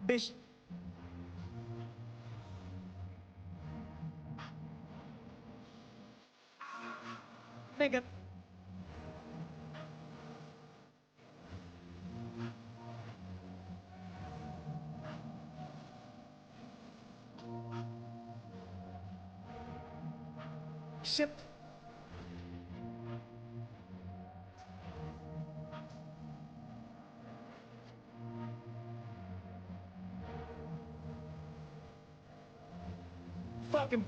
Bitch. Nigga. Shit. Fucking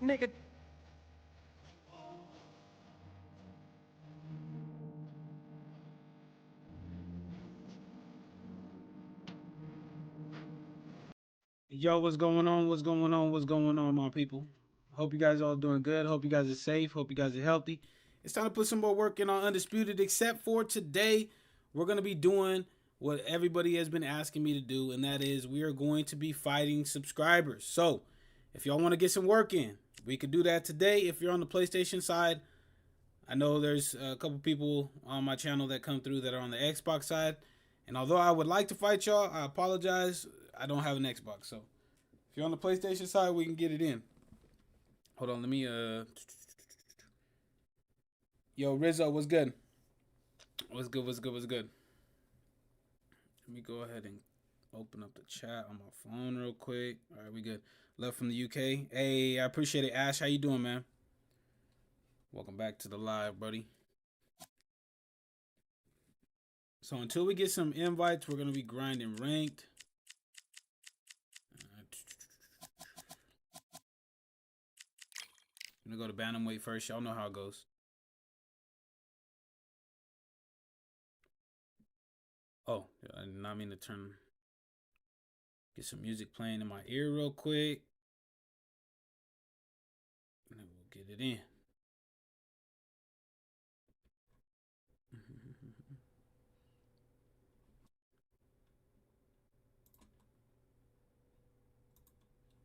nigga. Yo, what's going on? What's going on? What's going on, my people? Hope you guys all doing good. Hope you guys are safe. Hope you guys are healthy. It's time to put some more work in on Undisputed, except for today, we're going to be doing what everybody has been asking me to do, and that is we are going to be fighting subscribers. So, if y'all want to get some work in, we could do that today. If you're on the PlayStation side, I know there's a couple people on my channel that come through that are on the Xbox side. And although I would like to fight y'all, I apologize. I don't have an Xbox. So if you're on the PlayStation side, we can get it in. Hold on, let me Yo, Rizzo, what's good? What's good? What's good? What's good? Let me go ahead and open up the chat on my phone real quick. All right, we good. Love from the UK. Hey, I appreciate it, Ash. How you doing, man? Welcome back to the live, buddy. So until we get some invites, we're going to be grinding ranked. I'm going to go to bantamweight first. Y'all know how it goes. Oh, I did not mean to get some music playing in my ear real quick. And then we'll get it in.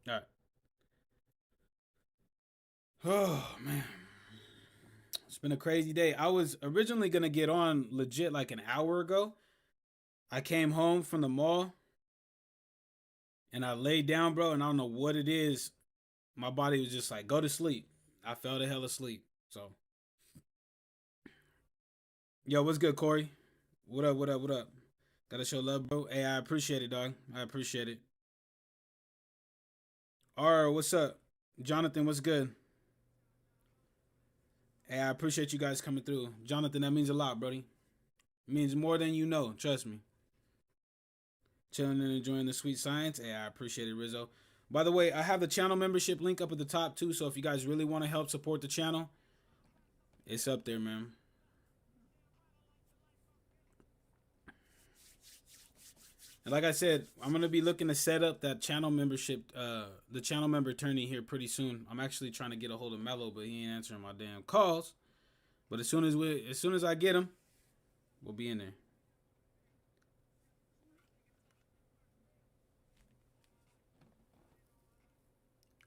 All right. Oh, man. It's been a crazy day. I was originally going to get on legit like an hour ago. I came home from the mall and I laid down, bro, and I don't know what it is. My body was just like, go to sleep. I fell the hell asleep. So, yo, what's good, Corey? What up, what up, what up? Gotta show love, bro. Hey, I appreciate it, dog. I appreciate it. Alright, what's up? Jonathan, what's good? Hey, I appreciate you guys coming through. Jonathan, that means a lot, buddy. It means more than you know, trust me. Chilling and enjoying the sweet science. Hey, I appreciate it, Rizzo. By the way, I have the channel membership link up at the top too, so if you guys really want to help support the channel, it's up there, man. And like I said, I'm going to be looking to set up that channel membership, the channel member attorney here pretty soon. I'm actually trying to get a hold of Mello, but he ain't answering my damn calls. But as soon as I get him, we'll be in there.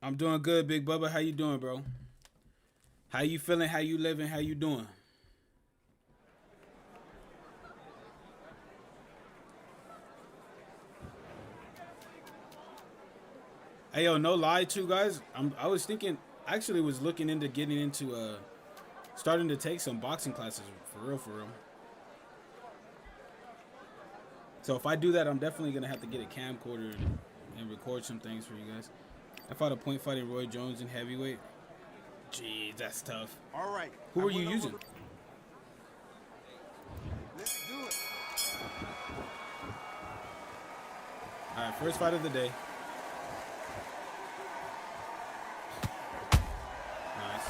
I'm doing good, Big Bubba. How you doing, bro? How you feeling? How you living? How you doing? Hey, yo, no lie to you guys. I was thinking, actually was looking into getting into starting to take some boxing classes for real, for real. So if I do that, I'm definitely gonna have to get a camcorder and record some things for you guys. I fought a point fighting Roy Jones in heavyweight. Jeez, that's tough. All right. Who were you using? Let's do it. All right, first fight of the day. Nice.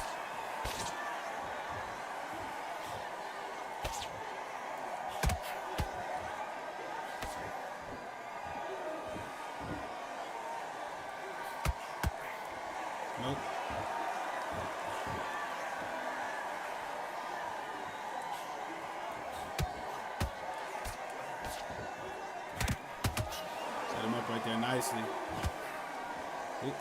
Nope. Set him up right there nicely. Oop.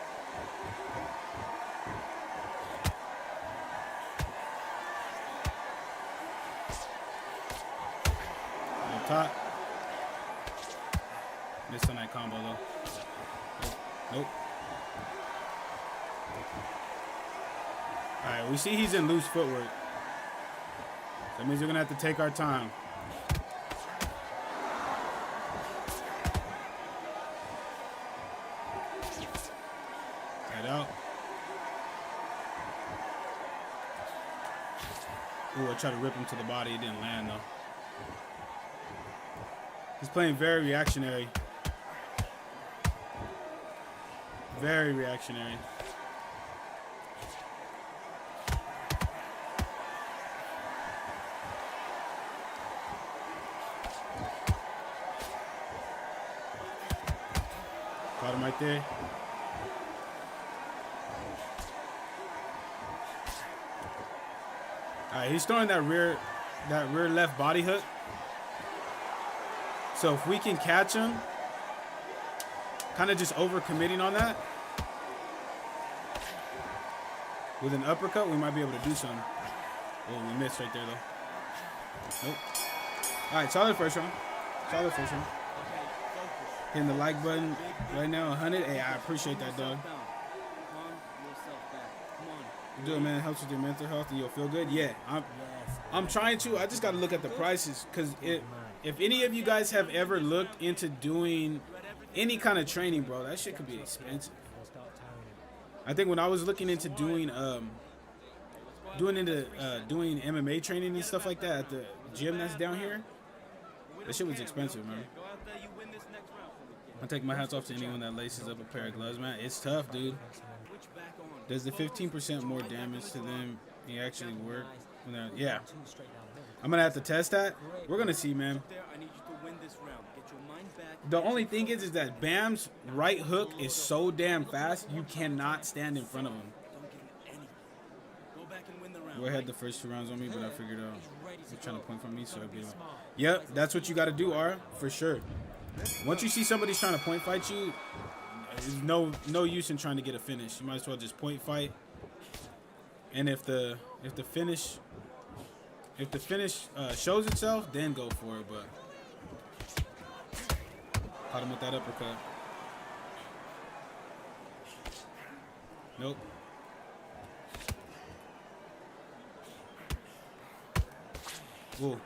On top. combo though. Nope. All right, we see he's in loose footwork. That means we're gonna have to take our time. Head out. Ooh, I tried to rip him to the body. It didn't land though. He's playing very reactionary. Very reactionary. Caught him right there. All right, he's throwing that rear left body hook. So if we can catch him, kind of just over-committing on that, with an uppercut, we might be able to do something. Oh, we missed right there, though. Nope. All right, solid first round. Solid first round. Hitting the like button right now, 100. Hey, I appreciate that, dog. You do it, man. It helps with your mental health and you'll feel good. Yeah, I'm trying to. I just got to look at the prices because if any of you guys have ever looked into doing any kind of training, bro, that shit could be expensive. I think when I was looking into doing MMA training and stuff like that at the gym that's down here, that shit was expensive, man. I take my hats off to anyone that laces up a pair of gloves, man. It's tough, dude. Does the 15% more damage to them actually work? Yeah. I'm going to have to test that. We're going to see, man. The only thing is that Bam's right hook is so damn fast, you cannot stand in front of him. Go ahead the first 2 rounds on me, but I figured out you're trying to point from me, so I'd be like, yep, that's what you got to do, R, for sure. Once you see somebody's trying to point fight you, there's no use in trying to get a finish. You might as well just point fight. And if the finish shows itself, then go for it. But caught him with that uppercut. Nope. Ooh.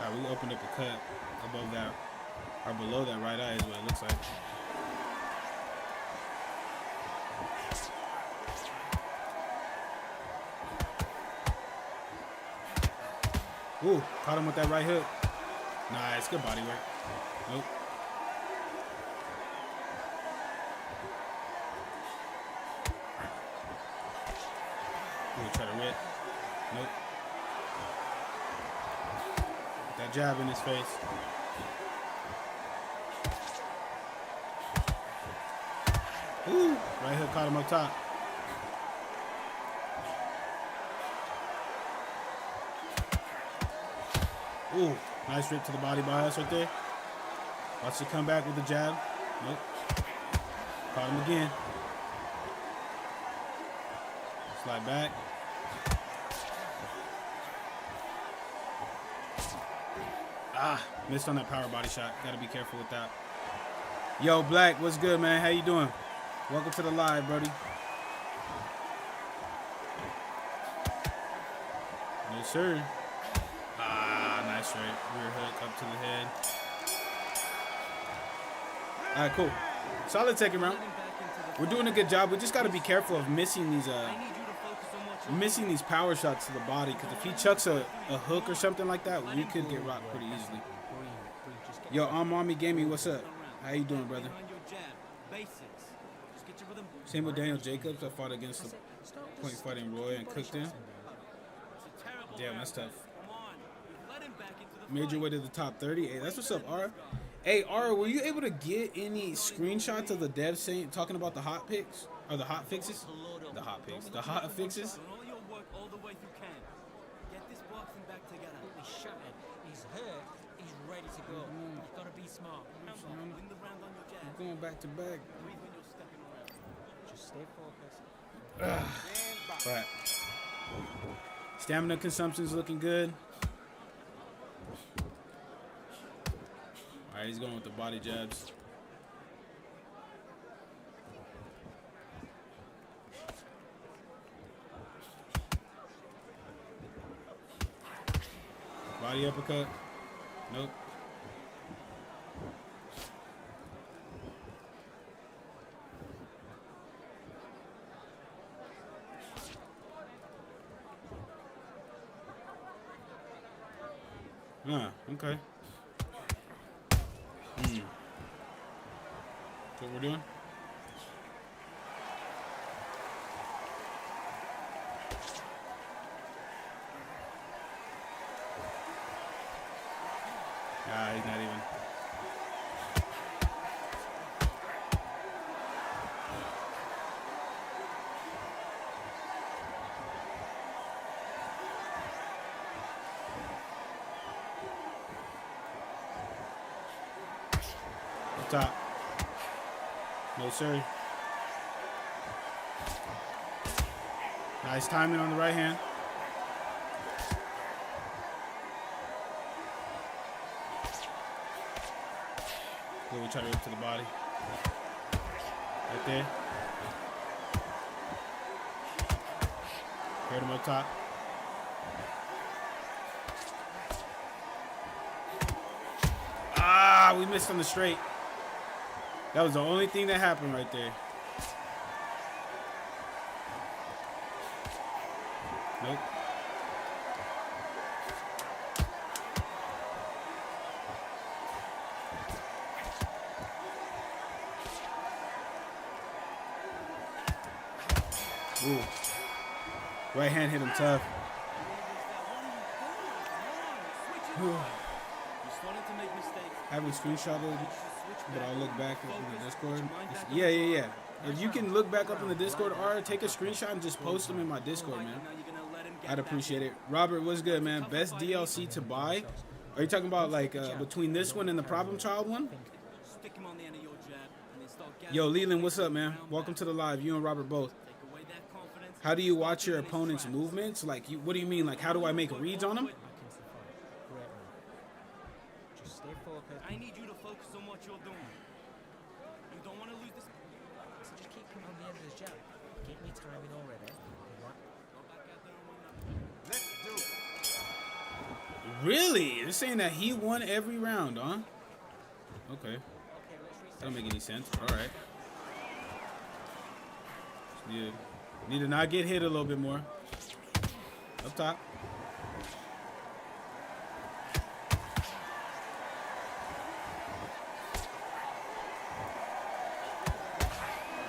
Alright, we opened up a cut above that, or below that right eye is what it looks like. Ooh, caught him with that right hook. Nice, good body work. Nope. Ooh, try to rip. Nope. That jab in his face. Ooh, right hook caught him up top. Ooh, nice rip to the body by us right there. Watch it come back with the jab. Nope. Caught him again. Slide back. Ah, missed on that power body shot. Gotta be careful with that. Yo, Black, what's good, man? How you doing? Welcome to the live, buddy. Yes, sir. Ah, nice right. Rear hook up to the head. All right, cool. Solid second round. We're doing a good job. We just got to be careful of missing these power shots to the body, because if he chucks a hook or something like that, we could get rocked pretty easily. Yo, I'm Mommy Gaming. What's up? How you doing, brother? Same with Daniel Jacobs. I fought against the point fighting Roy and cooked him. Damn, that's tough. Made your way to the top 30. Hey, that's what's up, R. Hey, R, were you able to get any screenshots of the devs saying, talking about the hot picks? Or the hot fixes? The hot picks. The hot fixes? Get this boxing back together. He's shattered. He's hurt. He's ready to go. You've got to be smart. Win the round on your jab. I'm going back to back. Breathe when you're stepping around. Just stay focused. Right. Stamina consumption's looking good. All right, he's going with the body jabs. Body uppercut. Nope. Okay. That's what we're doing. Nah, he's not even. Up top. No, sir. Nice timing on the right hand. We try to whip to the body. Right there. Hurt him up top. Ah, we missed on the straight. That was the only thing that happened right there. Nope. Ooh. Right hand hit him tough. I haven't screenshotted, but I'll look back up in the Discord. Yeah. If you can look back up in the Discord or take a screenshot and just post them in my Discord, man, I'd appreciate it. Robert, what's good, man? Best DLC to buy? Are you talking about like between this one and the Problem Child one? Yo, Leland, what's up, man? Welcome to the live. You and Robert both. How do you watch your opponent's movements? Like, what do you mean? Like, how do I make reads on them? Just stay focused. I need you to focus on what you're doing. You don't want to lose this. So just keep coming on the end of this jab. Get me timing already. Let's do it. Really? They're saying that he won every round, huh? Okay. That don't make any sense. All right. Need to not get hit a little bit more. Up top.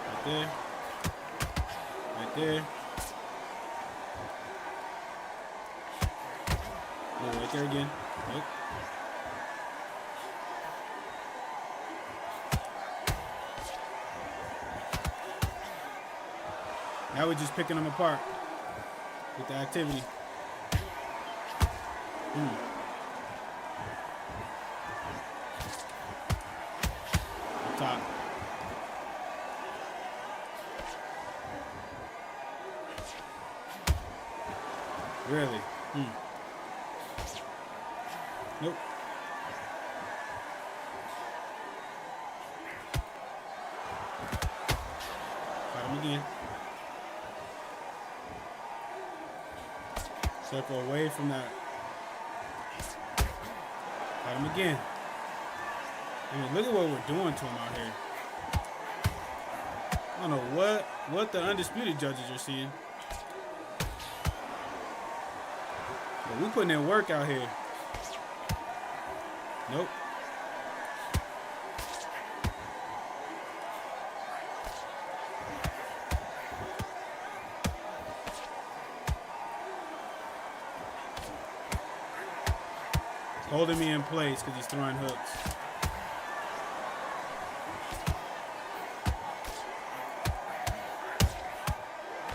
Right there. Right there. Oh, right there again. Nope. Now we're just picking them apart with the activity. Up top. Really? Nope. Fight him again. Circle away from that. Fight him again. I mean, look at what we're doing to him out here. I don't know what the Undisputed judges are seeing. But we putting in work out here. Nope. Holding me in place because he's throwing hooks.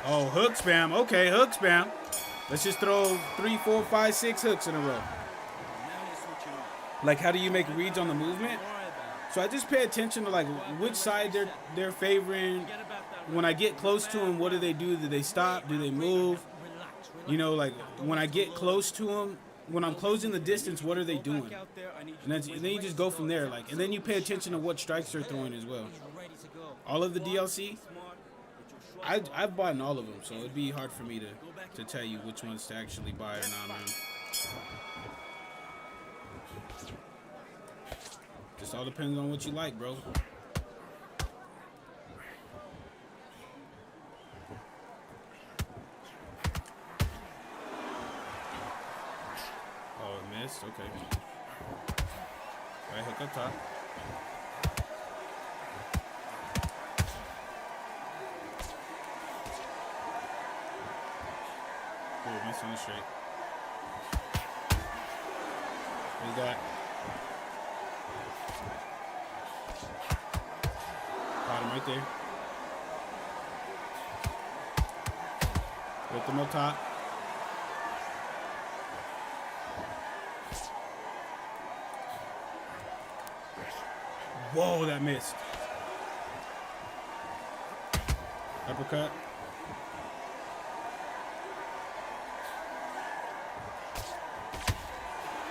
Oh, hook spam. Okay, hook spam. Let's just throw 3, 4, 5, 6 hooks in a row. Like, how do you make reads on the movement? So I just pay attention to like which side they're favoring. When I get close to them, what do they do? Do they stop? Do they move? You know, like when I get close to them, when I'm closing the distance, what are they doing? And then you just go from there. Like, and then you pay attention to what strikes they're throwing as well. All of the DLC, I've bought all of them, so it'd be hard for me to tell you which ones to actually buy or not, man. Just all depends on what you like, bro. Oh, it missed? Okay. Right hook up top. Oh, missed on the straight. Who's that? Got him right there. With them up top. Whoa, that missed. Uppercut.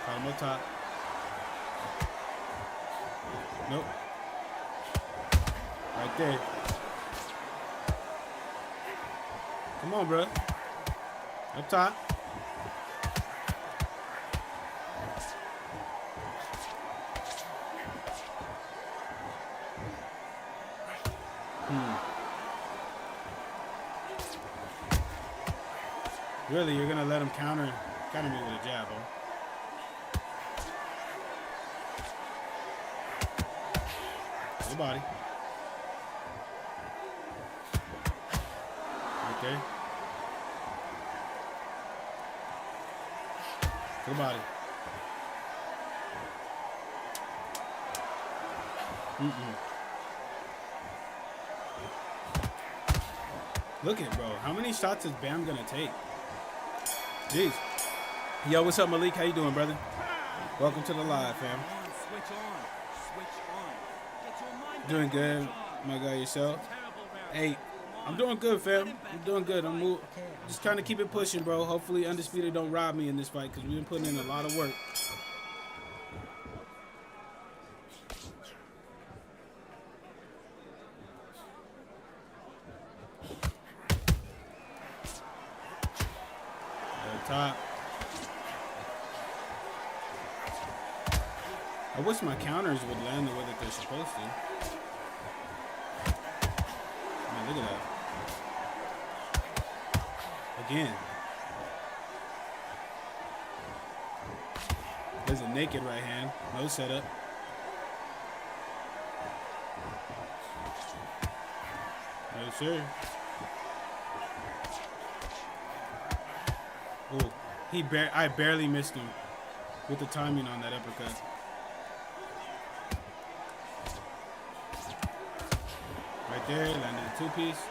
Got him up top. Nope. Right there. Come on, bro. Up top. Really, you're gonna let him counter me with a jab, huh? Good body. Right there. Good body. Look at, bro. How many shots is Bam gonna take? Jeez. Yo, what's up, Malik? How you doing, brother? Welcome to the live, fam. Doing good, my guy, yourself? Hey, I'm doing good, fam. I'm doing good. I'm just trying to keep it pushing, bro. Hopefully Undisputed don't rob me in this fight because we've been putting in a lot of work. Top. I wish my counters would land the way that they're supposed to. I mean, look at that. Again. There's a naked right hand. No setup. No, sir. Oh, I barely missed him with the timing on that uppercut. Right there, landed a two-piece.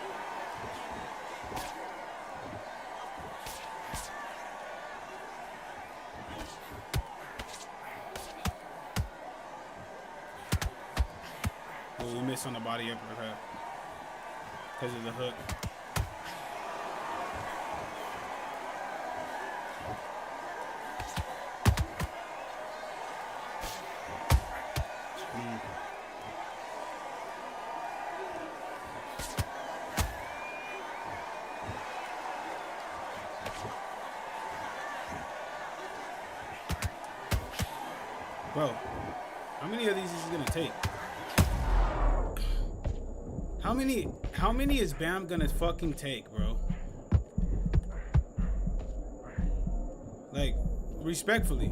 Oh, we missed on the body uppercut because of the hook. Bro, how many of these is he gonna take? How many is Bam gonna fucking take, bro? Like, respectfully.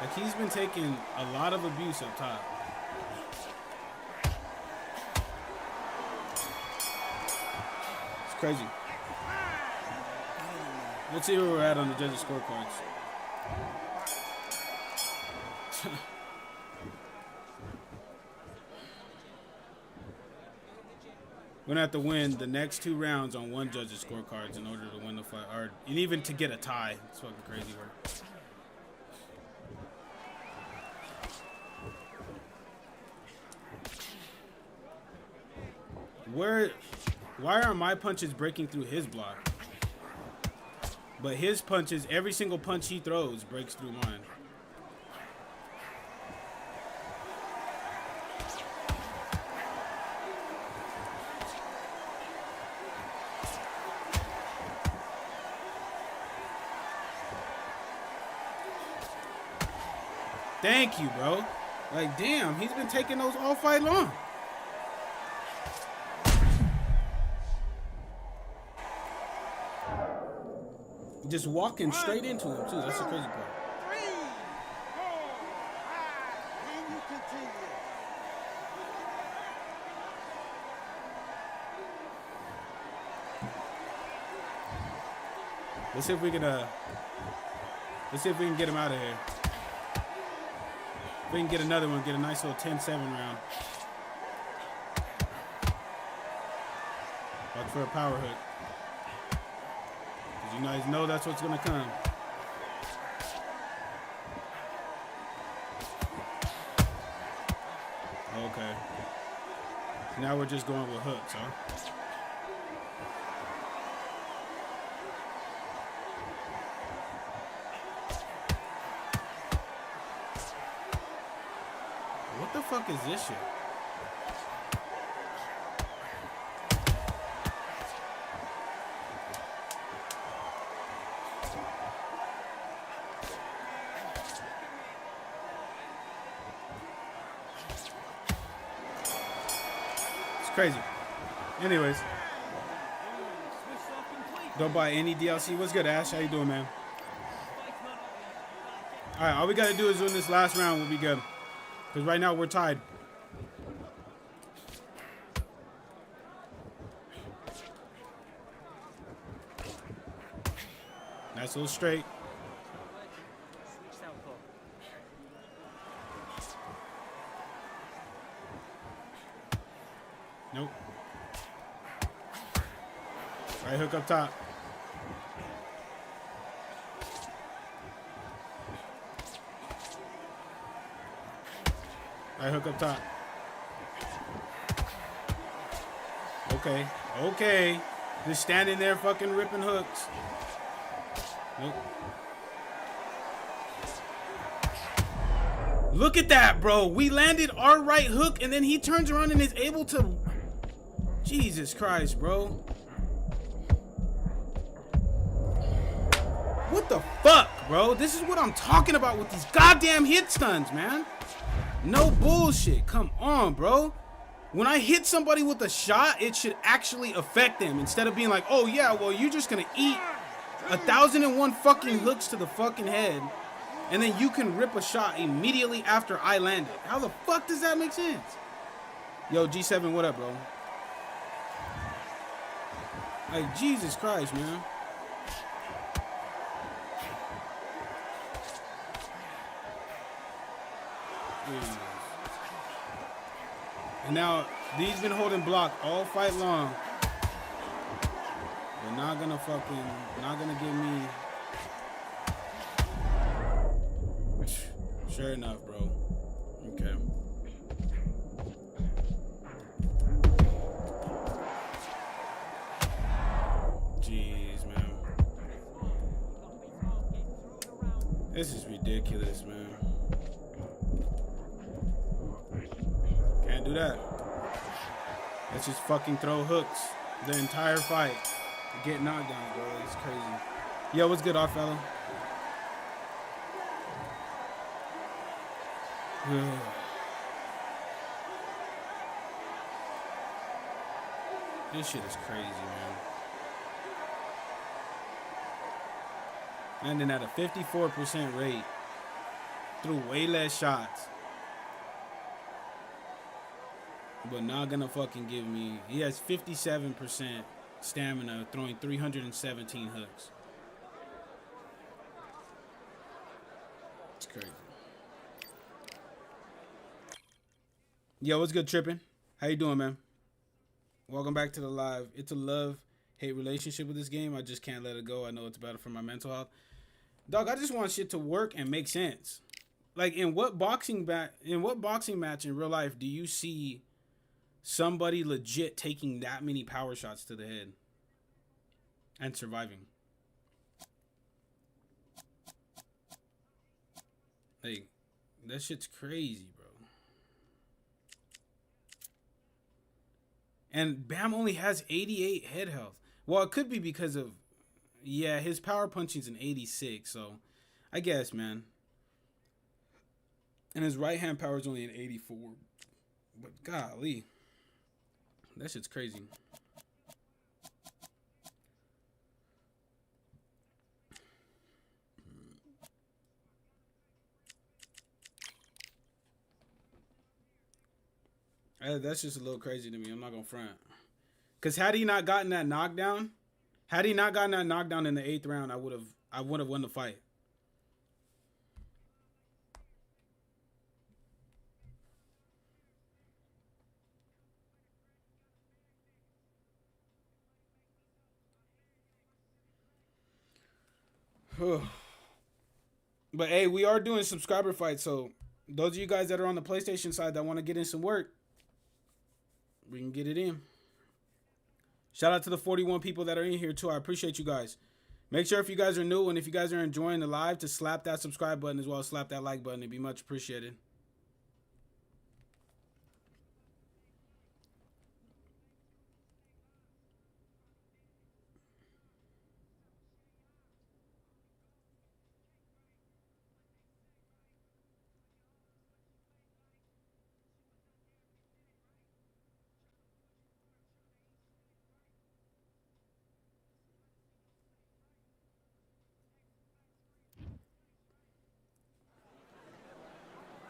Like, he's been taking a lot of abuse up top. It's crazy. Let's see where we're at on the judges' scorecards. We're gonna have to win the next 2 rounds on one judge's scorecards in order to win the fight, or and even to get a tie. It's fucking crazy work. Why are my punches breaking through his block? But his punches, every single punch he throws breaks through mine. Thank you, bro. Like, damn, he's been taking those all fight long. Just walking straight into him, too. That's the crazy part. 3, 4, 5. Can you continue? Let's see if we can get him out of here. If we can get another one, get a nice little 10-7 round. Watch for a power hook. Because you guys know that's what's going to come. Okay. So now we're just going with hooks, huh? What the fuck is this shit? It's crazy. Anyways. Don't buy any DLC. What's good, Ash? How you doing, man? Alright, all we gotta do is win this last round. We'll be good. Because right now we're tied. Nice little straight. Nope. Right hook up top. Right hook up top. Okay. Okay. Just standing there fucking ripping hooks. Nope. Look at that, bro. We landed our right hook and then he turns around and is able to... Jesus Christ, bro. What the fuck, bro? This is what I'm talking about with these goddamn hit stuns, man. No bullshit. Come on, bro. When I hit somebody with a shot, it should actually affect them instead of being like, oh yeah, well, you're just gonna eat 1,001 fucking hooks to the fucking head and then you can rip a shot immediately after I landed. How the fuck does that make sense? Yo, G7, what up, bro? Like, Jesus Christ, man. And now these been holding block all fight long. They're not gonna give me. Sure enough, bro. Okay. Jeez, man. This is ridiculous, man. Can't do that. Let's just fucking throw hooks the entire fight. Get knocked down, bro. It's crazy. Yo, what's good, our fella? This shit is crazy, man. Landing at a 54% rate. Threw way less shots. But not gonna fucking give me... He has 57% stamina, throwing 317 hooks. It's crazy. Yo, what's good, Trippin'? How you doing, man? Welcome back to the live. It's a love-hate relationship with this game. I just can't let it go. I know it's better for my mental health. Dog, I just want shit to work and make sense. Like, in what boxing match in real life do you see somebody legit taking that many power shots to the head and surviving? Like, that shit's crazy, bro. And Bam only has 88 head health. Well, it could be because of, yeah, his power punching's an 86, so I guess, man. And his right hand power is only an 84. But golly, that shit's crazy. That's just a little crazy to me. I'm not gonna front. Cause had he not gotten that knockdown in the 8th round, I would have won the fight. But hey, we are doing subscriber fights, so those of you guys that are on the PlayStation side that want to get in some work, we can get it in. Shout out to the 41 people that are in here too. I appreciate you guys. Make sure if you guys are new and if you guys are enjoying the live to slap that subscribe button as well as slap that like button. It'd be much appreciated.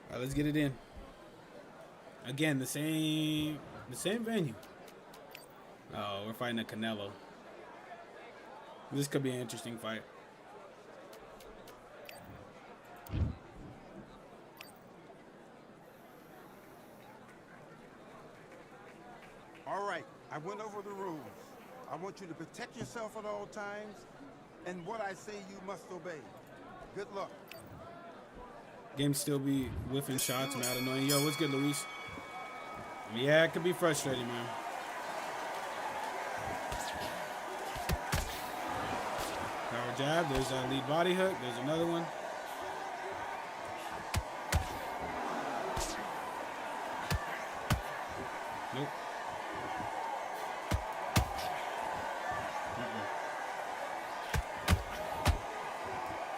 All right, let's get it in. Again, the same venue. Oh, we're fighting a Canelo. This could be an interesting fight. All right, I went over the rules. I want you to protect yourself at all times, and what I say you must obey. Good luck. Game still be whiffing shots, man. Annoying. Yo, what's good, Luis? Yeah, it could be frustrating, man. Power jab. There's a lead body hook. There's another one. Nope.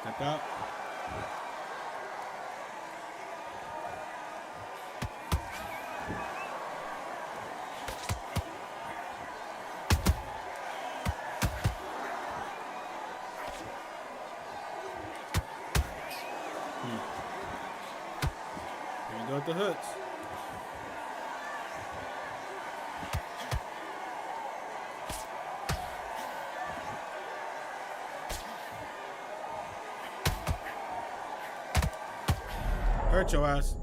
Step out. Here we go with the hooks. Hurt your ass.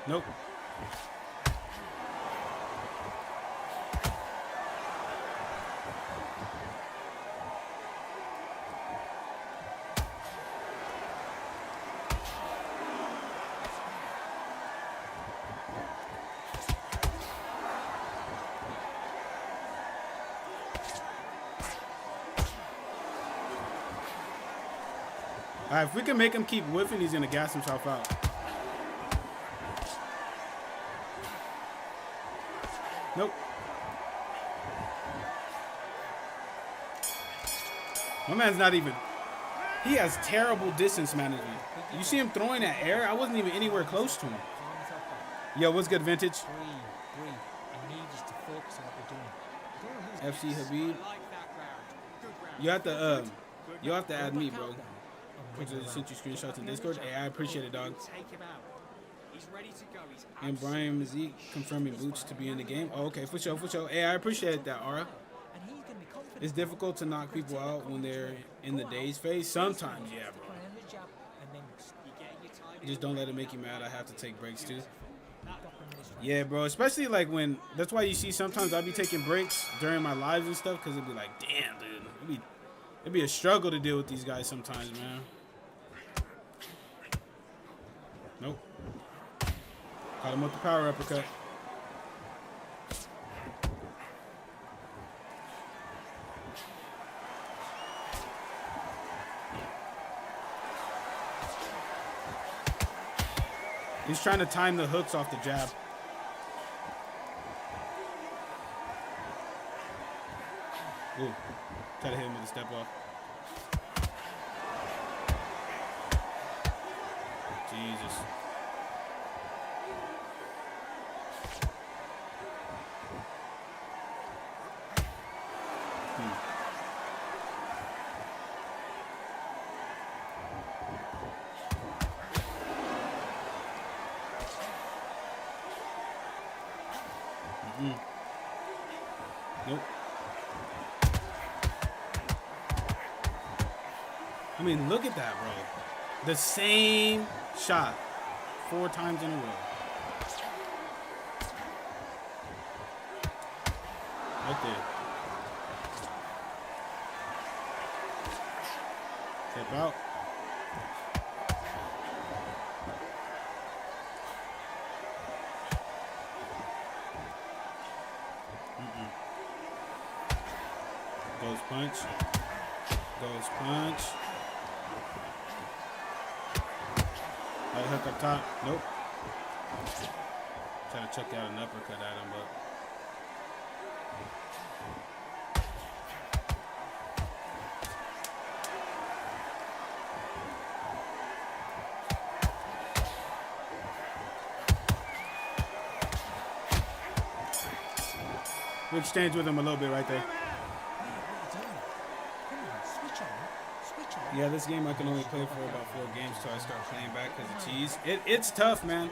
Nope. All right, if we can make him keep whiffing, he's gonna gas himself out. Nope. My man's not even. He has terrible distance management. You see him throwing that air? I wasn't even anywhere close to him. Yo, what's good, Vintage? Breathe. I need you to focus on what we're doing. FC Habib. You have to add me, bro. Crooks sent you screenshots in Discord. Hey, I appreciate it, dog. Take him out. He's ready to go. He's And Brian Mazik confirming Boots to be in the game. Oh, okay, for sure, for sure. Hey, I appreciate that, Aura. and he's going to be confident. It's difficult to knock people out when they're in the daze phase. Sometimes, yeah, bro. Just don't let it make you mad. I have to take breaks too. Yeah, bro. Especially like when, that's why you see sometimes I'll be taking breaks during my lives and stuff, because it'd be like, damn, dude. It'd be a struggle to deal with these guys sometimes, man. Nope. Caught him with the power uppercut. He's trying to time the hooks off the jab. Ooh. Try to hit him with a step off. Jesus. Nope. I mean, look at that, bro. The same shot 4 times in a row. Right there. Step out. Goes punch. Goes punch. Right hook up top. Nope. Try to check out an uppercut at him, but. We exchanged with him a little bit right there. Yeah, this game I can only play for about 4 games till I start playing back because of cheese. It's tough, man.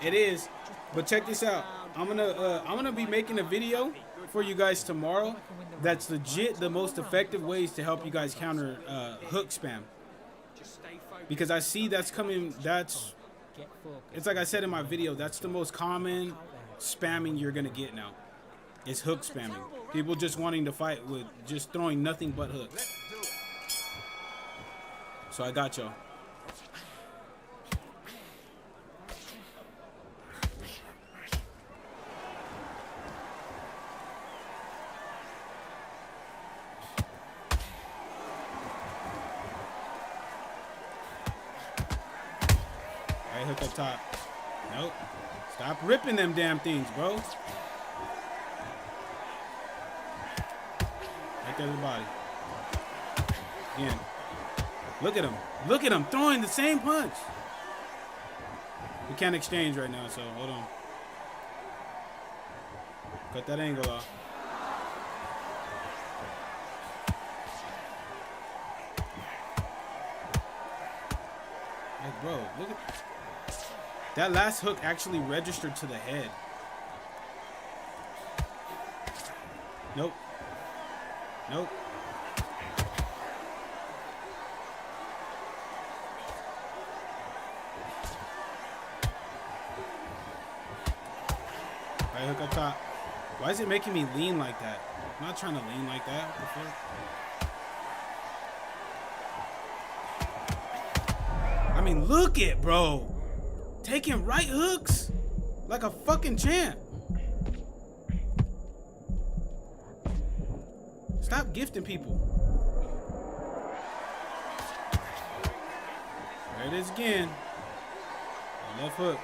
It is. But check this out. I'm gonna be making a video for you guys tomorrow. That's legit the most effective ways to help you guys counter hook spam. Because I see that's coming. It's like I said in my video. That's the most common spamming you're gonna get now. It's hook spamming. People just wanting to fight with just throwing nothing but hooks. So I got y'all. Right hook up top. Nope. Stop ripping them damn things, bro. Right there to the body. Again. Look at him. Look at him throwing the same punch. We can't exchange right now, so hold on. Cut that angle off. Like, bro, look at that last hook actually registered to the head. Nope. Nope. Right hook up top. Why is it making me lean like that? I'm not trying to lean like that. What the fuck? I mean, look it, bro. Taking right hooks like a fucking champ. Stop gifting people. There it is again. Left hook.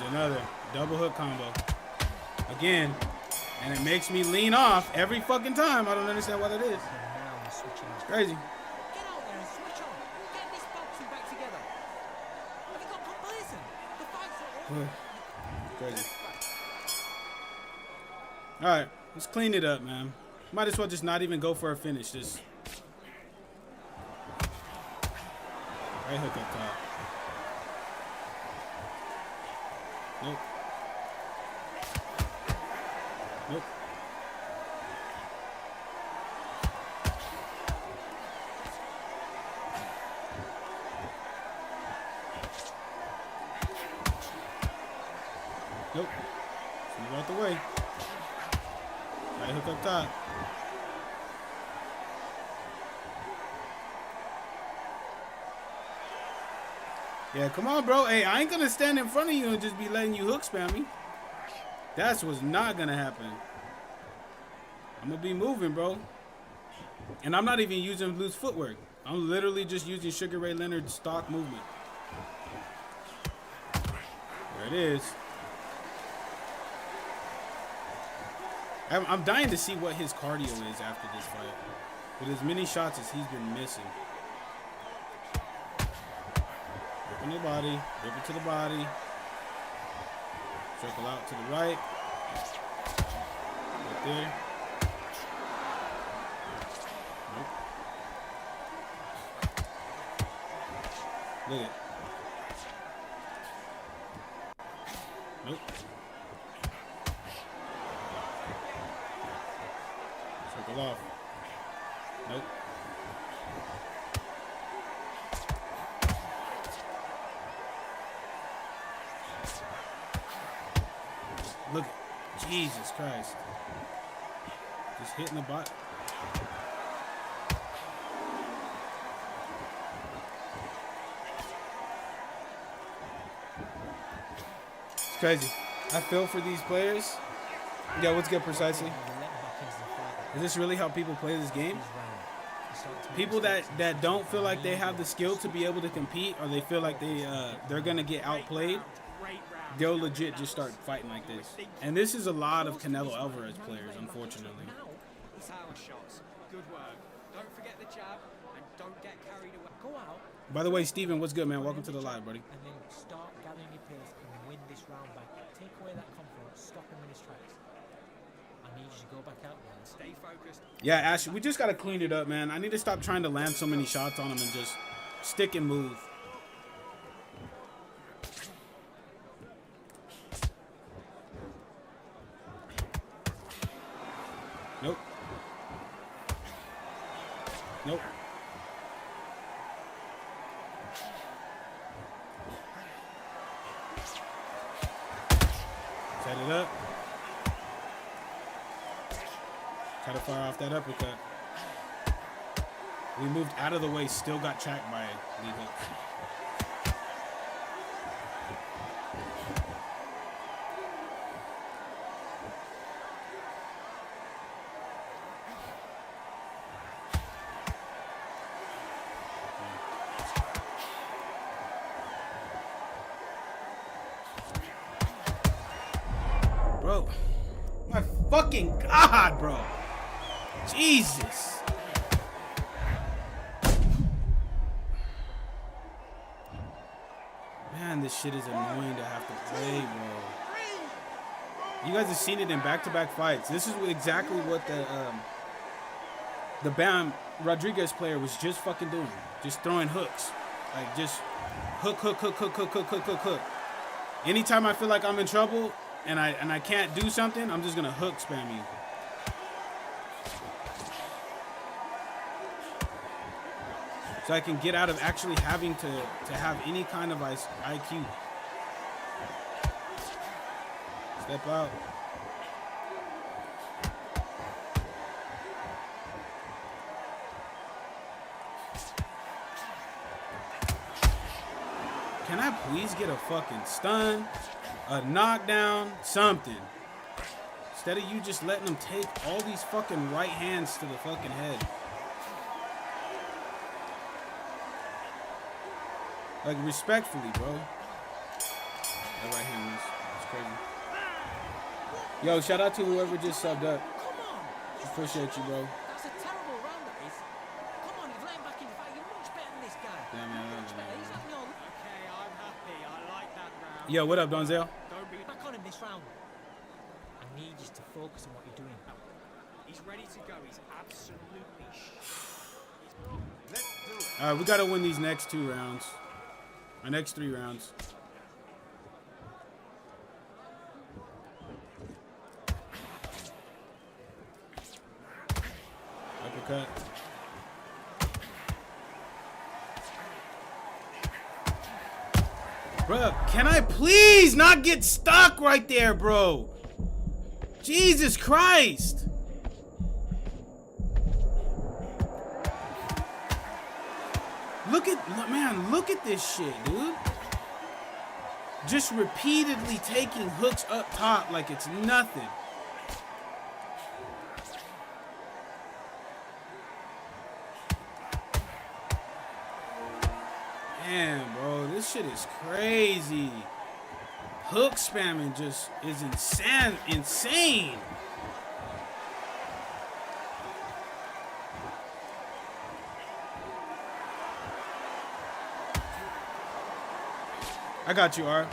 Another double hook combo again, and it makes me lean off every fucking time. I don't understand what it is. switching off. Crazy. Get out there and switch on. Get this boxing back together. Have you got complacent? The fight's not over. Crazy. All right, let's clean it up, man. Might as well just not even go for a finish. Just right hook up top. Nope. Nope. Nope. Move out the way. Right hook up top. Yeah, come on, bro. Hey, I ain't gonna stand in front of you and just be letting you hook spam me. That's what's not gonna happen. I'm gonna be moving, bro. And I'm not even using loose footwork. I'm literally just using Sugar Ray Leonard's stock movement. There it is. I'm dying to see what his cardio is after this fight. With as many shots as he's been missing. Rip in the body, rip it to the body. Circle out to the right. Right there. Nope. Look at it. Nope. Circle off. Nope. Look, Jesus Christ. Just hitting the bot. It's crazy. I feel for these players. Yeah, what's good precisely? Is this really how people play this game? People that don't feel like they have the skill to be able to compete, or they feel like they're gonna get outplayed, they'll legit just start fighting like this. And this is a lot of Canelo Alvarez players, unfortunately. Good work. Don't forget the jab and don't get carried away. Go out. By the way, Steven, what's good, man? Welcome to the live, buddy. And then start gathering your pace and win this round back. Take away that confidence. Stop him in his tracks. I need you to go back out there and stay focused. Yeah, Ash, we just gotta clean it up, man. I need to stop trying to land so many shots on him and just stick and move. Nope. Nope. Set it up. Try to fire off that uppercut. We moved out of the way, still got tracked by lead hooks. Bro, my fucking God, bro. Jesus. Man, this shit is annoying to have to play, bro. You guys have seen it in back-to-back fights. This is exactly what the Bam Rodriguez player was just fucking doing. Just throwing hooks. Like, just hook, hook, hook, hook, hook, hook, hook, hook, hook. Anytime I feel like I'm in trouble and I can't do something, I'm just gonna hook spam you. So I can get out of actually having to have any kind of IQ. Step out. Can I please get a fucking stun, a knockdown, something? Instead of you just letting them take all these fucking right hands to the fucking head. Like, respectfully, bro. That right hand is crazy. Yo, shout out to whoever just subbed up. Appreciate you, bro. That's a terrible round, that is. Yo, what up, Donzel? Don't be. Back on him this round. I need you to focus on what you're doing. He's ready to go. He's absolutely Let's do it. All right, we got to win these next 2 rounds. Our next 3 rounds. Uppercut. Bruh, can I please not get stuck right there, bro? Jesus Christ. Look at this shit, dude. Just repeatedly taking hooks up top like it's nothing. Damn, bro, this shit is crazy. Hook spamming just is insane. I got you, R.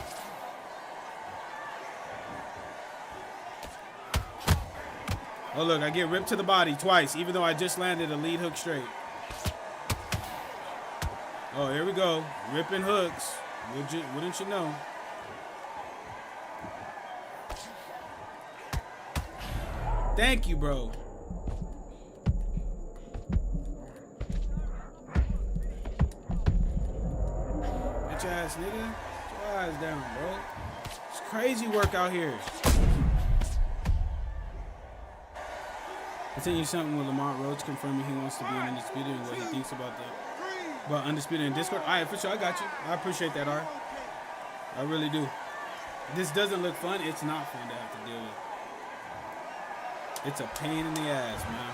Oh, look, I get ripped to the body twice, even though I just landed a lead hook straight. Oh, here we go. Ripping hooks. Wouldn't you know? Thank you, bro. Bitch ass nigga. Get your eyes down, bro. It's crazy work out here. I sent you something with Lamont Rhodes confirming he wants to be in Undisputed and what he thinks about Undisputed in Discord. All right, for sure, I got you. I appreciate that, R. I really do. This doesn't look fun. It's not fun to have to deal with. It's a pain in the ass, man.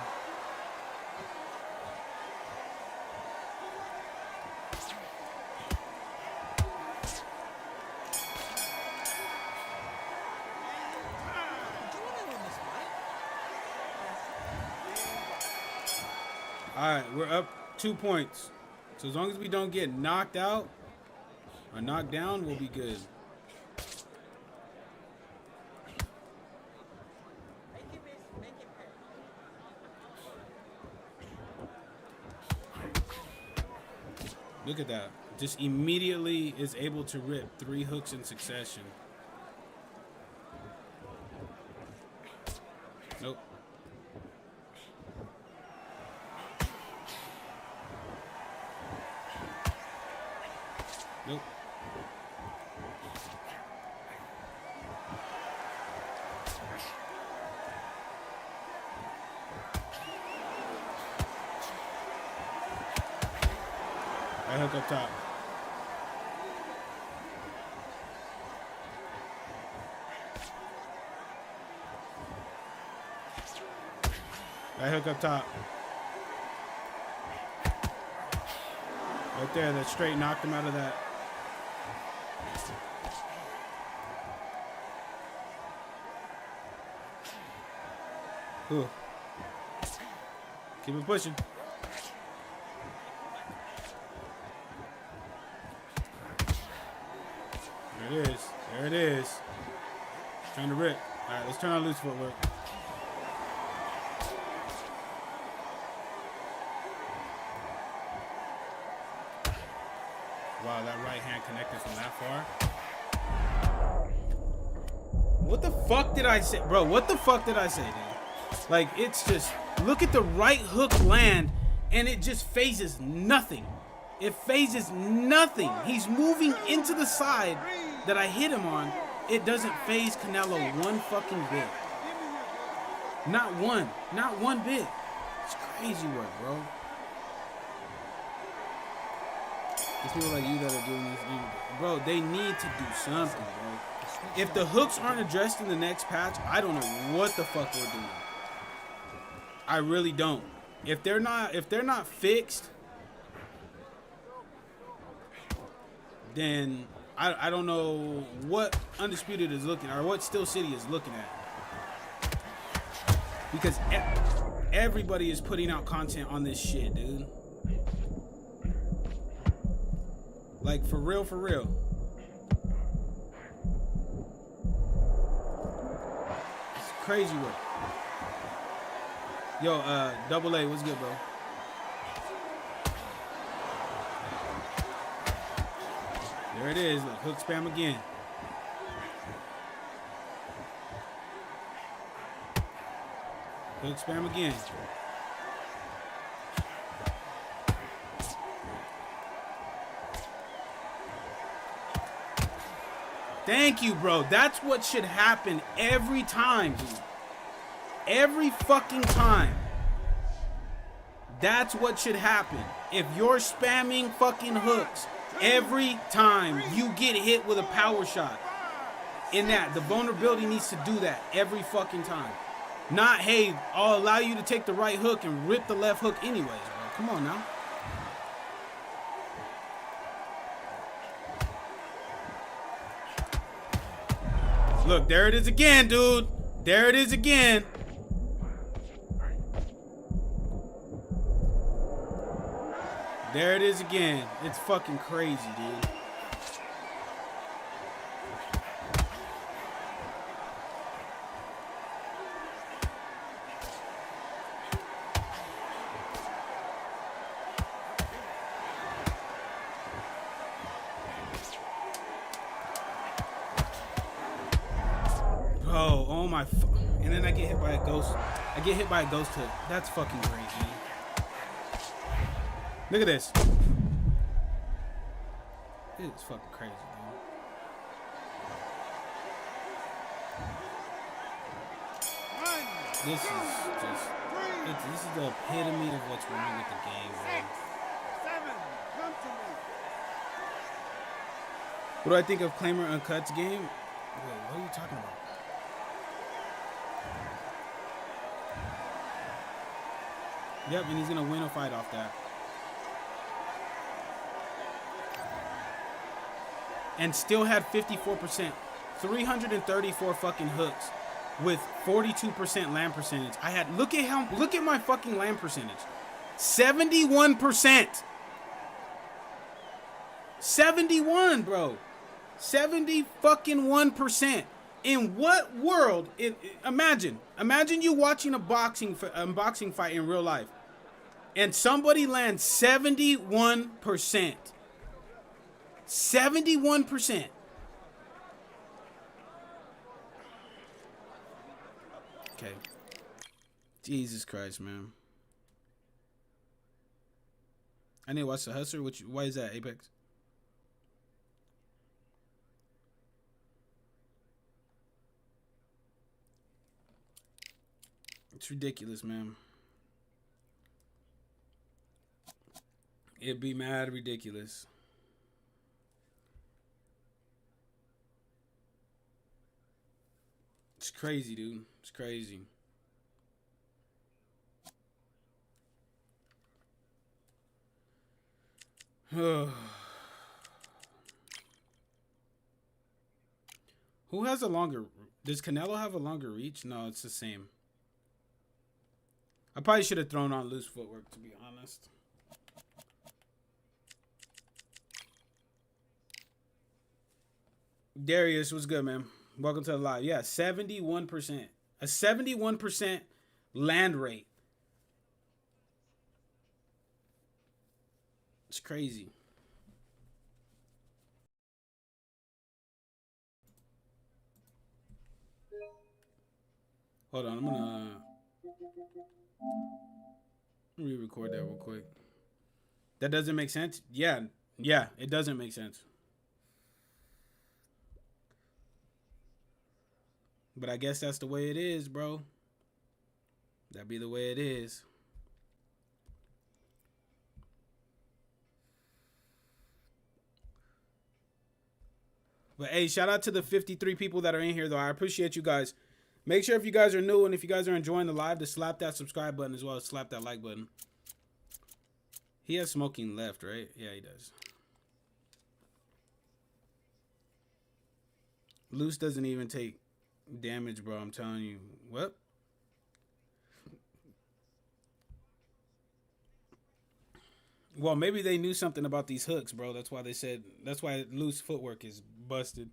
All right, we're up 2 points. So as long as we don't get knocked out or knocked down, we'll be good. Look at that. Just immediately is able to rip 3 hooks in succession. Nope. Nope. I hook up top. I hook up top. Right there, that straight knocked him out of that. Ooh. Keep it pushing. There it is. There it is. Trying to rip. All right, let's turn on loose footwork. Wow, that right hand connected from that far. What the fuck did I say? Bro, what the fuck did I say, dude? Like, it's just, look at the right hook land, and it just phases nothing. It phases nothing. He's moving into the side that I hit him on. It doesn't phase Canelo one fucking bit. Not one. Not one bit. It's crazy work, bro. There's people like you that are doing this. Bro, they need to do something, bro. If the hooks aren't addressed in the next patch, I don't know what the fuck we're doing. I really don't. If they're not fixed, then I don't know what Undisputed is looking, or what Steel City is looking at. Because everybody is putting out content on this shit, dude. Like, for real, for real. crazy work. Yo, Double A, what's good, bro? There it is. Look, hook spam again. Hook spam again. Thank you, bro. That's what should happen every time, dude. Every fucking time. That's what should happen. If you're spamming fucking hooks, every time you get hit with a power shot, in that, the vulnerability needs to do that every fucking time. Not, hey, I'll allow you to take the right hook and rip the left hook anyways, bro. Come on now. Look, there it is again, dude. There it is again. There it is again. It's fucking crazy, dude. Bro, oh my, and then I get hit by a ghost. I get hit by a ghost hook. That's fucking crazy. Look at this. It's fucking crazy, dude. This is just, this is the epitome of what's wrong with the game, bro. 6, 7, come to me. What do I think of Claimer Uncut's game? Wait, what are you talking about? Yep, and he's gonna win a fight off that. And still had 54%, 334 fucking hooks with 42% land percentage. I had, look at my fucking land percentage. 71%. 71, bro. 70 fucking 1%. In what world? Imagine you watching a boxing fight in real life, and somebody lands 71%. 71%. Okay. Jesus Christ, man. I need to watch The Hustler. Why is that, Apex? It's ridiculous, man. It'd be mad ridiculous. It's crazy, dude. It's crazy. Who has a longer... Does Canelo have a longer reach? No, it's the same. I probably should have thrown on loose footwork, to be honest. Darius, what's good, man? Welcome to the live. Yeah, 71%. A 71% land rate. It's crazy. Hold on, I'm gonna re-record that real quick. That doesn't make sense? Yeah, it doesn't make sense. But I guess that's the way it is, bro. That be the way it is. But hey, shout out to the 53 people that are in here, though. I appreciate you guys. Make sure if you guys are new and if you guys are enjoying the live to slap that subscribe button as well as slap that like button. He has smoking left, right? Yeah, he does. Loose doesn't even take damage, bro. I'm telling you. What? Well, maybe they knew something about these hooks, bro. That's why they said, that's why loose footwork is busted.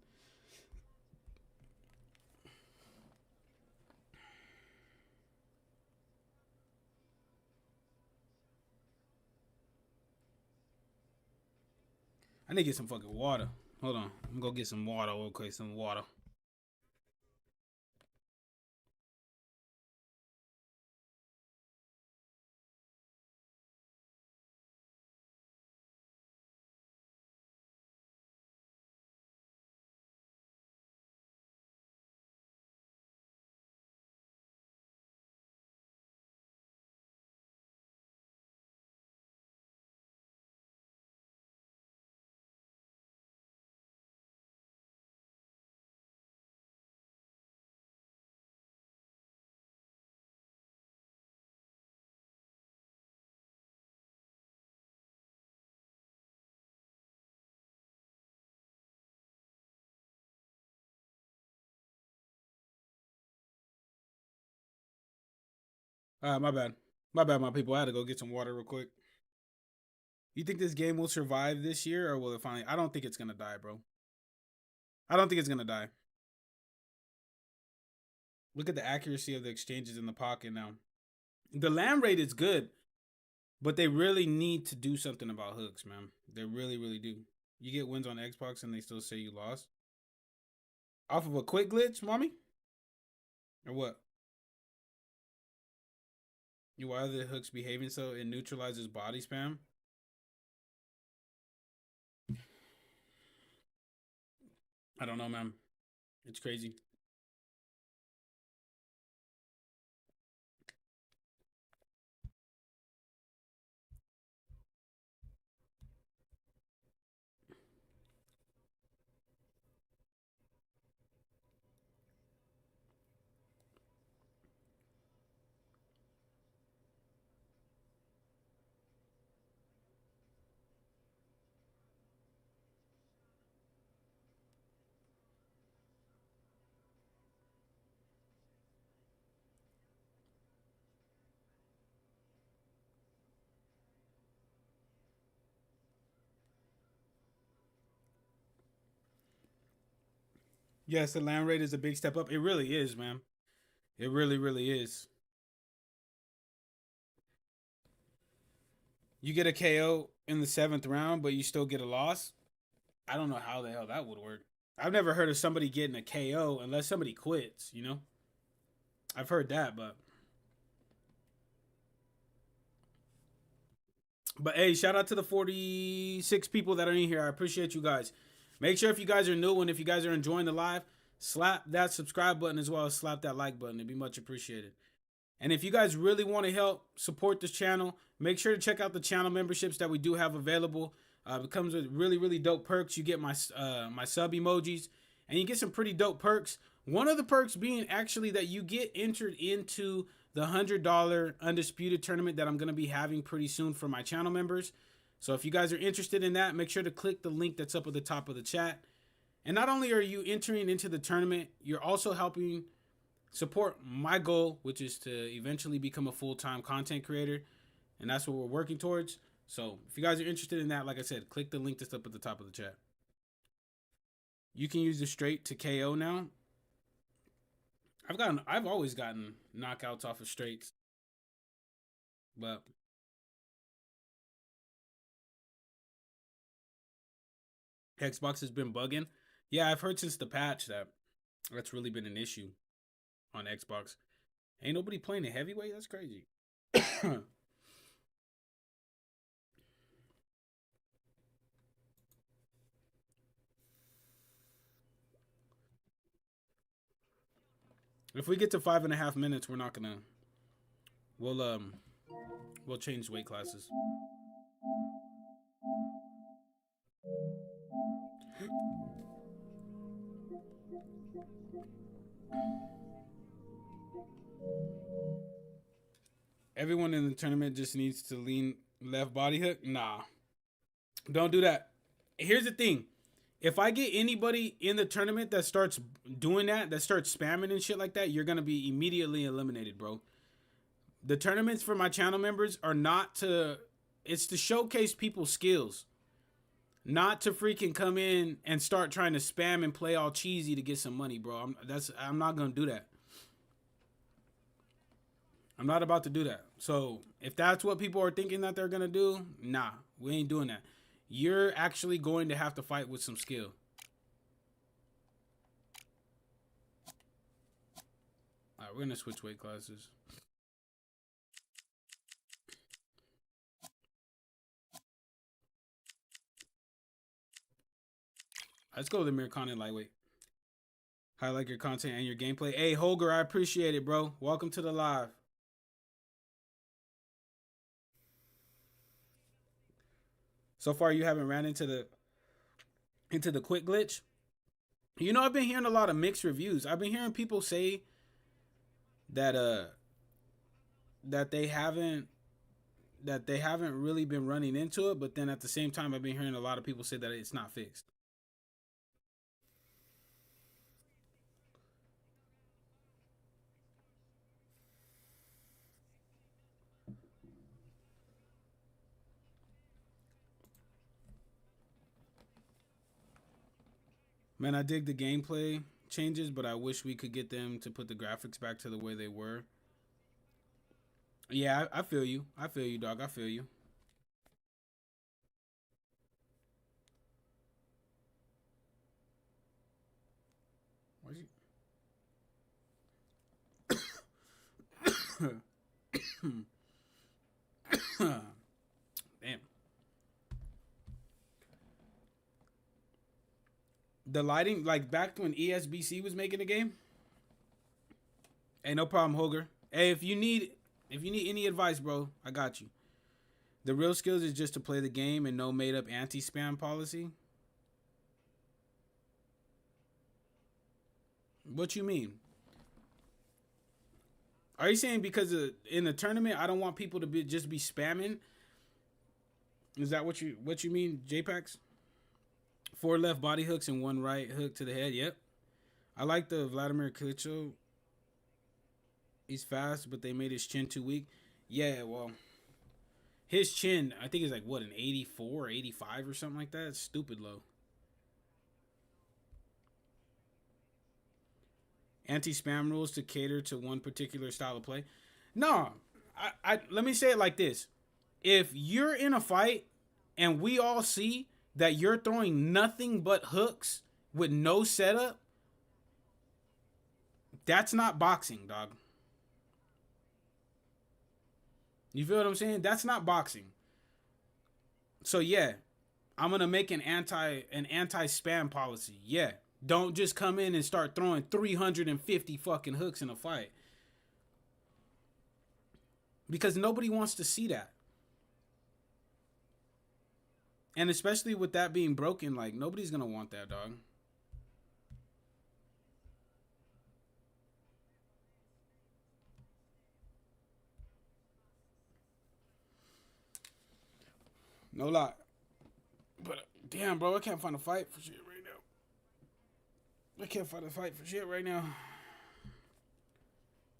I need to get some fucking water. Hold on. I'm gonna go get some water real quick. Some water. All right, my bad. My bad, my people. I had to go get some water real quick. You think this game will survive this year, or will it finally? I don't think it's gonna die, bro. I don't think it's gonna die. Look at the accuracy of the exchanges in the pocket now. The land rate is good, but they really need to do something about hooks, man. They really, really do. You get wins on Xbox and they still say you lost. Off of a quick glitch, mommy? Or what? Why are the hooks behaving so it neutralizes body spam? I don't know, man. It's crazy. Yes, the land rate is a big step up. It really is, man. It really, really is. You get a KO in the 7th round, but you still get a loss. I don't know how the hell that would work. I've never heard of somebody getting a KO unless somebody quits, you know? I've heard that, but hey, shout out to the 46 people that are in here. I appreciate you guys. Make sure if you guys are new and if you guys are enjoying the live, slap that subscribe button as well as slap that like button. It'd be much appreciated. And if you guys really want to help support this channel, make sure to check out the channel memberships that we do have available. It comes with really, really dope perks. You get my sub emojis, and you get some pretty dope perks. One of the perks being actually that you get entered into the $100 Undisputed tournament that I'm going to be having pretty soon for my channel members. So if you guys are interested in that, make sure to click the link that's up at the top of the chat. And not only are you entering into the tournament, you're also helping support my goal, which is to eventually become a full-time content creator. And that's what we're working towards. So if you guys are interested in that, like I said, click the link that's up at the top of the chat. You can use the straight to KO now. I've always gotten knockouts off of straights. But Xbox has been bugging. Yeah, I've heard since the patch that that's really been an issue on Xbox. Ain't nobody playing a heavyweight? That's crazy. If we get to 5.5 minutes, we're not gonna. We'll change weight classes. Everyone in the tournament just needs to lean left body hook. Nah, don't do that. Here's the thing. If I get anybody in the tournament that starts doing that starts spamming and shit like that, you're going to be immediately eliminated, bro. The tournaments for my channel members are not to, it's to showcase people's skills. Not to freaking come in and start trying to spam and play all cheesy to get some money, bro. I'm not going to do that. I'm not about to do that. So if that's what people are thinking that they're going to do, nah, we ain't doing that. you're actually going to have to fight with some skill. All right, we're going to switch weight classes. Let's go with Amir Khan in lightweight. I like your content and your gameplay. Hey, Holger, I appreciate it, bro. Welcome to the live. So far, you haven't ran into the quick glitch. You know, I've been hearing a lot of mixed reviews. I've been hearing people say that that they haven't really been running into it, but then at the same time, I've been hearing a lot of people say that it's not fixed. Man, I dig the gameplay changes, but I wish we could get them to put the graphics back to the way they were. Yeah, I feel you. I feel you, dog. I feel you. Where's he? Damn. The lighting, like back when ESBC was making the game. Hey, no problem, Holger. Hey, if you need any advice, bro, I got you. The real skills is just to play the game and no made up anti-spam policy. What you mean? Are you saying because in the tournament I don't want people to just be spamming? Is that what you mean, JPEX? 4 left body hooks and 1 right hook to the head. Yep. I like the Vladimir Klitschko. He's fast, but they made his chin too weak. Yeah, well, his chin, I think is like, what, an 84 or 85 or something like that? It's stupid low. Anti-spam rules to cater to one particular style of play. No, let me say it like this. If you're in a fight and we all see that you're throwing nothing but hooks with no setup, that's not boxing, dog. You feel what I'm saying? That's not boxing. So yeah, I'm gonna make an anti-spam policy. Yeah, don't just come in and start throwing 350 fucking hooks in a fight, because nobody wants to see that. And especially with that being broken, like, nobody's gonna want that, dog. No lie. But damn, bro, I can't find a fight for shit right now. I can't find a fight for shit right now.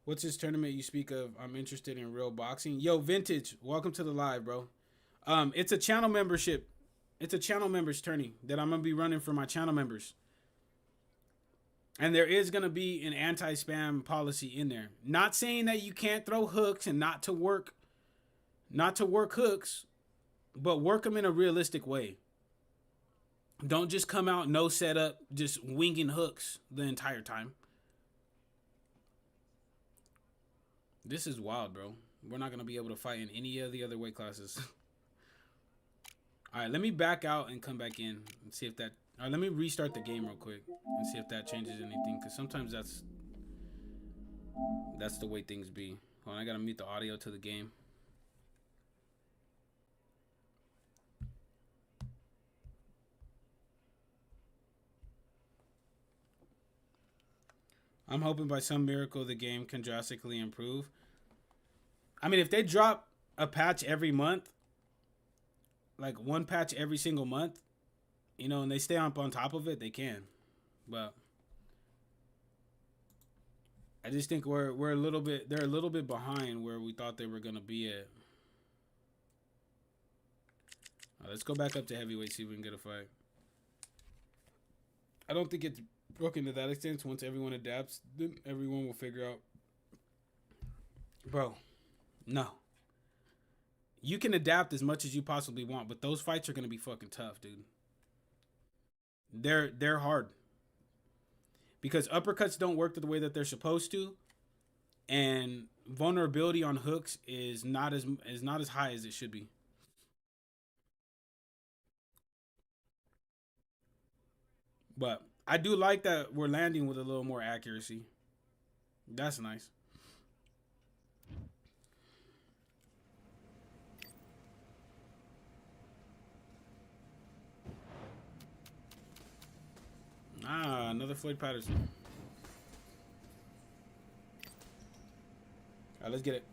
What's this tournament you speak of? I'm interested in real boxing. Yo, Vintage, welcome to the live, bro. It's a channel membership. It's a channel members tourney that I'm gonna be running for my channel members. And there is gonna be an anti-spam policy in there. Not saying that you can't throw hooks and not to work hooks, but work them in a realistic way. Don't just come out no setup, just winging hooks the entire time. This is wild, bro. We're not gonna be able to fight in any of the other weight classes. All right, let me back out and come back in and see if that... All right, let me restart the game real quick and see if that changes anything, because sometimes that's the way things be. Hold on, I gotta mute the audio to the game. I'm hoping by some miracle the game can drastically improve. I mean, if they drop a patch every month, like one patch every single month, you know, and they stay up on top of it, they can. But I just think they're a little bit behind where we thought they were gonna be at. Let's go back up to heavyweight, see if we can get a fight. I don't think it's broken to that extent. Once everyone adapts, then everyone will figure out. Bro, no. you can adapt as much as you possibly want, but those fights are gonna be fucking tough, dude. They're hard because uppercuts don't work the way that they're supposed to, and vulnerability on hooks is not as high as it should be. But I do like that we're landing with a little more accuracy. That's nice. Ah, another Floyd Patterson. All right, let's get it.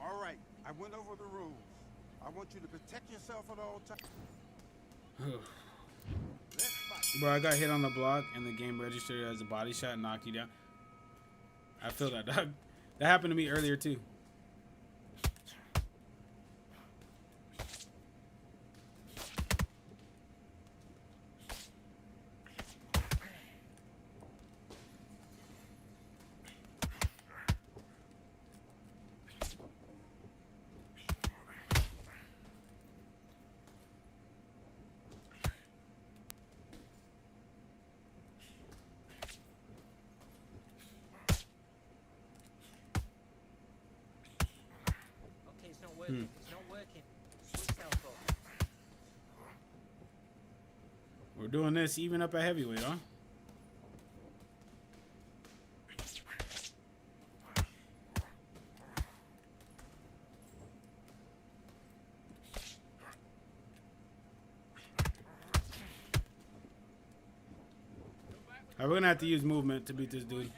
All right, I went over the rules. I want you to protect yourself at all times. Let's fight. Bro, I got hit on the block and the game registered as a body shot and knocked you down. I feel that, dog. That happened to me earlier, too. It's not working. Switch yourself up. We're doing this even up at heavyweight, huh? Alright, we're gonna have to use movement to beat this dude.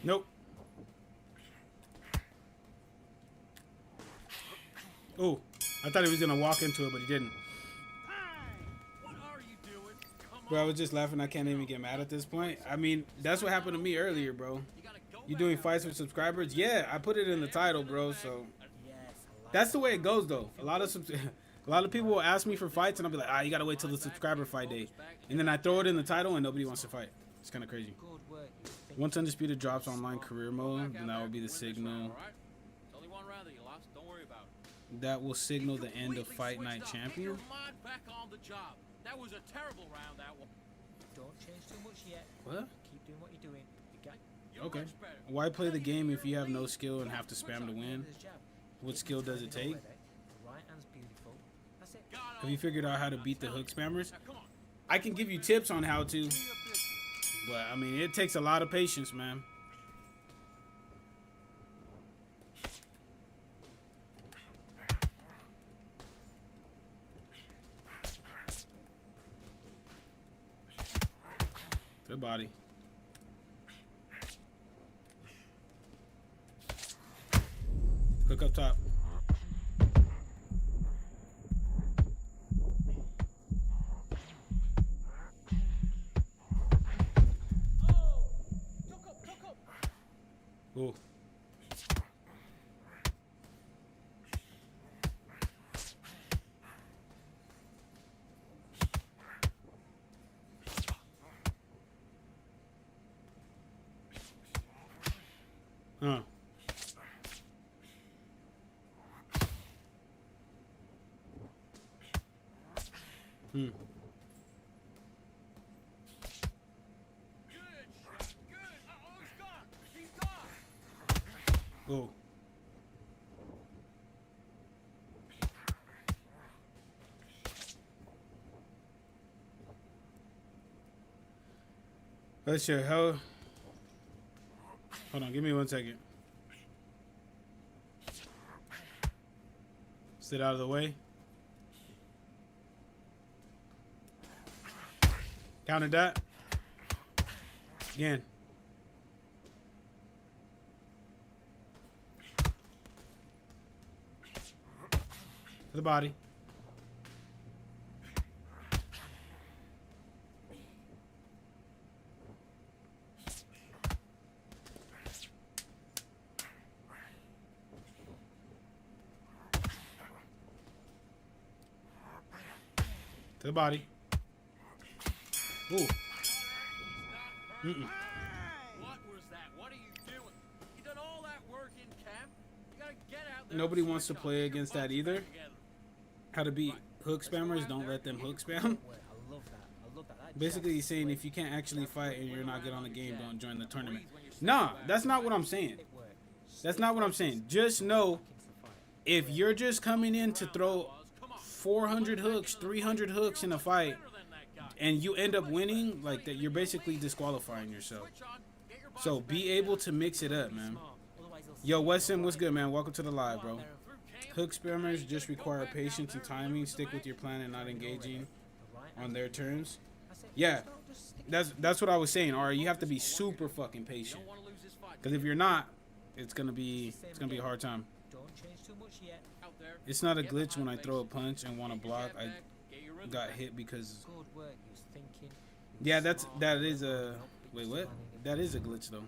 Nope. Oh, I thought he was gonna walk into it, but he didn't. What are you doing? Come Bro, I was just laughing. I can't even get mad at this point. I mean, that's what happened to me earlier, bro. You doing fights with subscribers? Yeah, I put it in the title, bro. So that's the way it goes, though. A lot of people will ask me for fights, and I'll be like, you gotta wait till the subscriber fight day, and then I throw it in the title, and nobody wants to fight. It's kind of crazy. Once Undisputed drops online career mode, then that will be the signal. That will signal the end of Fight Night Champion. That was a terrible round, that one. Don't change too much yet. What? Keep doing what you're doing. Okay. Why play the game if you have no skill and have to spam to win? What skill does it take? Have you figured out how to beat the hook spammers? I can give you tips on how to, but I mean, it takes a lot of patience, man. Good body. Hook up top. Ooh. Huh. Hmm. Oh. That's your hell. Hold on, give me 1 second. Sit out of the way. Counted that. Again. To the body. To the body. Ooh. What was that? What are you doing? You done all that work in camp. You gotta get out there. Nobody wants to play against that either. How to beat hook spammers, don't let them hook spam. I love that. I love that. Basically, he's saying if you can't actually fight and you're not good on the game, don't join the tournament. Nah, that's not what I'm saying. That's not what I'm saying. Just know, if you're just coming in to throw 400 hooks, 300 hooks in a fight, and you end up winning, like that, you're basically disqualifying yourself. So be able to mix it up, man. Yo, Weston, what's good, man? Welcome to the live, bro. Hook spammers just require patience and timing. Stick with your plan and not engaging on their terms. Yeah, that's what I was saying. All right, you have to be super fucking patient, because if you're not, it's gonna be a hard time. It's not a glitch when I throw a punch and want to block. I got hit because. Yeah, that is a wait. What? That is a glitch though.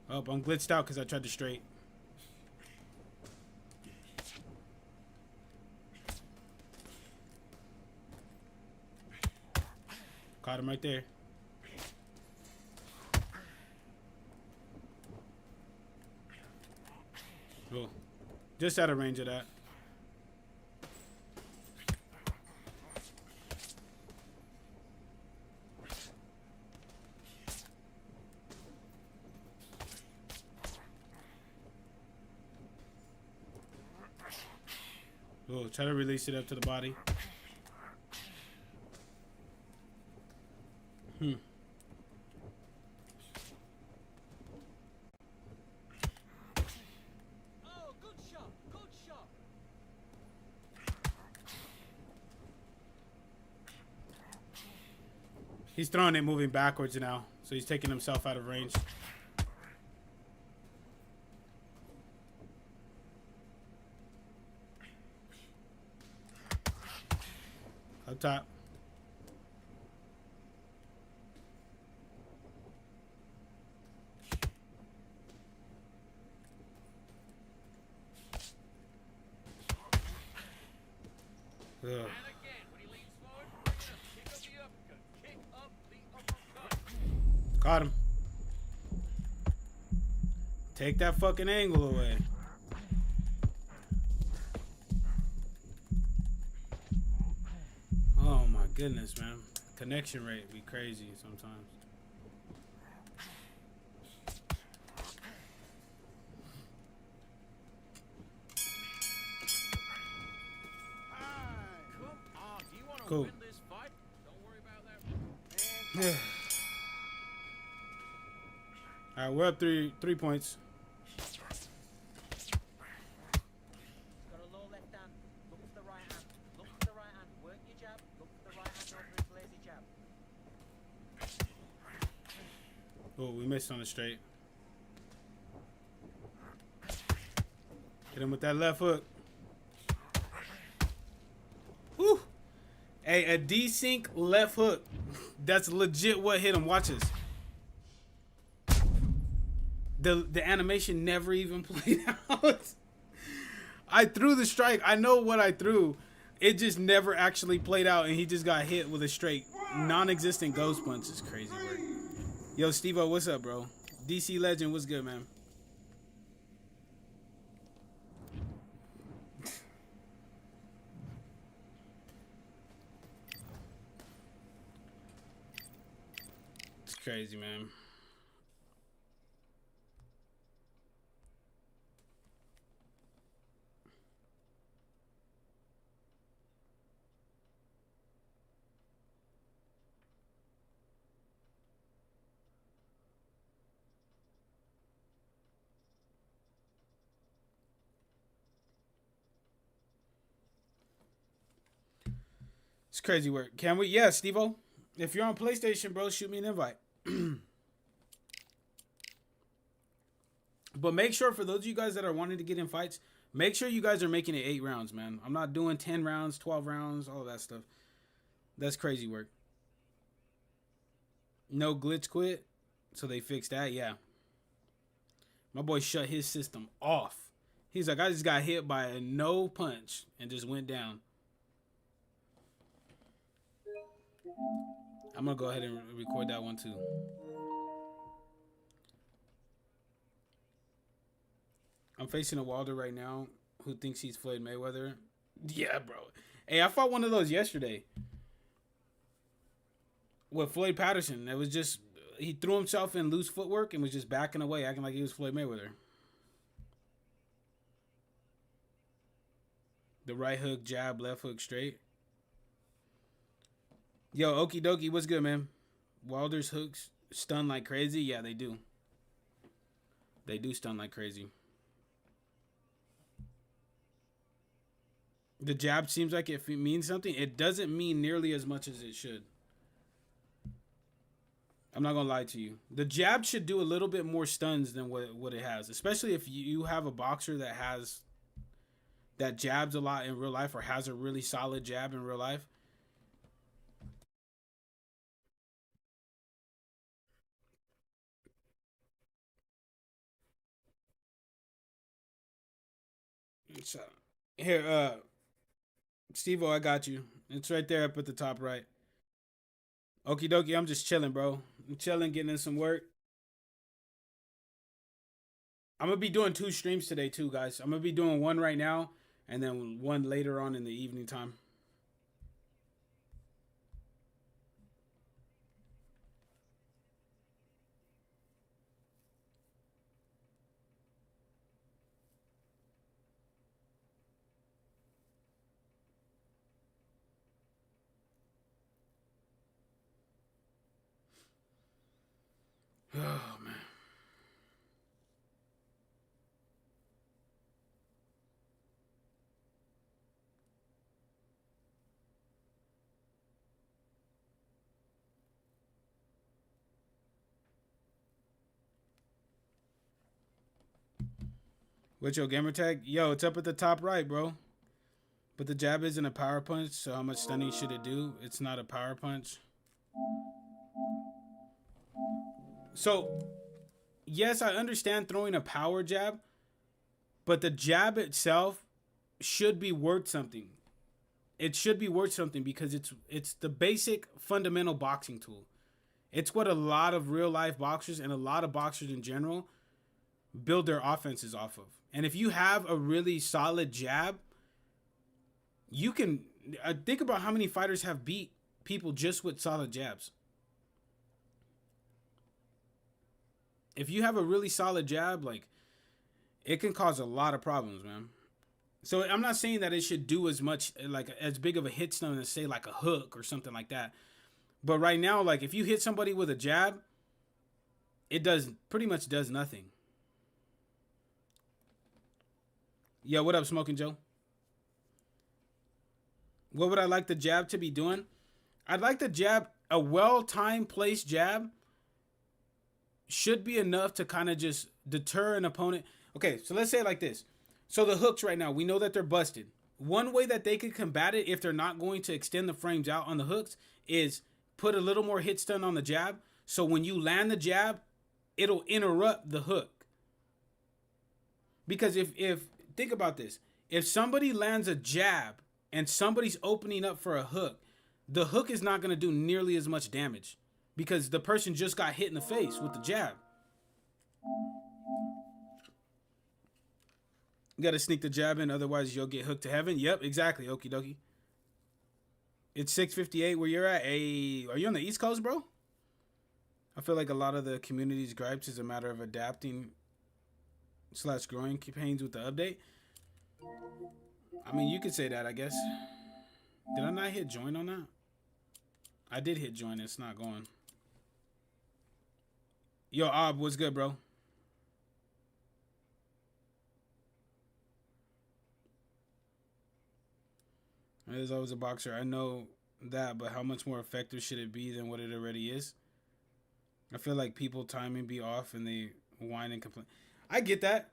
Oh, I'm glitched out because I tried to straight. Caught him right there. Oh, just out of range of that. Oh, try to release it up to the body. Oh, good shot. Good shot. He's throwing it moving backwards now, so he's taking himself out of range. Up top. Ugh. And again, when he leans forward, kick up the uppercut. Kick up the uppercut. Caught him. Take that fucking angle away. Oh my goodness, man. Connection rate be crazy sometimes. Cool. All right, we're up three points. Got a low left hand. Look for the right hand. Look for the right hand. Work your jab. Look for the right hand over his lazy jab. Oh, we missed on the straight. Hit him with that left hook. Woo! Hey, a desync left hook. That's legit what hit him. Watch this. The animation never even played out. I threw the strike. I know what I threw. It just never actually played out, and he just got hit with a straight non-existent ghost punch. It's crazy work. Yo, Steve-O, what's up, bro? DC Legend, what's good, man? It's crazy, man. crazy work. Can we? Yeah, Steve-O. If you're on PlayStation, bro, shoot me an invite. But make sure, for those of you guys that are wanting to get in fights, make sure you guys are making it 8 rounds, man. I'm not doing 10 rounds, 12 rounds, all of that stuff. That's crazy work. No glitch quit, so they fixed that, yeah. My boy shut his system off. He's like, I just got hit by a no punch and just went down. I'm going to go ahead and record that one too. I'm facing a Wilder right now who thinks he's Floyd Mayweather. Yeah, bro. Hey, I fought one of those yesterday with Floyd Patterson. It was just, he threw himself in loose footwork and was just backing away, acting like he was Floyd Mayweather. The right hook, jab, left hook, straight. Yo, okie dokie, what's good, man? Wilder's hooks stun like crazy? Yeah, they do. They do stun like crazy. The jab seems like it means something. It doesn't mean nearly as much as it should. I'm not going to lie to you. The jab should do a little bit more stuns than what it has. Especially if you have a boxer that jabs a lot in real life or has a really solid jab in real life. Here, Steve-O, I got you. It's right there up at the top right. Okie dokie, I'm just chilling, bro. I'm chilling, getting in some work. I'm going to be doing 2 streams today too, guys. I'm going to be doing one right now and then one later on in the evening time. Oh, man. What's your gamer tag? Yo, it's up at the top right, bro. But the jab isn't a power punch, so how much stunning should it do? It's not a power punch. So, yes, I understand throwing a power jab, but the jab itself should be worth something. It should be worth something because it's the basic fundamental boxing tool. It's what a lot of real life boxers and a lot of boxers in general build their offenses off of. And if you have a really solid jab, you can think about how many fighters have beat people just with solid jabs. If you have a really solid jab, like, it can cause a lot of problems, man. So I'm not saying that it should do as much, like, as big of a hit stun as, say, like a hook or something like that. But right now, like, if you hit somebody with a jab, it pretty much does nothing. Yo, what up, Smoking Joe? What would I like the jab to be doing? I'd like the jab, a well-timed placed jab should be enough to kind of just deter an opponent. Okay, so let's say it like this. So the hooks right now, we know that they're busted. One way that they could combat it if they're not going to extend the frames out on the hooks is put a little more hit stun on the jab. So when you land the jab, it'll interrupt the hook. Because if think about this. If somebody lands a jab and somebody's opening up for a hook, the hook is not going to do nearly as much damage because the person just got hit in the face with the jab. You got to sneak the jab in, otherwise you'll get hooked to heaven. Yep, exactly. Okie dokie. It's 6:58 where you're at. Hey, are you on the East Coast, bro? I feel like a lot of the community's gripes is a matter of adapting / growing pains with the update. I mean, you could say that, I guess. Did I not hit join on that? I did hit join. It's not going. Yo, Ob, what's good, bro? As I was a boxer, I know that, but how much more effective should it be than what it already is? I feel like people timing be off and they whine and complain. I get that.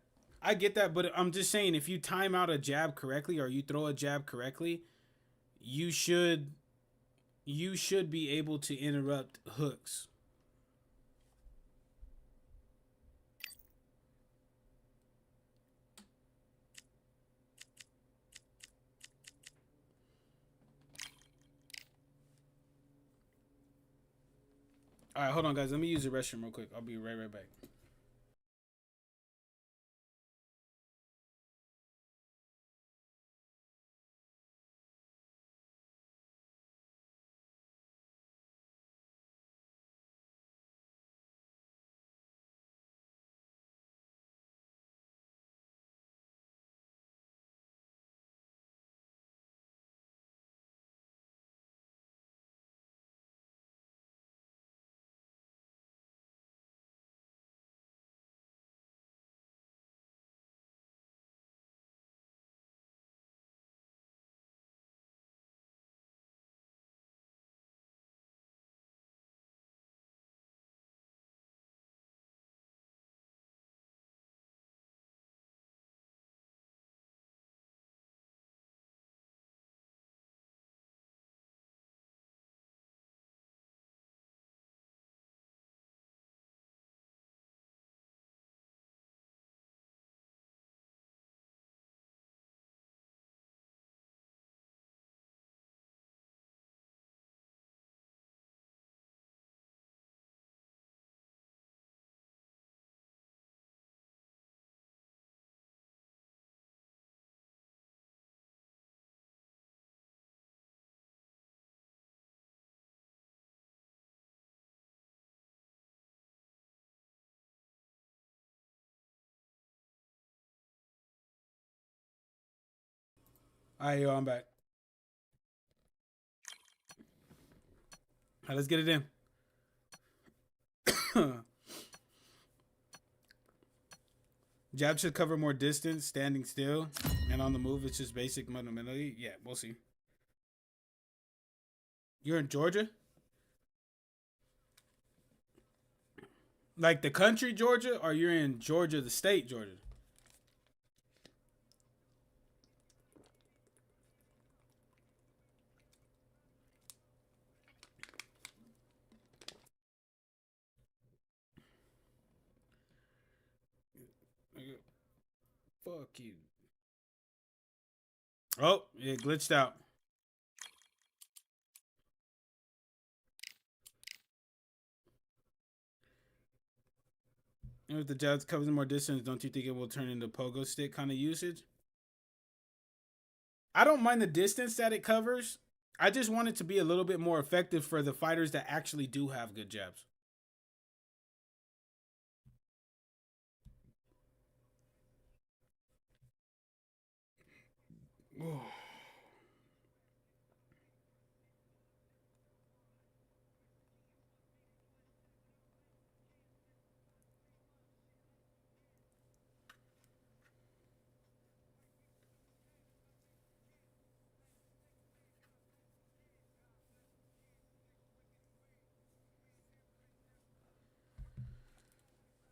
But I'm just saying, if you time out a jab correctly or you throw a jab correctly, you should be able to interrupt hooks. All right, hold on, guys. Let me use the restroom real quick. I'll be right back. All right, yo, I'm back. All right, let's get it in. Jab should cover more distance, standing still, and on the move. It's just basic fundamentally. Yeah, we'll see. You're in Georgia? Like the country Georgia, or you're in Georgia, the state Georgia? Fuck you. Oh, it glitched out. And if the jab covers more distance, don't you think it will turn into pogo stick kind of usage? I don't mind the distance that it covers. I just want it to be a little bit more effective for the fighters that actually do have good jabs.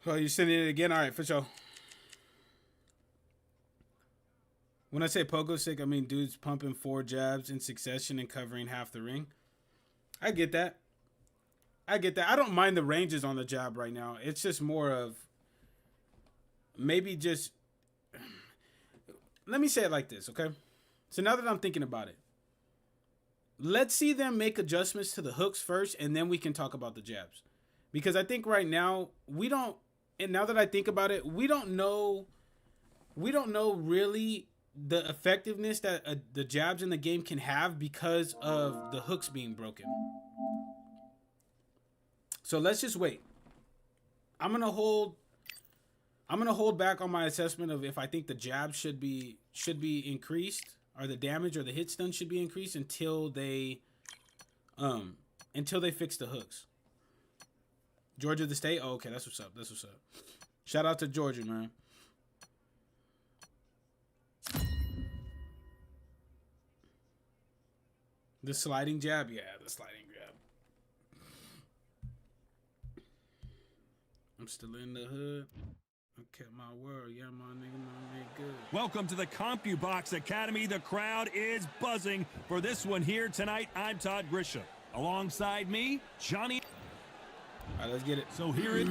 Oh, you're sending it again? All right, for sure. When I say pogo stick, I mean dudes pumping 4 jabs in succession and covering half the ring. I get that. I don't mind the ranges on the jab right now. It's just more of maybe just... Let me say it like this, okay? So now that I'm thinking about it, let's see them make adjustments to the hooks first, and then we can talk about the jabs. Because I think right now, we don't... And now that I think about it, we don't know really the effectiveness that the jabs in the game can have because of the hooks being broken. So let's just wait. I'm gonna hold back on my assessment of if I think the jab should be increased, or the damage or the hit stun should be increased until they fix the hooks. Georgia the state? Oh, okay, that's what's up. That's what's up. Shout out to Georgia, man. The sliding jab? Yeah, the sliding jab. I'm still in the hood. I kept my word. Yeah, my nigga good. Welcome to the CompuBox Academy. The crowd is buzzing for this one here tonight. I'm Todd Grisham. Alongside me, Johnny. All right, let's get it. So here it.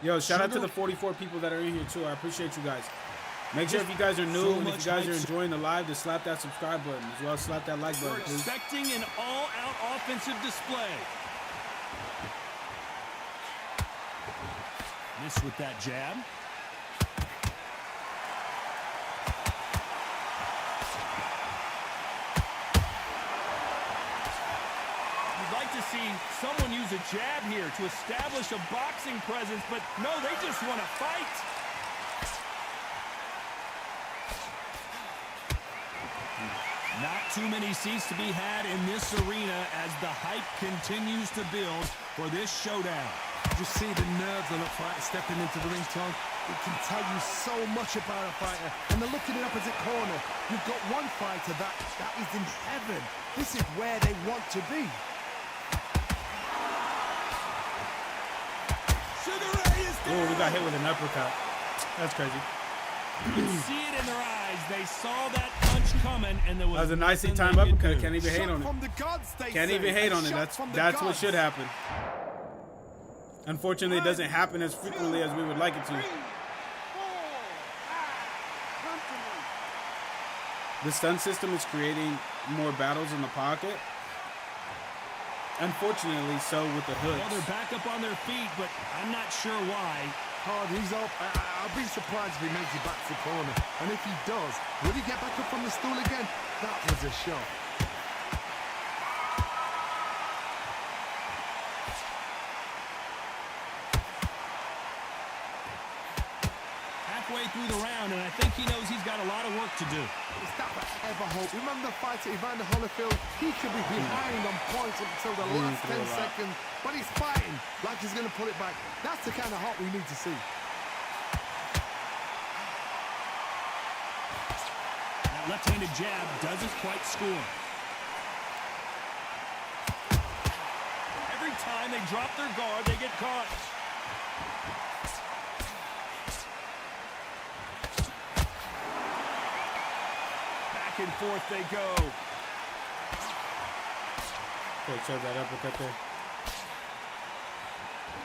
Yo, shout out to the 44 people that are in here too. I appreciate you guys. Make sure if you guys are new and if you guys are enjoying the live, to slap that subscribe button as well as slap that like button, please. Expecting an all-out offensive display. Miss with that jab. You'd like to see someone use a jab here to establish a boxing presence, but no, they just want to fight. Not too many seats to be had in this arena as the hype continues to build for this showdown. Just see the nerves on a fighter stepping into the ring, Tom. It can tell you so much about a fighter. And they're looking in the opposite corner. You've got one fighter that is in heaven. This is where they want to be. Oh, we got hit with an uppercut. That's crazy. You can see it in their eyes. They saw that punch coming, and there was that was a nicely timed uppercut. Can't even hate on it. Can't even hate on it. That's what should happen. Unfortunately, it doesn't happen as frequently as we would like it to. The stun system is creating more battles in the pocket. Unfortunately, so with the hooks. Well, they're back up on their feet, but I'm not sure why. Hard, he's up. I'll be surprised if he makes it back to the corner. And if he does, will he get back up from the stool again? That was a shot. Halfway through the round, and I think he knows he's got a lot of work to do. Is that ever hope? Remember the fight at Evander Holyfield? He could be behind on points until the last 10 seconds, but he's fighting like he's going to pull it back. That's the kind of hope we need to see. That left-handed jab doesn't quite score. Every time they drop their guard, they get caught. Back and forth they go. Show that uppercut there.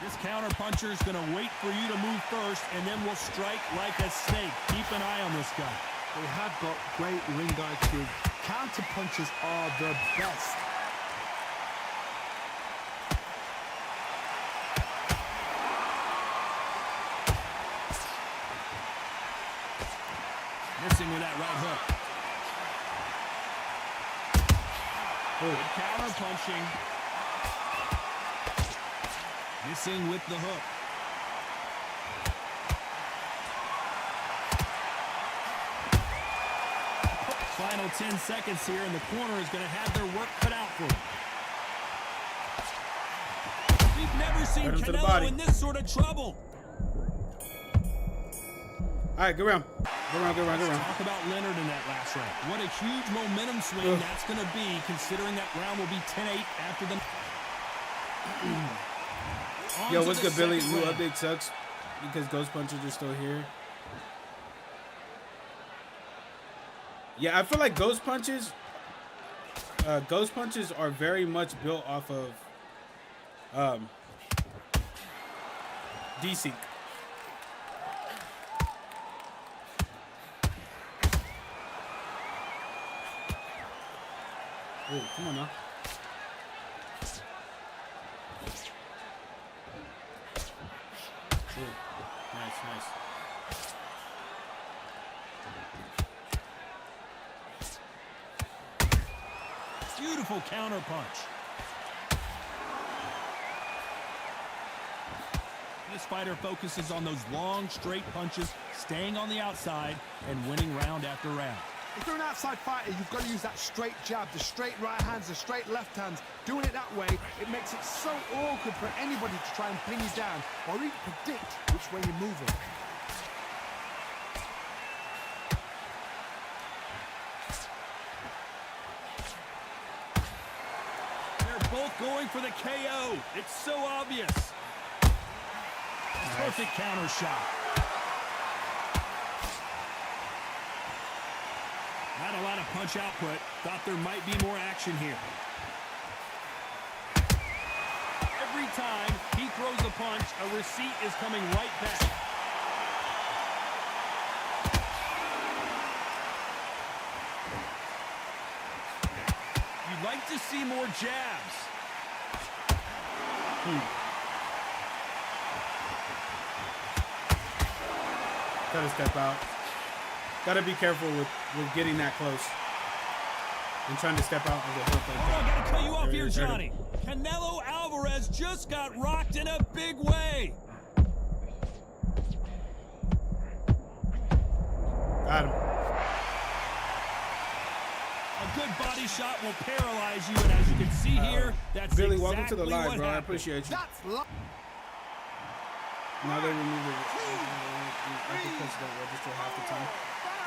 This counter puncher is going to wait for you to move first, and then will strike like a snake. Keep an eye on this guy. They have got great ring IQ. Counter punches are the best. Missing with that right hook. Good counter punching. Missing with the hook. Final 10 seconds here, and the corner is going to have their work cut out for them. We've never seen Canelo in this sort of trouble. All right, good round. Good round. Talk about Leonard in that last round. What a huge momentum swing that's going to be, considering that round will be 10-8 after the... Yo, what's good, Billy? New update sucks because Ghost Punchers are still here. Yeah, I feel like Ghost Punches are very much built off of D-Sync. Oh, come on now. Nice. Beautiful counter punch. This fighter focuses on those long, straight punches, staying on the outside and winning round after round. If you're an outside fighter, you've got to use that straight jab, the straight right hands, the straight left hands. Doing it that way, it makes it so awkward for anybody to try and pin you down or even predict which way you're moving. both going for the KO. It's so obvious. Perfect counter shot. Not a lot of punch output. Thought there might be more action here. Every time he throws a punch, a receipt is coming right back. You'd like to see more jabs. Gotta step out. Gotta be careful with getting that close and trying to step out of the hook like that. I gotta cut you off here, Johnny. Canelo Alvarez just got rocked in a big way. Got him. A good body shot will paralyze you, and as you can see here, that's Billy, exactly welcome to the live, what bro. I happened. appreciate you. That's Now they remove it. Uppercuts don't register half the time.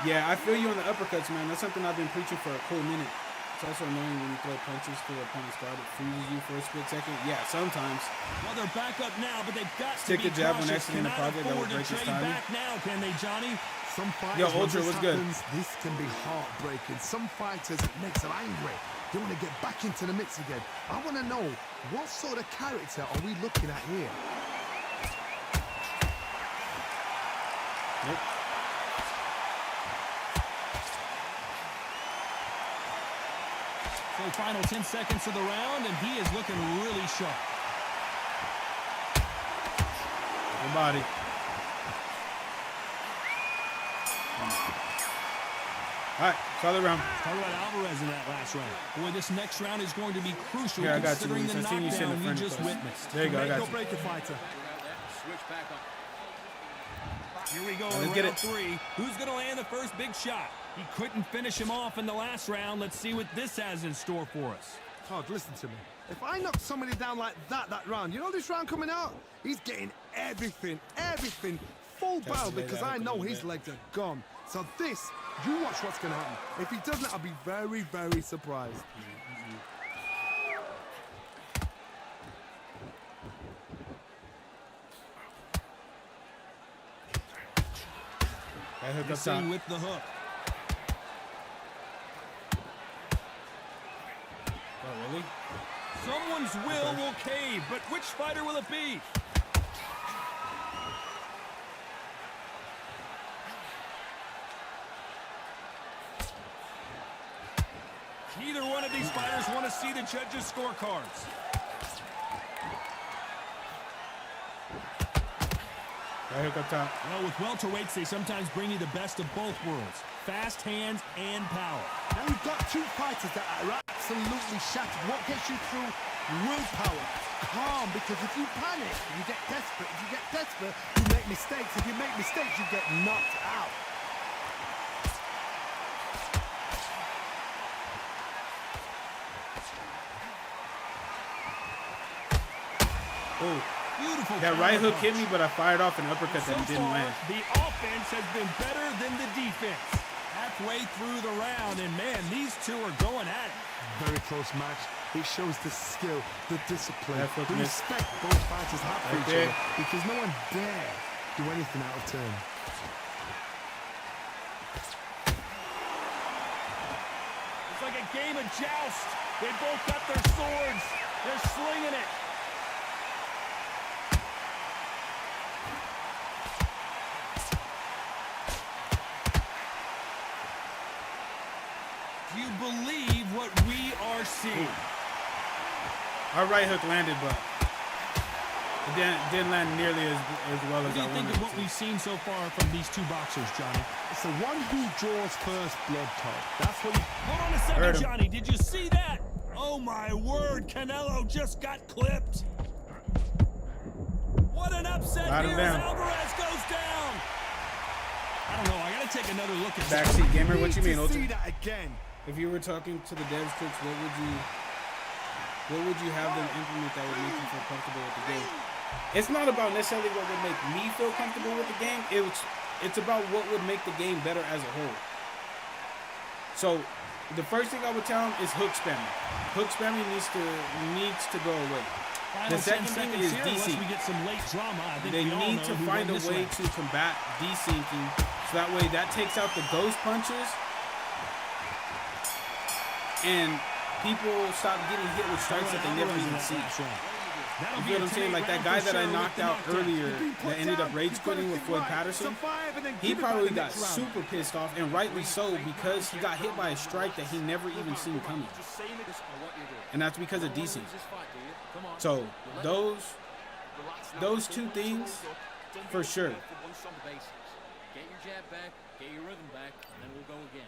Yeah, I feel you on the uppercuts, man. That's something I've been preaching for a cool minute. It's also annoying when you throw punches to the opponent's guard. It freezes you for a split second. Yeah, sometimes. Well, they're back up now, but they've got Stick to be a jab when cautious. exiting the Cannot project, that will afford to break his trade timing. back now, can they, Johnny? some fighters. Yo, when Ultra, this what's good? happens, this can be heartbreaking. Some fighters, it makes them angry. They want to get back into the mix again. I want to know, what sort of character are we looking at here? Yep. So final 10 seconds of the round, and he is looking really sharp. Good body. All right, solid round. Talk about Alvarez in that last round. Boy, this next round is going to be crucial Here, I got you, considering Luis. the I seen you send a knockdown friend you just request. witnessed. There you go, I got Go you. break a fighter. Switch back up. Here we go Let's in get round it. 3. Who's going to land the first big shot? He couldn't finish him off in the last round. Let's see what this has in store for us. Todd, listen to me. If I knock somebody down like that round, you know this round coming out? He's getting everything, full barrel because I know his legs are gone. So this, you watch what's going to happen. If he doesn't, I'll be very, very surprised. That hook up Missing top. with the hook. Oh, really? Someone's will cave, but which fighter will it be? Neither one of these fighters want to see the judges' scorecards. That hook up top. Well, with welterweights, they sometimes bring you the best of both worlds. Fast hands and power. Now we've got two fighters that are absolutely shattered. What gets you through? Willpower. Calm, because if you panic, you get desperate. If you get desperate, you make mistakes. If you make mistakes, you get knocked out. Oh, Beautiful. that right hook hit counterpunch. me, but I fired off an uppercut So that didn't far, land. the offense has been better than the defense. Halfway through the round, and man, these two are going at it. Very close match. It shows the skill, the discipline, Left hook the missed. respect both fighters have for Right each there. other. Because no one dare do anything out of turn. It's like a game of joust. They both got their swords. They're slinging it. Do you believe what we are seeing? Our right hook landed, but it didn't land nearly as well What as do I you think wanted of what it to. we've seen so far from these two boxers, Johnny? It's the one who draws first blood, Todd. That's what you... Hold on a Heard second, him. Johnny. Did you see that? Oh, my word. Canelo just got clipped. What an upset Got him here as down. Alvarez goes down. I don't know. I got to take another look at this. Backseat gamer, what you need mean, to see Ultra? that again. If you were talking to the devs, Crooks, what would you have them implement that would make you feel comfortable with the game? It's not about necessarily what would make me feel comfortable with the game. It's about what would make the game better as a whole. So the first thing I would tell him is hook spamming. Hook spamming needs to go away. The second thing is DC. We get some late drama. I think they need to find a way to combat desyncing, so that way that takes out the ghost punches, and people stop getting hit with strikes that they never even see. You feel what I'm saying? Like that guy that I knocked out earlier that ended up rage quitting with Floyd Patterson, he probably got super pissed off, and rightly so, because he got hit by a strike that he never even seen coming. And that's because of DC. So those two things for sure. Get your jab back, get your rhythm back, and then we'll go again.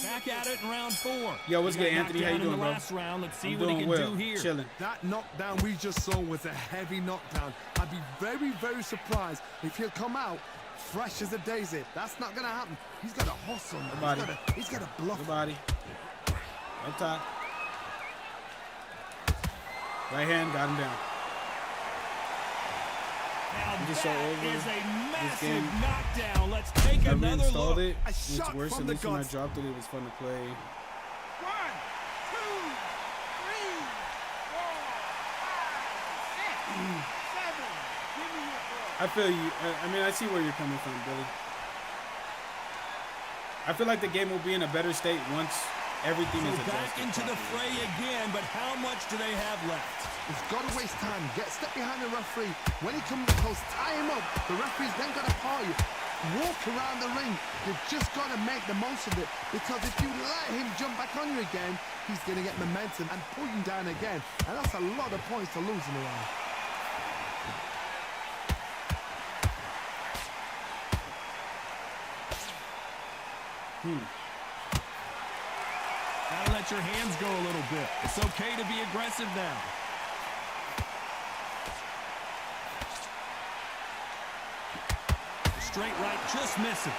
Back at it in round 4. Yo, what's good, Anthony? How you doing, bro? Last round. Let's see I'm what he doing can well. do here. Chilling. That knockdown we just saw was a heavy knockdown. I'd be very, very surprised if he'll come out fresh as a daisy. That's not going to happen. He's got a hustle. He's got a bluff. Good body. Up top. Right hand, got him down. Now just so that over is a this massive game. knockdown. Let's take I another reinstalled look. it. A It's shot worse. from At the least when I guts. dropped it, it was fun to play. 1, 2, 3, 4, 5, 6, 7. Give me your ball. I feel you. I mean, I see where you're coming from, Billy. I feel like the game will be in a better state once everything is So back adjusted into the properly. fray again, but how much do they have left? He's got to waste time. Step behind the referee. When he comes close, tie him up. The referee's then got to call you. Walk around the ring. You've just got to make the most of it. Because if you let him jump back on you again, he's going to get momentum and pull you down again. And that's a lot of points to lose in a round. Gotta let your hands go a little bit. It's okay to be aggressive now. Straight right just misses.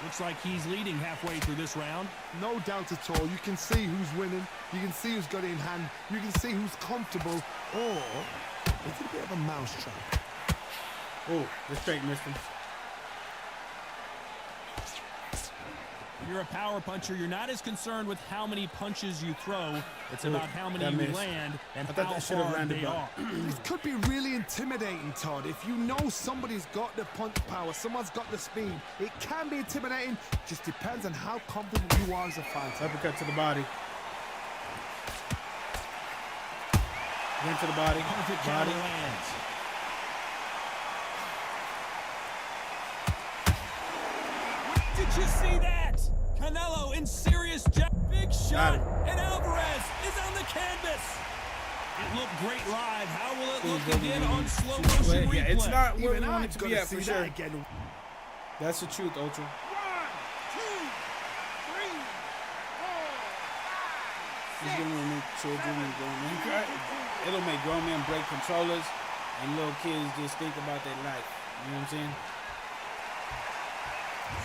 Looks like he's leading halfway through this round. No doubt at all. You can see who's winning. You can see who's got it in hand. You can see who's comfortable. Or it's a bit of a mousetrap. Oh, the straight missed him. When you're a power puncher, you're not as concerned with how many punches you throw. It's Ooh, about how many that you missed. land and I thought how that should have hard landed they better. are. This could be really intimidating, Todd. If you know somebody's got the punch power, someone's got the speed, it can be intimidating. Just depends on how confident you are as a fighter. Uppercut to the body. Again to the body. Perfect Body. counter lands. Did you see that? Canelo in serious jab. Big shot. And Alvarez is on the canvas. It looked great live. How will it look again on slow motion replay? Yeah, it's not where we Even want I've it to got be to at see for that sure. again. That's the truth, Ultra. 1, 2, 3, 4, 5, It's 6. gonna make children and grown men cry. It'll make grown men break controllers, and little kids just think about their life. You know what I'm saying?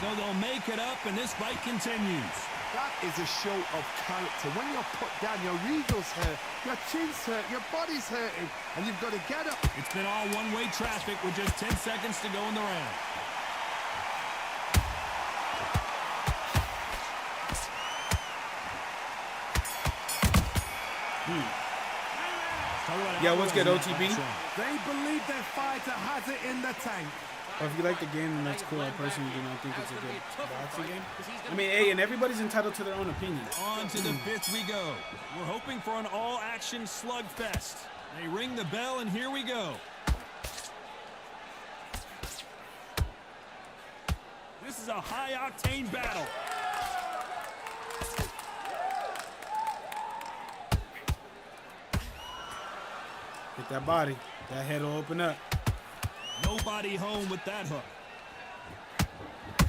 So they'll make it up, and this fight continues. That is a show of character. When you're put down, your ego's hurt, your chin's hurt, your body's hurting, and you've got to get up. It's been all one-way traffic with just 10 seconds to go in the round. Yeah, what's good, OTB? They believe their fighter has it in the tank. Or if you like the game, then that's cool. I personally do not think it's a good boxing game. I mean, hey, and everybody's entitled to their own opinion. On to the 5th we go. We're hoping for an all-action slugfest. They ring the bell, and here we go. This is a high-octane battle. Hit that body. That head will open up. Nobody home with that hook. The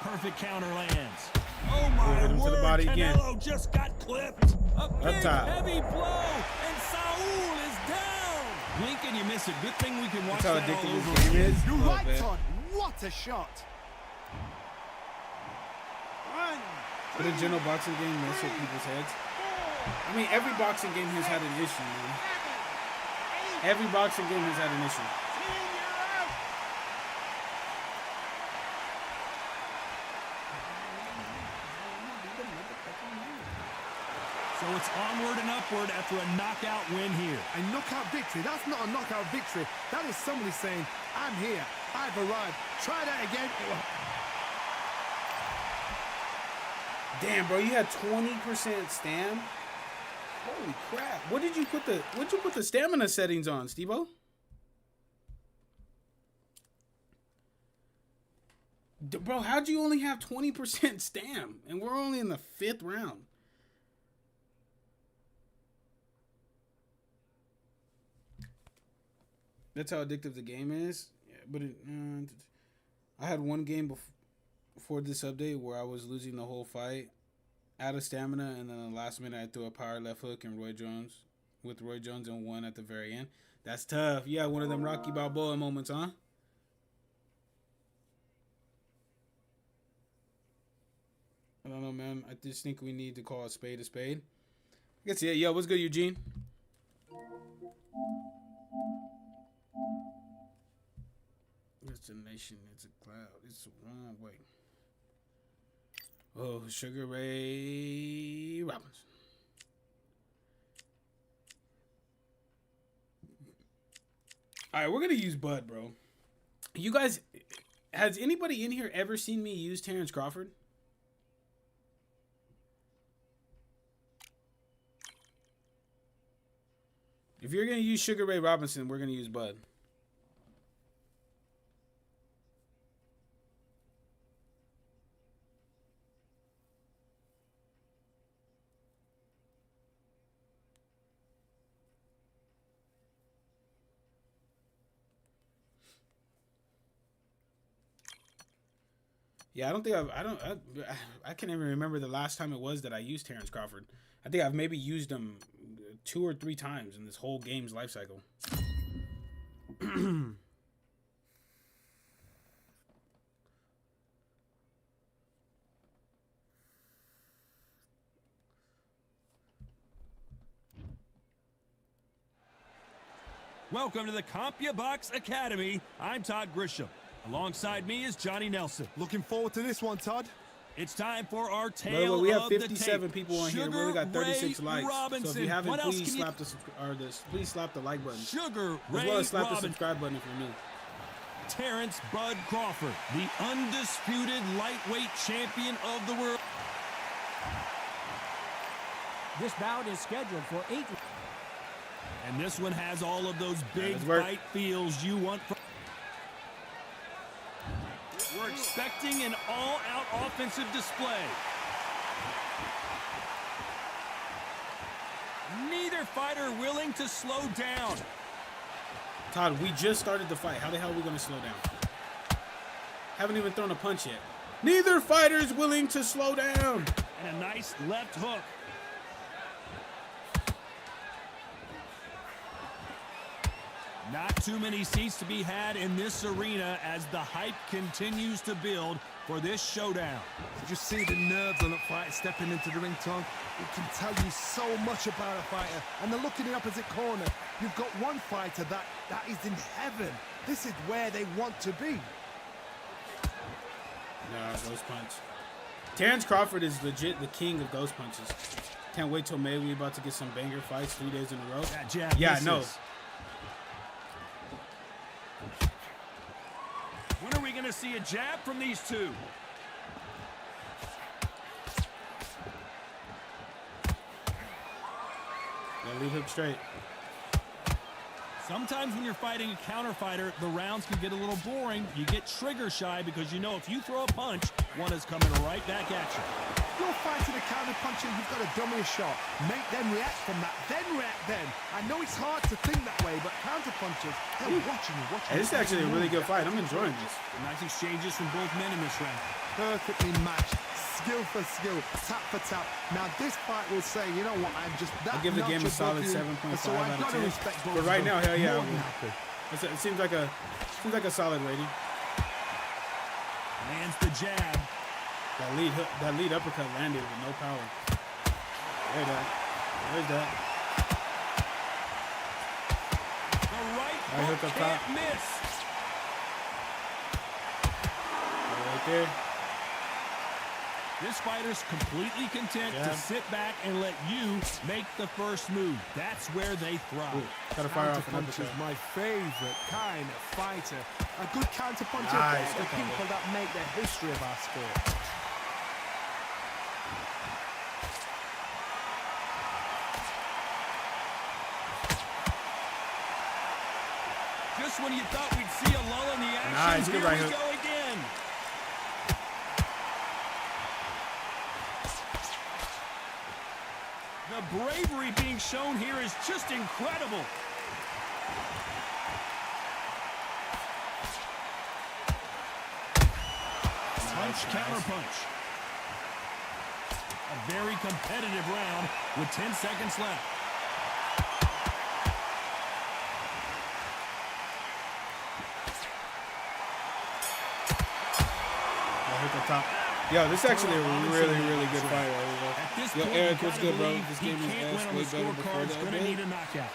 perfect counter lands. Oh my hit him to word, the body Canelo again. just got clipped. A big top. heavy blow, and Saul is down. Blink and you miss it. Good thing we can watch That's how that all addictive over this game again. is. You're Oh, right, man. Todd. What a shot. 1, But a general boxing game mess with people's heads. I mean, every boxing game has had an issue, man. Every boxing game has had an issue. So it's onward and upward after a knockout win here. A knockout victory? That's not a knockout victory. That is somebody saying, I'm here, I've arrived. Try that again. Damn, bro, you had 20% stam. Holy crap! What'd you put the stamina settings on, Steve-O? Bro, how'd you only have 20% stam? And we're only in the 5th round. That's how addictive the game is. Yeah, but I had one game before this update where I was losing the whole fight, out of stamina, and then the last minute I threw a power left hook and Roy Jones and won at the very end. That's tough. Yeah, one of them Rocky Balboa moments, huh? I don't know, man. I just think we need to call a spade a spade. I guess, yeah. Yo, what's good, Eugene? Destination, it's a cloud. It's the wrong way. Oh, Sugar Ray Robinson. All right, we're going to use Bud, bro. You guys, has anybody in here ever seen me use Terrence Crawford? If you're going to use Sugar Ray Robinson, we're going to use Bud. Yeah, I can't even remember the last time it was that I used Terrence Crawford. I think I've maybe used him 2 or 3 times in this whole game's life cycle. Welcome to the CompuBox Academy. I'm Todd Grisham. Alongside me is Johnny Nelson. Looking forward to this one, Todd. It's time for our By the tale way, we have of the 57 tape. people on here. We only got 36 likes. So if you haven't, please slap the like button. Sugar As Ray well as slap the Robinson. subscribe button if you're new. Terrence Bud Crawford, the undisputed lightweight champion of the world. This bout is scheduled for 8. And this one has all of those big let's work. fight feels you want from. We're expecting an all-out offensive display. Neither fighter willing to slow down. Todd, we just started the fight. How the hell are we going to slow down? Haven't even thrown a punch yet. Neither fighter's willing to slow down. And a nice left hook. Not too many seats to be had in this arena as the hype continues to build for this showdown. Did you see the nerves on that fighter stepping into the ring, Tom? It can tell you so much about a fighter. And they're looking in the opposite corner. You've got one fighter that is in heaven. This is where they want to be. Nah, ghost punch. Terrence Crawford is legit the king of ghost punches. Can't wait till May. We about to get some banger fights 3 days in a row. That jab Yeah, misses. no. When are we going to see a jab from these two? Yeah, leave him straight. Sometimes when you're fighting a counter fighter, the rounds can get a little boring. You get trigger shy because you know if you throw a punch, one is coming right back at you. You're fighting a counter puncher, you've got to dummy a shot. Make them react from that, then react then. I know it's hard to think that way, but counter punchers, they're watching you. Hey, this is actually a really good fight. I'm enjoying this. Nice exchanges from both men in this round. Perfectly matched, skill for skill, tap for tap. Now this fight will say, you know what, I'm just that. I'll give the game a notch solid above you, 7.5 so I've out got of to 10. respect both But right of them. now, hell yeah, More than happy. it seems like a solid rating. Lands the jab. That lead uppercut landed with no power. There's that. The Right hook up top. Can't miss. Right there. This fighter's completely content to sit back and let you make the first move. That's where they thrive. Ooh, gotta fire off an Counterpunch is uppercut. my favorite kind of fighter. A good counterpuncher Nice, for the good combo. people that make the history of our sport. Just when you thought we'd see a lull in the action, Nice, good here right we hook. go again. The bravery being shown here is just incredible. Punch, counter punch. A very competitive round with 10 seconds left. Right hook up top. Yo, this is actually a really, really good fight right here. At this Yo, point, Eric, you what's gotta good, bro? believe This he game is can't win on the way better before scorecard. He's that. gonna need a knockout.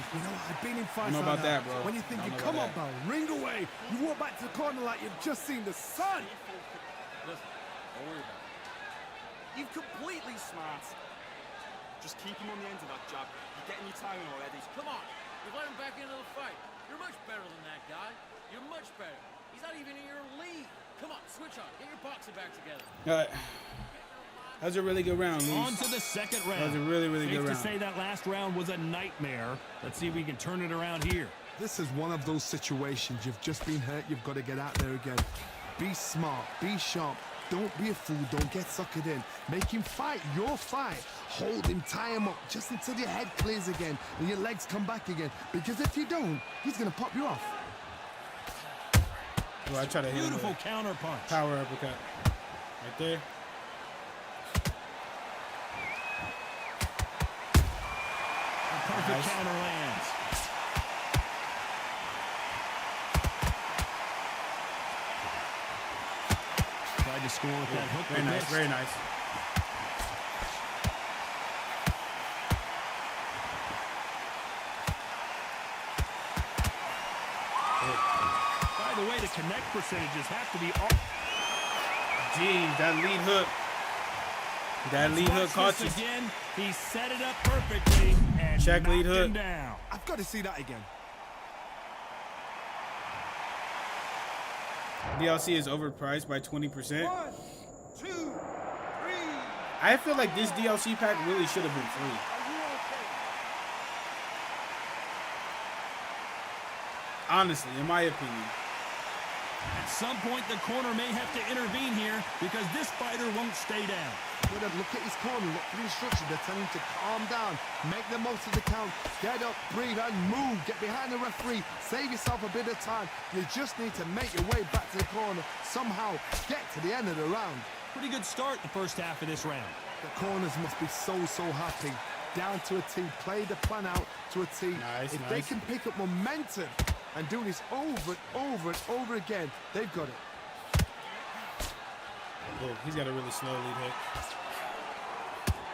You know, I've been in I fights know like about that, bro. When you're thinking, I know come on, about bro, ring away. You walk back to the corner like you've just seen the sun. Listen, don't worry about it. You've completely smarted. Just keep him on the end of that jab. You're getting your timing already. Come on, you've let him back into the fight. You're much better than that guy. You're much better. He's not even in your league. Come on, switch on. Get your boxing back together. All right. That was a really good round, Luis. On to the second round. That was a really, really Safe good to round. say that last round was a nightmare. Let's see if we can turn it around here. This is one of those situations. You've just been hurt. You've got to get out there again. Be smart. Be sharp. Don't be a fool. Don't get suckered in. Make him fight your fight. Hold him, tie him up just until your head clears again and your legs come back again. Because if you don't, he's going to pop you off. Well, I try to hit him Beautiful with counter punch. power uppercut. Right there. A perfect Nice. counter lands. Tried to score with that hook. Very but nice, missed. very nice. By the way, the connect percentages have to be all. Jeez, that lead hook. That lead hook Watch caught this you. again. He set it up perfectly and Check lead knocked him hook. down. I've got to see that again. DLC is overpriced by 20%. 1, 2, 3. I feel like this DLC pack really should have been free. Are you okay? Honestly, in my opinion. At some point, the corner may have to intervene here because this fighter won't stay down. Look at his corner, look for the instructions. They're telling him to calm down, make the most of the count, get up, breathe, and move. Get behind the referee, save yourself a bit of time. You just need to make your way back to the corner, somehow get to the end of the round. Pretty good start the first half of this round. The corners must be so happy. Down to a T, play the plan out to a T. Nice, if they nice. can pick up momentum and do this over and over and over again, they've got it. Oh, he's got a really slow lead hook.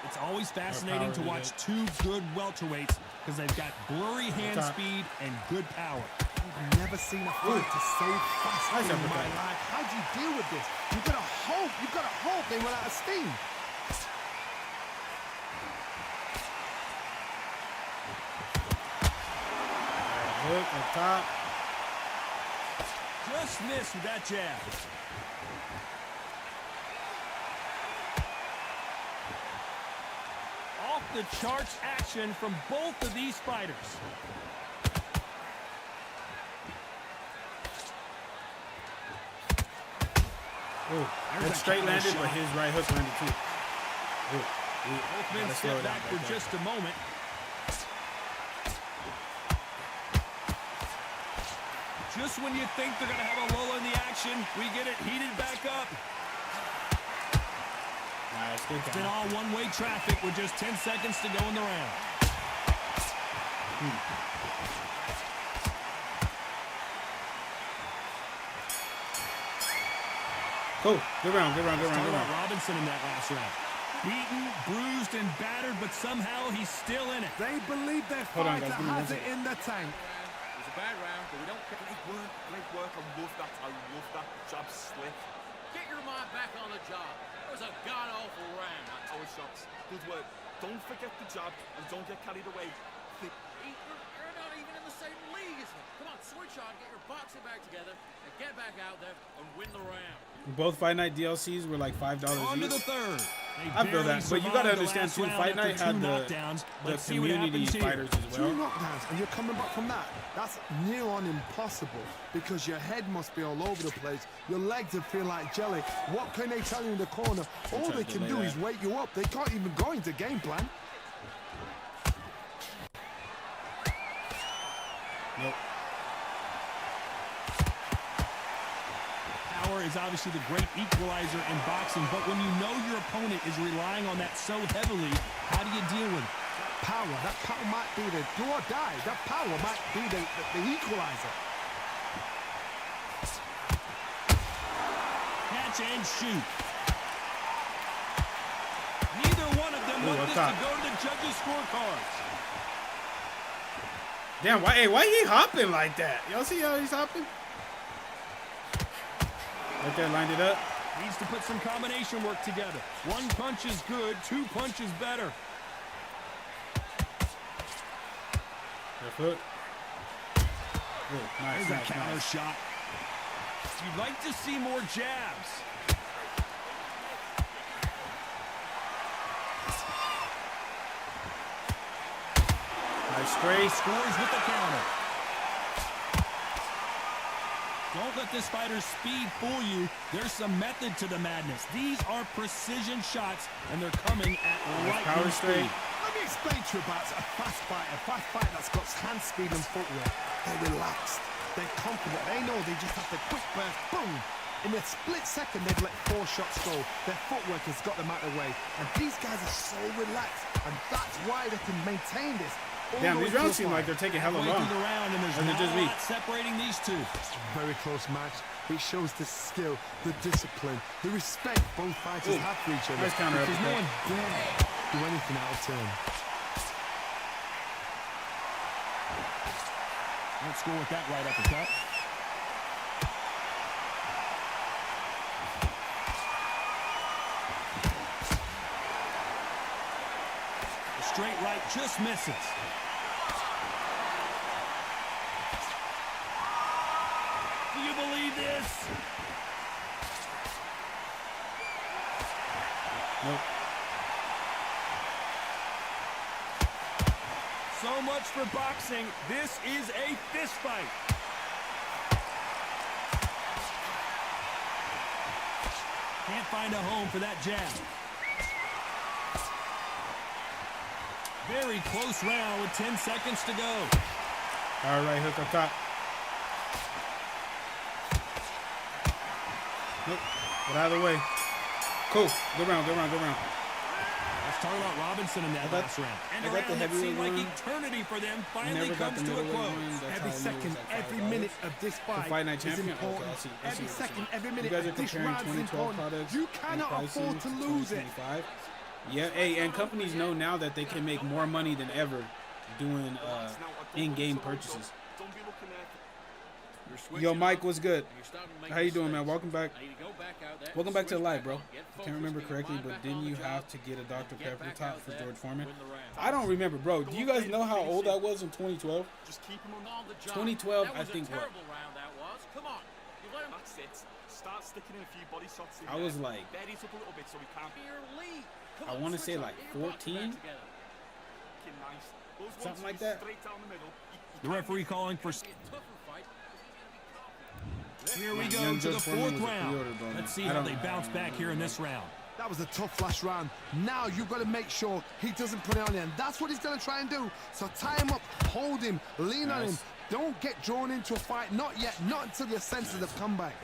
It's always fascinating to power watch lead. two good welterweights because they've got blurry hand top. speed and good power. I've never seen a fight to save fast Nice in my uppercut. life. How do you deal with this? You've got to hope they run out of steam. Hook on top. Just missed with that jab. Off the charts action from both of these fighters. Ooh, that that straight counter landed, shot. but his right hook landed too. Ooh, Both men gotta slow step it down back for right there. just a moment. Just when you think they're going to have a lull in the action, we get it heated back up. Nice, good It's been count. all one-way traffic with just 10 seconds to go in the round. Cool. Good round, good round, good round, Talk good about round. Robinson in that last round. Beaten, bruised, and battered, but somehow he's still in it. They believe their Hold on, fighter guys, give me one has it second. in the tank. It was a bad round, but we don't care. Great work. I love that jab slip. Get your mind back on the job. It was a god-awful round. Our shots. Good work. Don't forget the jab and don't get carried away. You're not even in the same league as him. Come on, switch on, get your boxing back together, and get back out there and win the round. Both Fight Night DLCs were like $5 On to the each. third. I feel that, but you gotta understand too. Fight Night had the community fighters as well. 2 knockdowns, and you're coming back from that. That's near on impossible because your head must be all over the place. Your legs would feel like jelly. What can they tell you in the corner? All they can do is wake you up. They can't even go into game plan. Nope. Power is obviously the great equalizer in boxing, but when you know your opponent is relying on that so heavily, how do you deal with it? That power might be the do or die. That power might be the equalizer. Catch and shoot. Neither one of them want this to go to the judges' scorecards. Damn, why he hopping like that? Y'all see how he's hopping? Right there, lined it up. Needs to put some combination work together. 1 punch is good, 2 punches better. Left hook. Oh, nice, There's a counter shot. You'd like to see more jabs. Nice straight. Scores with the counter. Don't let this fighter's speed fool you. There's some method to the madness. These are precision shots, and they're coming at lightning speed. Let me explain to you about a fast fighter that's got hand speed and footwork. They're relaxed. They're confident. They know they just have to quick burst, boom. In a split second, they've let 4 shots go. Their footwork has got them out of the way. And these guys are so relaxed. And that's why they can maintain this. Damn, these rounds seem like they're taking hella long. The round, and there's not a lot separating these two. Very close match. It shows the skill, the discipline, the respect both fighters have for each other. Nice counter because no uppercut. one dare do anything out of turn. Let's go with that right uppercut. The straight right just misses. Do you believe this? Nope. So much for boxing. This is a fist fight. Can't find a home for that jab. Very close round with 10 seconds to go. All right, hook up top. Nope. Get out of the way. Cool. Good round, good round, good round. Let's talk about Robinson in that last round. And a round that seemed like eternity for them finally comes to a close. Every second, every minute of this fight is important. Every second, every minute of this round is important. You cannot afford to lose it. Yeah, hey, and companies know now that they can make more money than ever doing in-game purchases. Yo, Mike, what's good? How you doing, man? Welcome back. Welcome back to the live, bro. I can't remember correctly, but didn't you have to get a Dr. Pepper top for George Foreman? I don't remember, bro. Do you guys know how old I was in 2012? 2012, I think what? That's it. Start sticking in a few body shots in I was like, I want to say like 14, something like that. The referee calling for... Here we go to the 4th round. Let's see how they bounce back here in this round. That was a tough last round. Now you've got to make sure he doesn't put it on you, and that's what he's going to try and do. So tie him up, hold him, lean on him. Don't get drawn into a fight. Not yet. Not until your senses have come back.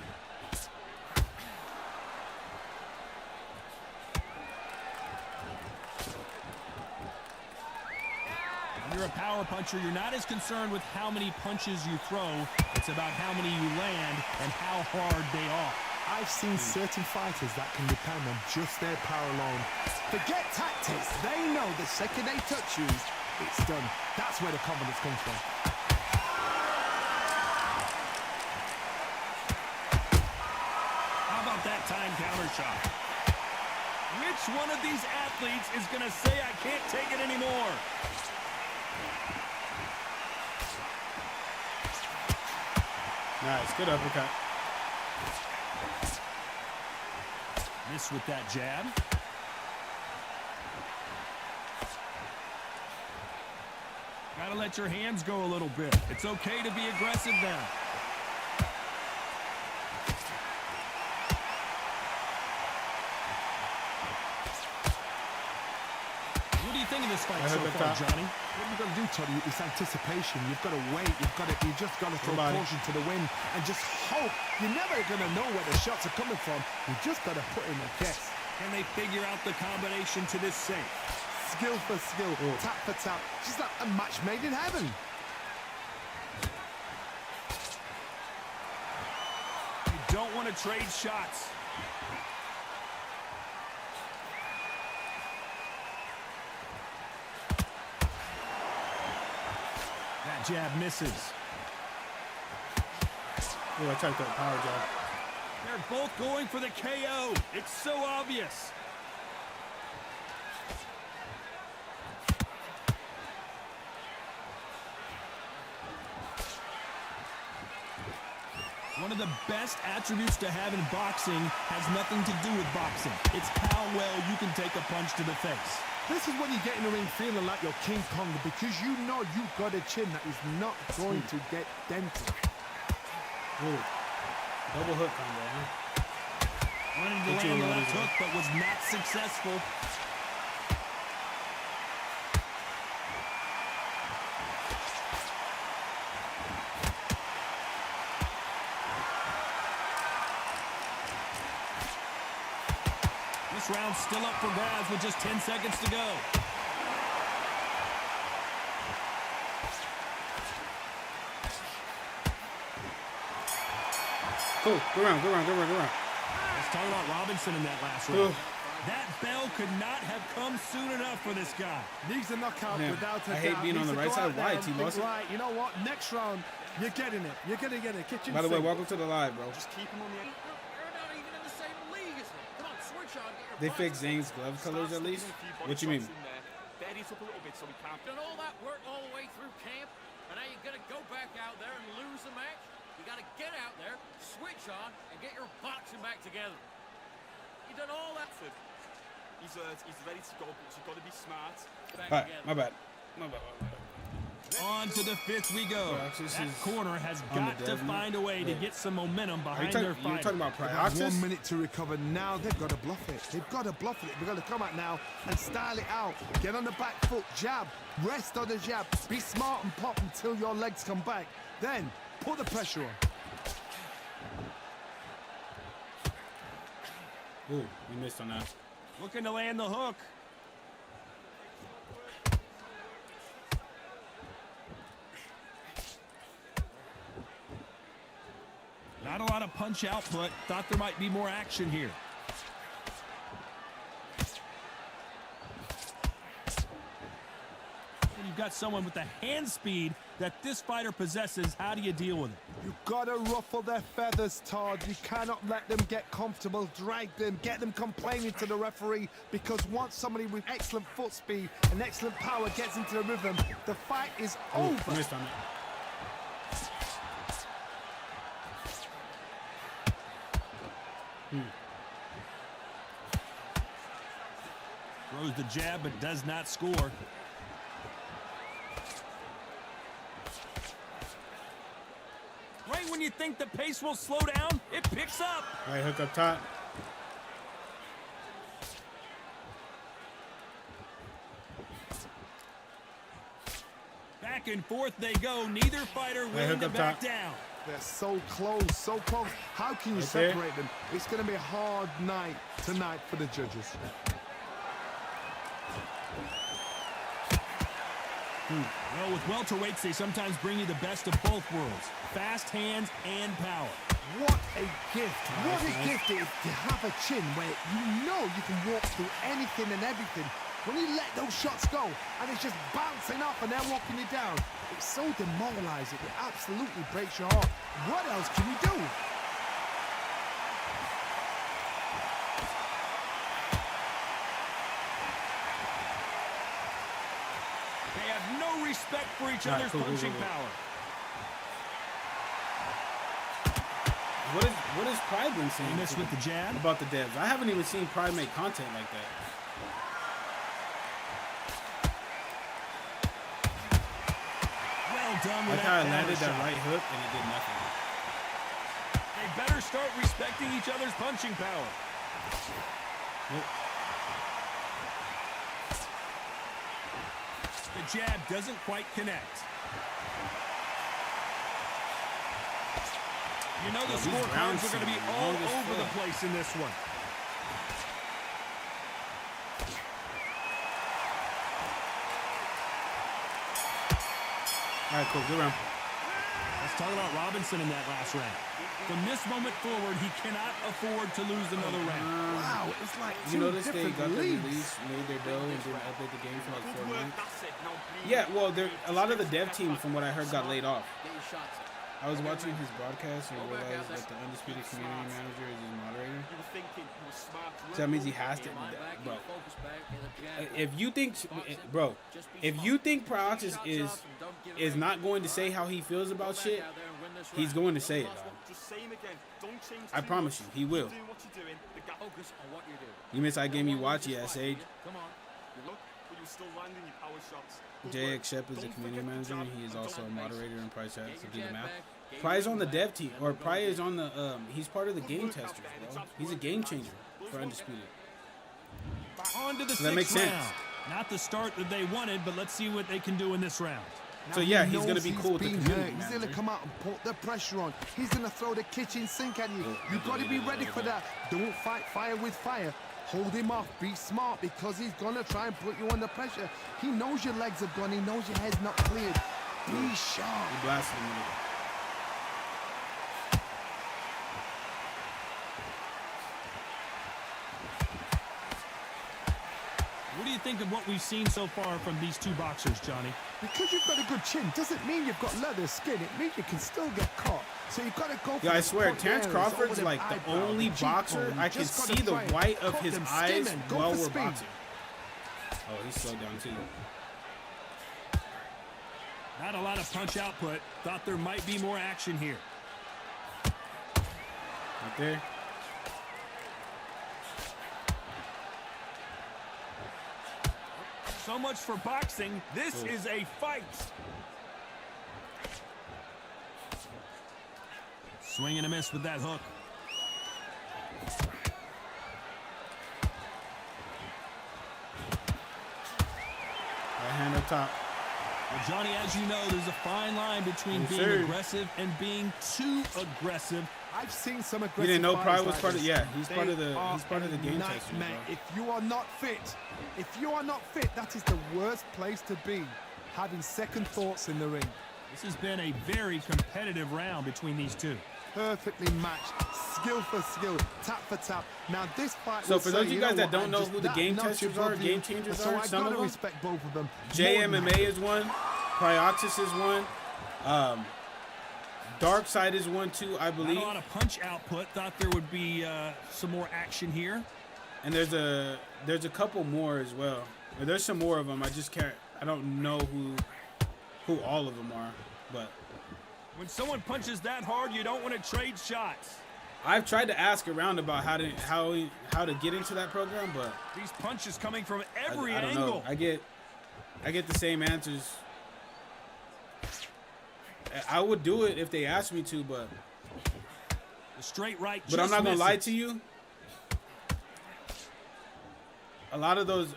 When you're a power puncher, you're not as concerned with how many punches you throw. It's about how many you land and how hard they are. I've seen certain fighters that can depend on just their power alone. Forget tactics. They know the second they touch you, it's done. That's where the confidence comes from. out that time counter shot. Which one of these athletes is going to say, I can't take it anymore? Nice. Good uppercut. Miss with that jab. Gotta let your hands go a little bit. It's okay to be aggressive now. What do you think of this fight so far, Johnny? What you've got to do, Tony, is anticipation. You've got to wait. You just got to throw caution to the wind and just hope. You're never going to know where the shots are coming from. You just got to put in a guess. Can they figure out the combination to this safe? Skill for skill, tap for tap. Just like a match made in heaven. You don't want to trade shots. That jab misses. Oh, I tried that power jab. They're both going for the KO. It's so obvious. One of the best attributes to have in boxing has nothing to do with boxing. It's how well you can take a punch to the face. This is when you get in the ring feeling like you're King Kong because you know you've got a chin that is not going to get dented. Ooh. Double hook combo, huh? Wanted to land the left hook, but was not successful. This round's still up for grabs with just 10 seconds to go. Cool. Go around. Let's talk about Robinson in that last round. That bell could not have come soon enough for this guy. Needs a knockout without a doubt. I hate being on the right side. Why, T-Lawson? Right, you know what? Next round, you're getting it. You're going to get it. Kitchen By the way, sink. welcome to the live, bro. Just keep him on the end. You're not even in the same league as him. Come on, switch on. Get your They box. fixed Zane's glove colors at least? What you mean? Bury it up a little bit so we can't. Done all that work all the way through camp, and now you're gonna go back out there and lose the match. You gotta get out there, switch on, and get your boxing back together. You done all that. He's ready to go, but you've got to be smart. Back Alright, together. my bad. On to the fifth we go. That corner has got to find a way to get some momentum behind their fight. You're talking about They have Prioxis? 1 minute to recover. Now they've got to bluff it. They've got to bluff it. They've got to come out now and style it out. Get on the back foot, jab, rest on the jab. Be smart and pop until your legs come back. Then put the pressure on. Ooh, we missed on that. Looking to land the hook. Not a lot of punch output. Thought there might be more action here. When you've got someone with the hand speed that this fighter possesses, how do you deal with it? You've got to ruffle their feathers, Todd. You cannot let them get comfortable, drag them, get them complaining to the referee, because once somebody with excellent foot speed and excellent power gets into the rhythm, the fight is over. Missed on it. Throws the jab but does not score. Right when you think the pace will slow down, it picks up. All right, hook up top. Back and forth they go. Neither fighter willing to back down. They're so close, so close. How can you separate them? It's going to be a hard night tonight for the judges. Well, with welterweights, they sometimes bring you the best of both worlds. Fast hands and power. What a gift. What a gift it is to have a chin where you know you can walk through anything and everything. When you let those shots go and it's just bouncing up and they're walking you down, it's so demoralizing. It absolutely breaks your heart. What else can you do? respect for each All right, other's cool, punching cool. power. What is Pride been saying And this with the jab. about the devs? I haven't even seen Pride make content like that. Well done with Like how I that landed that shot. right hook and it did nothing. They better start respecting each other's punching power. Yep. The jab doesn't quite connect. You know the these scorecards rounds are going to be seem all long as over the fuck. place in this one. All right, cool. Good round. Let's talk about Robinson in that last round. From this moment forward, he cannot afford to lose another round. Wow, it's like You two notice they different got their leagues. release, made their dough, and didn't update the game for like 4 Good work, months. that's it. Now breathe. Yeah, well, a lot of the dev team, from what I heard, got laid off. Get your shots up. I was watching his broadcast and realized that the Undisputed community manager is his moderator. You were thinking you were smart. So that means he has to, Line back, bro. focus back, get a jab. If you think, bro, if you think Prioxis is not going to say how he feels about shit, he's going to say it, dog. Just say him again. Don't change I too promise much. you, he will. Keep doing what you're doing. The gap. Focus on what you're doing. You miss that game you watch? Yeah, Sage. Come on. You look, but you're still landing your power shots. Good JX work. Shep is the Don't community forget the manager. jab He is and also a don't moderator in Price Chat, so Get do your the jab math. back, get Pry is your on the back, dev team, and or then Pry go is on the, he's part of the game testers, bro. He's a game changer for Undisputed. On to the So that makes sixth sense. round. Not the start that they wanted, but let's see what they can do in this round. Now So yeah, he he's gonna knows be he's cool with the been community hurt. He's gonna manager. come out and put the pressure on. He's gonna throw the kitchen sink at you. You've got to be ready for that. Don't fight fire with fire. Hold him off. Be smart because he's gonna try and put you under pressure. He knows your legs are gone. He knows your head's not cleared. Be sharp. He blasted him with it. What do you think of what we've seen so far from these two boxers, Johnny? Because you've got a good chin doesn't mean you've got leather skin. It means you can still get caught. So you've got to go for Yeah, I the swear, point Terrence areas, Crawford's over them like the eyebrow, only the boxer cheekbone. I You can just gotta see the try and white of cut his them, skin eyes them, go while for we're speed. boxing. Oh, he's slowed down too. Not a lot of punch output. Thought there might be more action here. Right there. So much for boxing. This is a fight. Swing and a miss with that hook. Right hand up top. Well, Johnny, as you know, there's a fine line between Yes, being sir. aggressive and being too aggressive. I've seen some aggressive You didn't know fighters Pride was like part of? this. Yeah, he's They part of the. are He's part of the a game testers, bro. nightmare. If you are not fit, that is the worst place to be. Having second thoughts in the ring. This has been a very competitive round between these two. Perfectly matched, skill for skill, tap for tap. Now this fight. So will for say, those of you guys know that what, don't I'm know just who the that game notch testers above are, you. game changers so are, I some gotta of them. respect both of them. JMMA is one. Prioxis is one. Dark Side is one too, I Not believe. a lot of punch output. Thought there would be some more action here. And there's a couple more as well. Or there's some more of them. I just can't. I don't know who all of them are, but When someone punches that hard, you don't want to trade shots. I've tried to ask around about how to get into that program, but These punches coming from every I don't angle. know. I get the same answers. I would do it if they asked me to, but The straight right. I'm not gonna misses. lie to you. A lot of those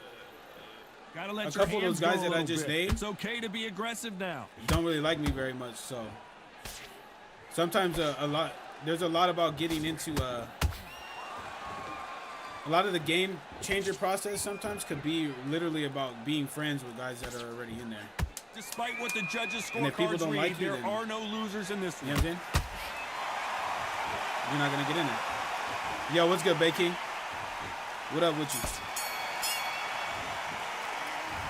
Gotta let a your couple of those hands guys go a that I little just bit. named It's okay to be aggressive now. don't really like me very much. So sometimes there's a lot about getting into a lot of the game changer process. Sometimes could be literally about being friends with guys that are already in there. Despite what the judges' And if people scorecards don't read, like you, there then- are no losers in this You know one. what I'm saying? You're not gonna get in there. Yo, what's good, Bay King? What up with you?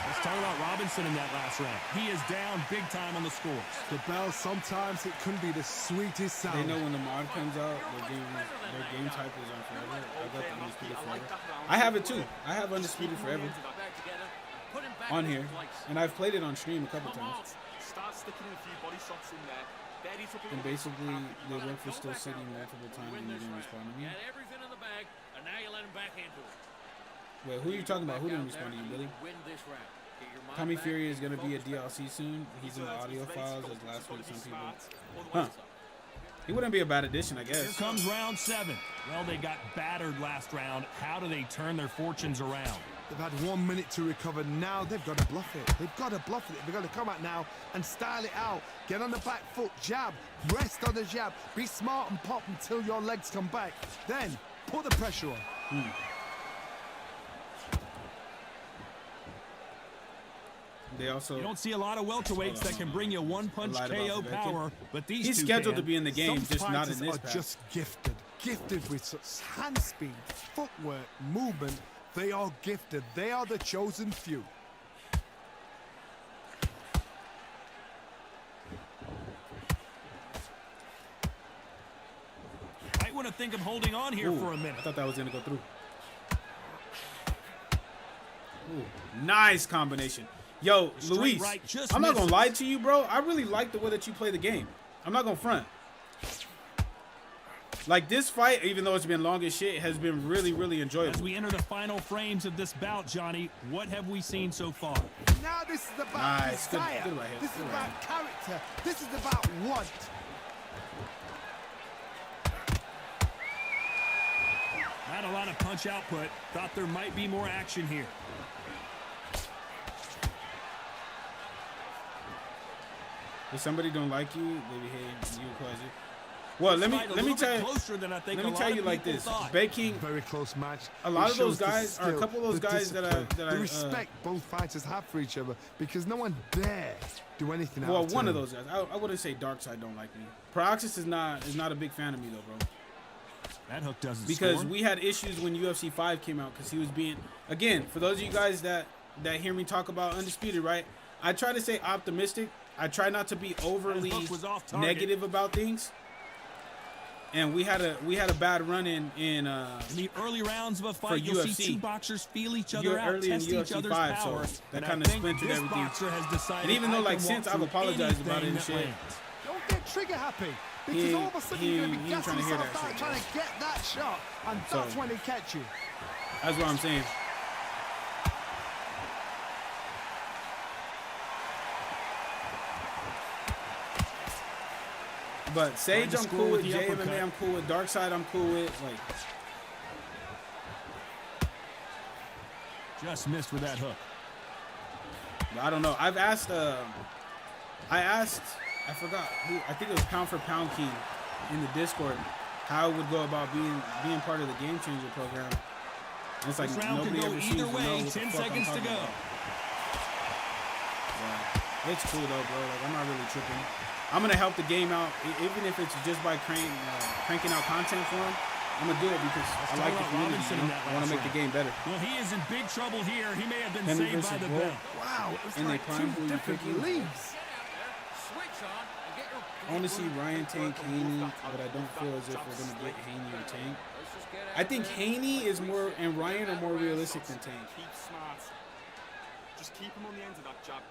Let's talk about Robinson in that last round. He is down big time on the scores. The bell, sometimes it can be the sweetest sound. They know when the mod comes out, their game type is on forever. I got the Undisputed Forever. I have it too. I have Undisputed Forever. Back together. Put him on here, and I've played it on stream a couple times. Start sticking in a few body shots in there. And basically, they work for Still City multiple times and they didn't respond to me. Got everything in the bag, and now you let him back into it. Wait, who are you talking about? Who didn't respond to you, Billy? Win this round. Get your mind Tommy back, Fury is going to be a focus. DLC soon. He's in the audio files as last week, some people. Huh. He wouldn't be a bad addition, I guess. Here comes round 7. Well, they got battered last round. How do they turn their fortunes around? They've had 1 minute to recover. Now they've got to bluff it. They've got to bluff it. They've got to come out now and style it out. Get on the back foot, jab, rest on the jab. Be smart and pop until your legs come back. Then put the pressure on. They also. You don't see a lot of welterweights that can bring you one-punch KO power, but these He's two scheduled can. to be in the game, Some just not in fighters this are pack. just gifted with such hand speed, footwork, movement. They are gifted. They are the chosen few. Might want to think of holding on here Ooh, for a minute. I thought that was going to go through. Ooh, nice combination. Yo, Straight Luis, right, just I'm not going misses. to lie to you, bro. I really like the way that you play the game. I'm not going to front. Like, this fight, even though it's been long as shit, has been really, really enjoyable. As we enter the final frames of this bout, Johnny, what have we seen so far? Now this is about Nice. Good- desire. good right here. This is Good about right character. This is about want. Not a lot of punch output. Thought there might be more action here. If somebody don't like you, they behave you cause it. Well, let me tell you. Closer than I think Let me a tell lot you of like people this. thought. Baking. Very close match. A lot It of those shows the guys are a skill, couple of those the guys that discipline, I the respect both fighters have for each other because no one dare do anything out Well, of one of turn. those guys. I wouldn't say Darkside don't like me. Proxys is not a big fan of me though, bro. That hook doesn't Because score. we had issues when UFC 5 came out because he was being, again, for those of you guys that hear me talk about Undisputed, right? I try to stay optimistic. I try not to be overly That hook was off target. negative about things. And we had a bad run in In the early rounds of a for fight, you'll UFC. see two boxers feel each other out, early in test each UFC other's 5, so power. that and kinda I think splintered this everything. boxer has decided And even though, I like, can since walk I've through apologized about it anything and that shit, lands. Don't get trigger happy because He- all of a sudden he- you're going to he be ain't gassing trying to hear yourself that out shit, trying to get that shot, and So- that's when they catch you. that's what I'm saying. But Sage, to I'm score cool with with. the JMMA, uppercut. I'm cool with. Darkside, I'm cool with. Like, Just missed with that hook. I don't know. I've asked. I forgot who. I think it was Pound for Pound King in the Discord. How it would go about being part of the Game Changer program. And it's like This round nobody could go ever seems either to know way. what the 10 fuck I'm seconds to talking go. about. Yeah. It's cool though, bro. Like, I'm not really tripping. I'm gonna help the game out, even if it's just by cranking out content for him. I'm gonna do it because I like the community. Robinson You in know? that I want to last make the round. game better. Well, he is in big trouble here. He may have been Henry saved by versus the Wolf. bell. Wow, it was And they like prime two who you different picking? leagues. Get out there, switch on, and get your. I want to see Ryan Tank Haney, but I don't feel as if we're gonna get Haney or Tank. Let's just get out I think there. Haney is more and Ryan are more realistic than Tank. Keep smart. Just keep him on the end of that jab.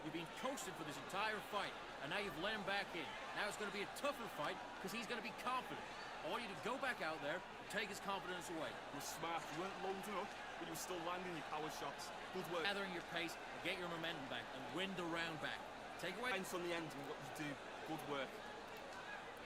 You've been coasted for this entire fight, and now you've let him back in. Now it's going to be a tougher fight because he's going to be confident. I want you to go back out there and take his confidence away. You're smart. You weren't loading up, but you were still landing your power shots. Good work. Gathering your pace and get your momentum back and win the round back. Take away Points on the end and what you do. Good work.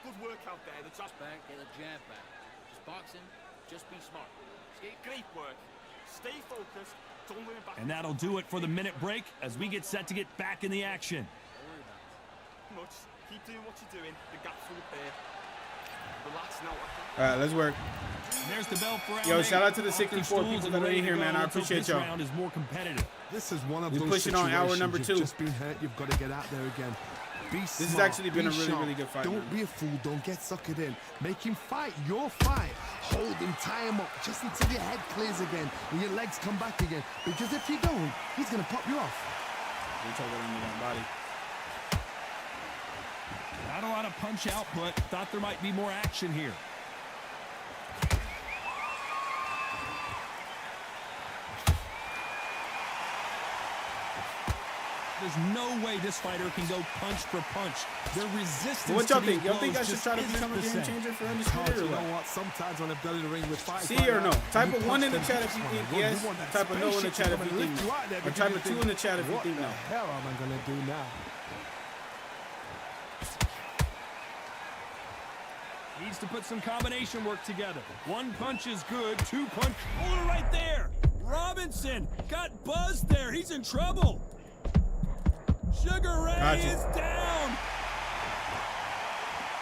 Good work out there. The jab back, get the jab back. Just box him, just be smart. Skate. Great work. Stay focused. Don't let him back. And that'll do it for the minute break as we get set to get back in the action. Don't worry about it. Much. Keep doing what you're doing. The gaps will appear. Relax now. All right, let's work. And there's the bell for round Yo, 8. shout out to the Off their 64 stools people and that are ready in to here, go man. I until appreciate this y'all. round is more competitive. This is one of We those pushing on hour situations number you've 2. just been hurt. You've got to get out there again. Be has smart, actually been be a really, sharp. really good fight, Don't man. be a fool. Don't get suckered in. Make him fight your fight. Hold him, tie him up, just until your head clears again and your legs come back again. Because if you don't, he's going to pop you off. We talk about him with that body. Not a lot of punch output. Thought there might be more action here. There's no way this fighter can go punch for punch. Their resistance. What y'all to think? these Y'all think I blows should just try to isn't become a the game same. changer for Carl, Undisputed you or know what? what? Sometimes when I've done in the ring with fights See like or no? that, Type you of 1 in the punch chat them if you just think fine. yes. You want that Type of no in the spaceship chat to if come you and think lift no. you out there Or because type you of 2 think, in the chat if you what think the no. hell am I gonna do now? Needs to put some combination work together. One punch is good, 2 punch. Hold it right there. Robinson got buzzed there. He's in trouble. Sugar Ray Gotcha. is down.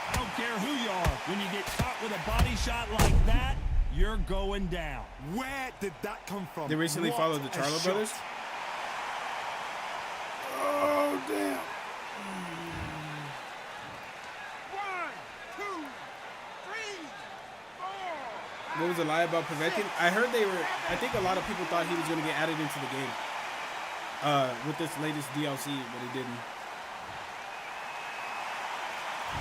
I don't care who you are. When you get caught with a body shot like that, you're going down. Where did that come from? They recently What followed the a Charlo shot. brothers. Oh damn! 1, 2, 3, 4. What was the lie about preventing? I heard they were. I think a lot of people thought he was going to get added into the game with this latest DLC, but he didn't.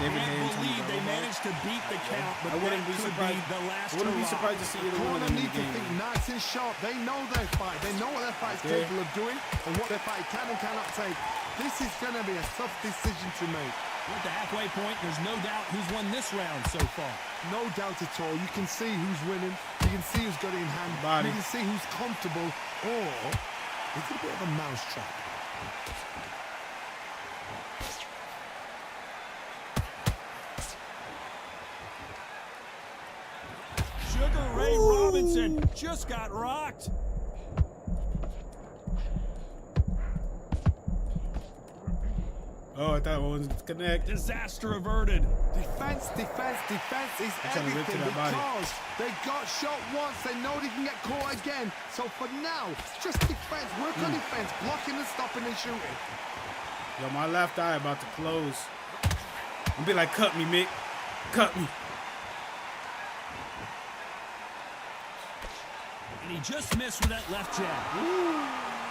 David Can't Haynes, believe they managed to beat the count, but I wouldn't that be could surprised. be the last I wouldn't be hurrah. surprised to see either one of Corner them in need the to think game. nice and sharp. They know their fight. They know what their fight's Okay. capable of doing and what their fight can and cannot take. This is going to be a tough decision to make. We're at the halfway point. There's no doubt who's won this round so far. No doubt at all. You can see who's winning. You can see who's got it in hand. Body. You can see who's comfortable. Or it's a bit of a mousetrap. Sugar Ray Robinson just got rocked. Oh, I thought one was connect. Disaster averted. Defense, defense, defense is trying to rip to everything that body. because they got shot once. They know they can get caught again. So for now, just defense. Work on defense, blocking and stopping and shooting. Yo, my left eye about to close. I'm be like, cut me, Mick. Cut me. And he just missed with that left jab.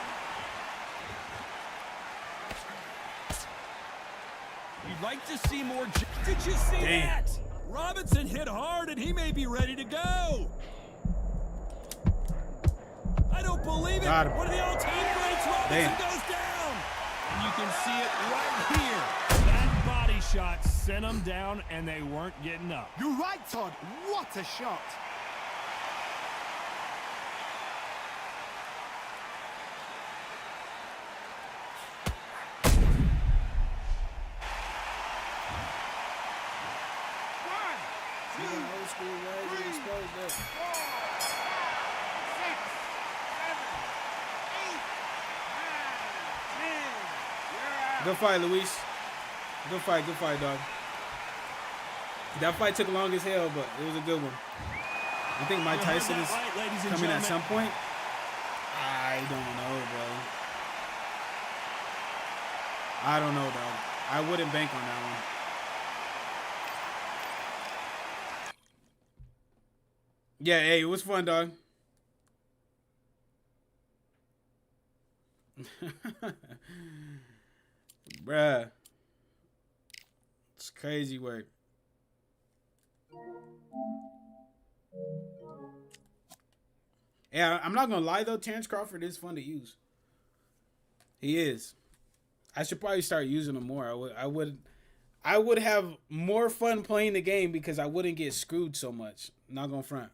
You'd like to see more. Did you see Damn. that? Robinson hit hard and he may be ready to go. I don't believe it. Got him. One of the all-time greats. Robinson Damn. goes down. And you can see it right here. That body shot sent them down and they weren't getting up. You're right, Todd. What a shot. Good fight, Luis. Good fight, dog. That fight took long as hell, but it was a good one. I think Mike You heard Tyson that is right, ladies and coming at gentlemen. some point. I don't know, bro. I don't know, dog. I wouldn't bank on that one. Yeah, hey, it was fun, dog. Bruh. It's crazy work. Yeah, I'm not gonna lie though, Terrence Crawford is fun to use. He is. I should probably start using him more. I would have more fun playing the game because I wouldn't get screwed so much. Not gonna front.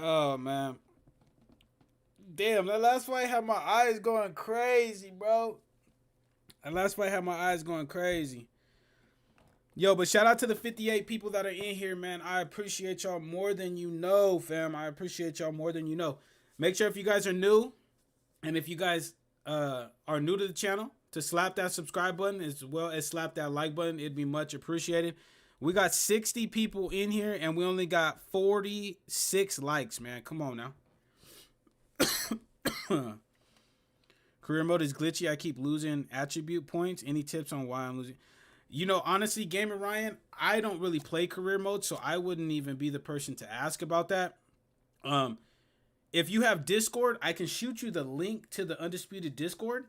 Oh man. Damn, that last fight had my eyes going crazy, bro. That last fight had my eyes going crazy. Yo, but shout out to the 58 people that are in here, man. I appreciate y'all more than you know, fam. I appreciate y'all more than you know. Make sure if you guys are new, and if you guys are new to the channel, to slap that subscribe button as well as slap that like button. It'd be much appreciated. We got 60 people in here, and we only got 46 likes, man. Come on now. Career mode is glitchy. I keep losing attribute points. Any tips on why I'm losing? You know, honestly, Gamer Ryan, I don't really play career mode, so I wouldn't even be the person to ask about that. If you have Discord, I can shoot you the link to the Undisputed Discord,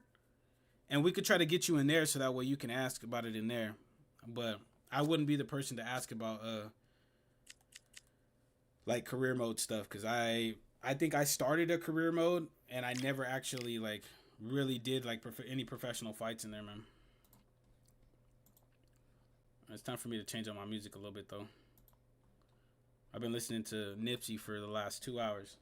and we could try to get you in there so that way you can ask about it in there. But I wouldn't be the person to ask about like career mode stuff, because I think I started a career mode and I never actually like really did like any professional fights in there, man. It's time for me to change up my music a little bit though. I've been listening to Nipsey for the last 2 hours.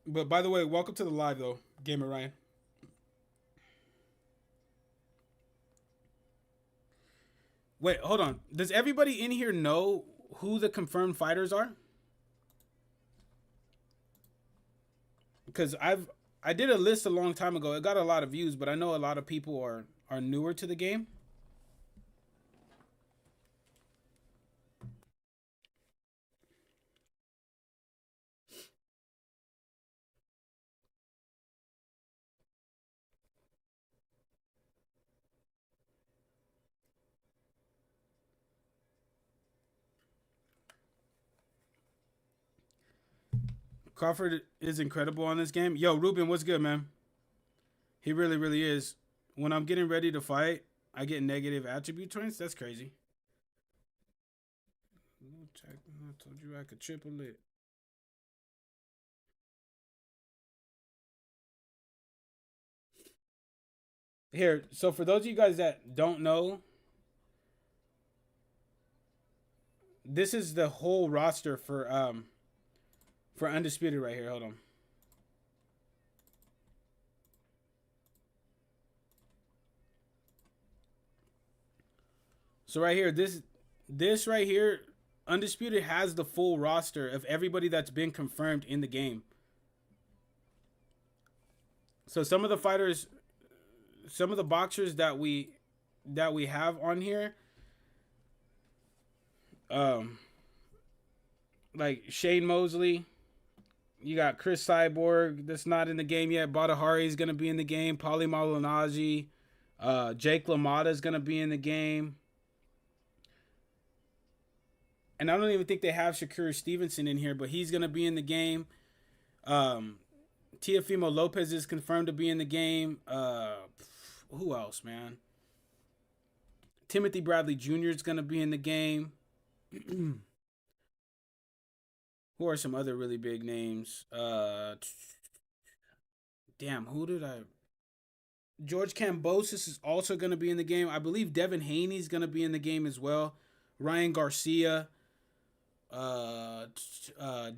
But by the way, welcome to the live though, Gamer Ryan. Wait, hold on. Does everybody in here know who the confirmed fighters are? Because I did a list a long time ago. It got a lot of views, but I know a lot of people are newer to the game. Crawford is incredible on this game. Yo, Ruben, what's good, man? He really, really is. When I'm getting ready to fight, I get negative attribute points. That's crazy. I told you I could triple it. Here, so for those of you guys that don't know, this is the whole roster for Undisputed right here. Hold on. So right here, this right here, Undisputed has the full roster of everybody that's been confirmed in the game. So some of the fighters, some of the boxers that we have on here, like Shane Mosley, you got Chris Cyborg that's not in the game yet. Badahari is gonna be in the game. Paulie Malignaggi, Jake LaMotta is gonna be in the game. And I don't even think they have Shakur Stevenson in here, but he's going to be in the game. Teofimo Lopez is confirmed to be in the game. Who else, man? Timothy Bradley Jr. is going to be in the game. Who are some other really big names? Damn, who did I... George Kambosos is also going to be in the game. I believe Devin Haney is going to be in the game as well. Ryan Garcia.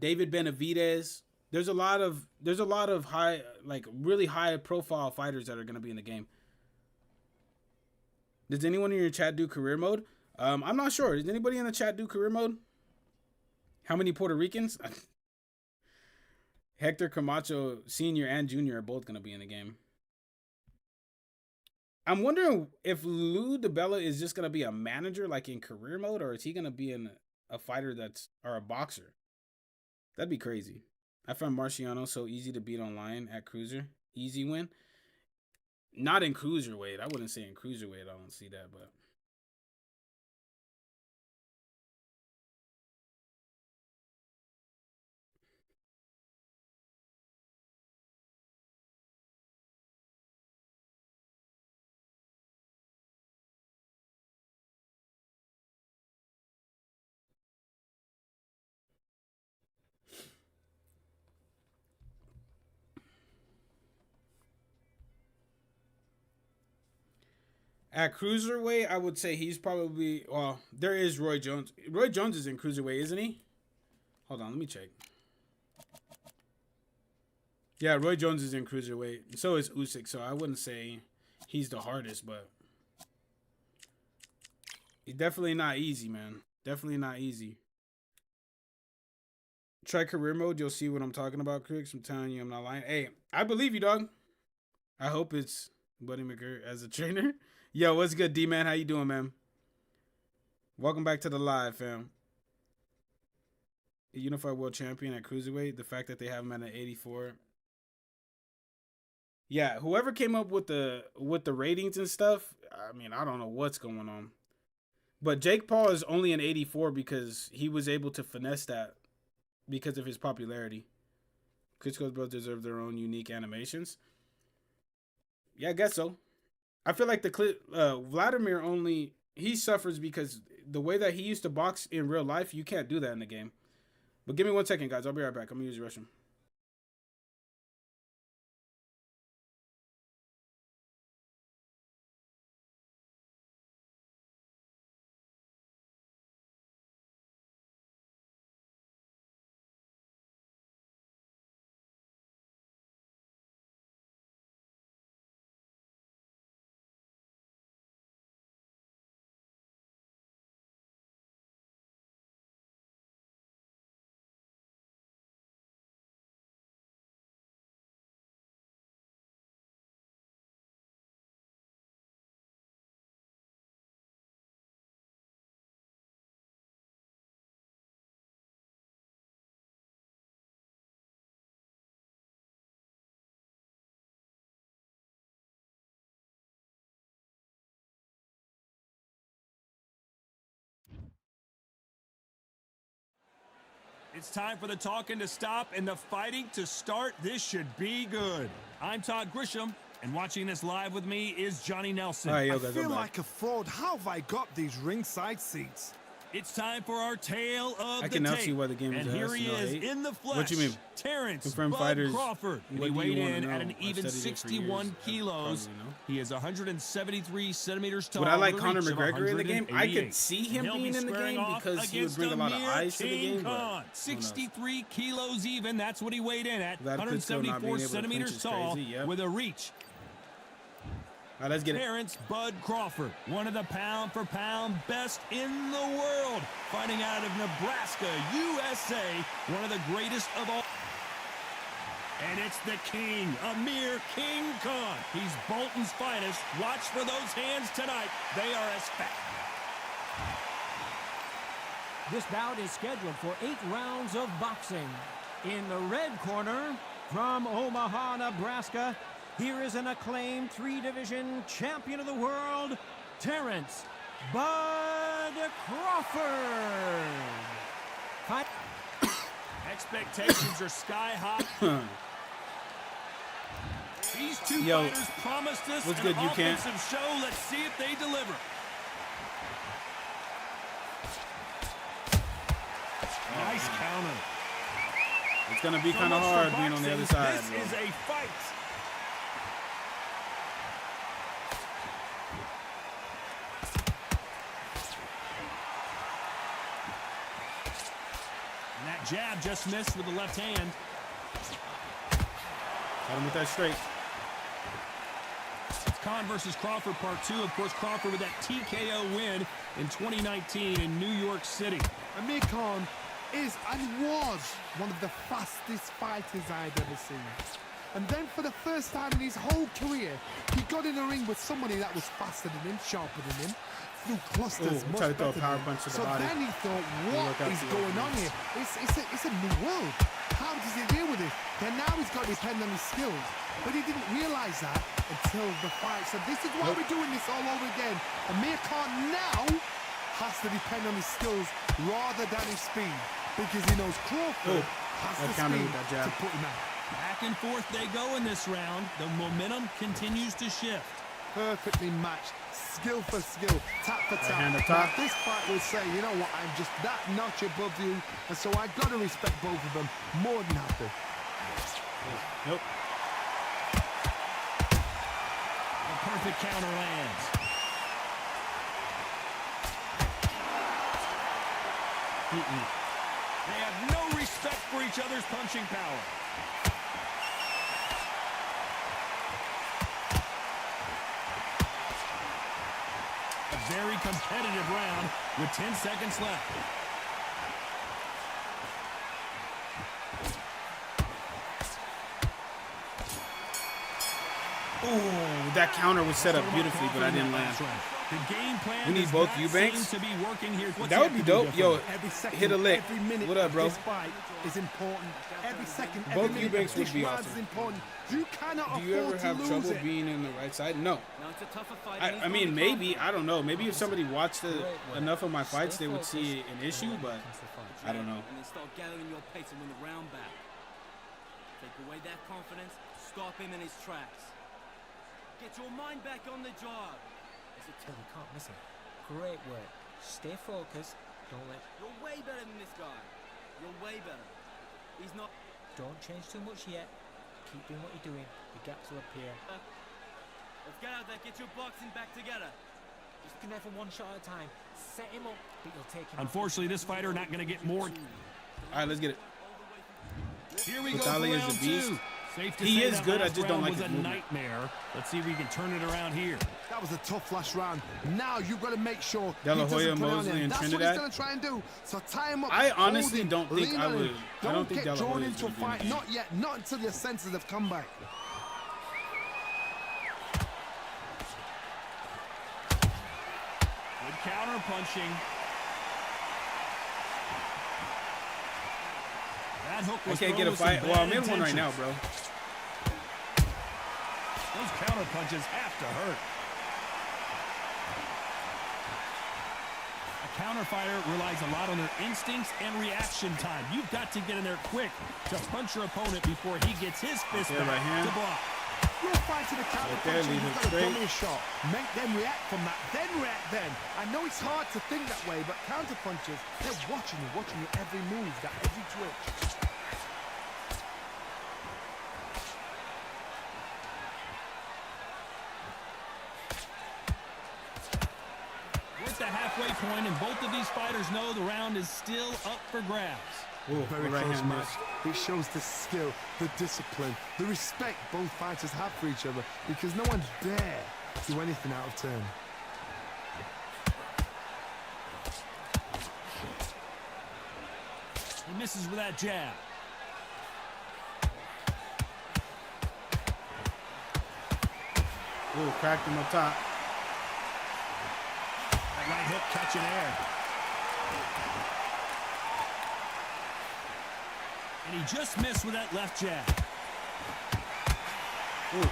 David Benavidez. There's a lot of high, like really high profile fighters that are going to be in the game. Does anyone in your chat do career mode? I'm not sure. Does anybody in the chat do career mode? How many Puerto Ricans? Hector Camacho Sr. and Jr. are both going to be in the game. I'm wondering if Lou DiBella is just going to be a manager like in career mode, or is he going to be in a fighter or a boxer? That'd be crazy. I found Marciano so easy to beat online at cruiser. Easy win. Not in cruiserweight. I wouldn't say in cruiserweight. I don't see that, but... At cruiserweight, I would say he's probably, well, there is Roy Jones. Roy Jones is in cruiserweight, isn't he? Hold on, let me check. Yeah, Roy Jones is in cruiserweight. So is Usyk, so I wouldn't say he's the hardest, but he's definitely not easy, man. Definitely not easy. Try career mode, you'll see what I'm talking about, Crooks. I'm telling you, I'm not lying. Hey, I believe you, dog. I hope it's Buddy McGirt as a trainer. Yo, what's good, D-Man? How you doing, man? Welcome back to the live, fam. A unified world champion at cruiserweight. The fact that they have him at an 84. Yeah, whoever came up with the ratings and stuff, I mean, I don't know what's going on. But Jake Paul is only an 84 because he was able to finesse that because of his popularity. Klitschko's bros deserve their own unique animations. Yeah, I guess so. I feel like Vladimir only, he suffers because the way that he used to box in real life, you can't do that in the game. But give me 1 second, guys. I'll be right back. I'm going to use the restroom. It's time for the talking to stop and the fighting to start. This should be good. I'm Todd Grisham, and watching this live with me is Johnny Nelson. All right, yo, I guys, feel like a fraud. How have I got these ringside seats? It's time for our tale of I the can now tape. see why the game is and here he is 8. in the flesh. What you mean? Terrence Confirmed Bud fighters. Crawford. And he What do you weighed wanna in at know? an I've even studied it for 61 years. kilos. Probably, you know. He is 173 centimeters tall. Would I like with a Conor reach of McGregor in the game? I 188. could see him He'll being be in the squaring game off because he would against bring a lot of Amir eyes to the game. But Khan. who knows? 63 kilos even. That's what he weighed in at. That Klitschko not being able 174 to centimeters clinch is tall crazy, yep. with a reach. All right, let's get it. Terrence Bud Crawford, one of the pound-for-pound best in the world, fighting out of Nebraska, USA, one of the greatest of all. And it's the king, Amir King Khan. He's Bolton's finest. Watch for those hands tonight. They are as fat. This bout is scheduled for 8 rounds of boxing. In the red corner, from Omaha, Nebraska, here is an acclaimed 3-division champion of the world, Terrence Bud Crawford. Expectations are sky high. These two Yo, fighters promised us what's an good, you can't? offensive show. Let's see if they deliver. Nice counter. It's going to be So kind of much for hard being on the other boxing. side. This bro. is a fight. And that jab just missed with the left hand. Got him with that straight. It's Khan versus Crawford part 2. Of course, Crawford with that TKO win in 2019 in New York City. Amir Khan is and was one of the fastest fighters I'd ever seen. And then for the first time in his whole career, he got in a ring with somebody that was faster than him, sharper than him, threw clusters Ooh, much tried to throw a better power than him. punch to the So body. then he thought, what is going on here? It's a new world. How does he deal with it? Then now he's got to depend on his skills. But he didn't realize that until the fight. So this is why we're doing this all over again. Amir Khan now has to depend on his skills rather than his speed. Because he knows Crawford has the counter speed with that jab. to put him out. Back and forth they go in this round. The momentum continues to shift. Perfectly matched, skill for skill, tap for tap. hand up Now, top. this fight will say, you know what, I'm just that notch above you, and so I got to respect both of them more than happy. Nope. The perfect counter lands. They have no respect for each other's punching power. A very competitive round with 10 seconds left. Oh, that counter was set up beautifully, but I didn't land. The game plan We need both Eubanks. That would be dope. Yo, hit a lick. What up, bro? This fight is important. Every second, Both every minute Eubanks of would this be round awesome. is important. You cannot Do you ever afford to have lose trouble it. being in the right side? No. Now it's a tougher fight. I mean, maybe. I don't know. Maybe if somebody watched enough of my fights, they would see an issue, but I don't know. And then start gathering your pace and win the round back. Take away that confidence, stop him in his tracks. Get your mind back on the job. You can't miss him. Great work. Stay focused. Don't let. You're way better than this guy. You're way better. He's not. Don't change too much yet. Keep doing what you're doing. The gaps will appear. Let's get out there. Get your boxing back together. Just looking there for one shot at a time. Set him up, but you'll take him. Unfortunately, this fighter not going to get more. All right, let's get it. Here we go. Vitali For is a round beast. two. Safe to He say is that good, I last just don't round like was his a movement. nightmare. Let's see if we can turn it around here. That was a tough last round. Now you've got to make sure De La he Hoya, doesn't put it on Mosley, there. and That's Trinidad. what he's going to try and do. So tie him up. I hold honestly him, don't think lean I on would. him. I don't think get De La drawn Hoya is into a gonna be fight. in Not yet. Not until your senses have come back. Good counter punching. That hook I was can't get a thrown with some fight. Well, I'm bad in one right now, intentions. bro. Those counter punches have to hurt. A counter fighter relies a lot on their instincts and reaction time. You've got to get in there quick to punch your opponent before he gets his fist There, back right hand. to block. You're fighting a counter there, puncher. leave You've him got to straight. dummy a shot. Make them react from that. Then react then. I know it's hard to think that way, but counter punchers, they're watching you every move, that every twitch. We're at the halfway point, and both of these fighters know the round is still up for grabs. Ooh, Very right close hand match. miss. It shows the skill, the discipline, the respect both fighters have for each other because no one dare do anything out of turn. He misses with that jab. Ooh, cracked him up top. That right hook catching air. And he just missed with that left jab. Ooh.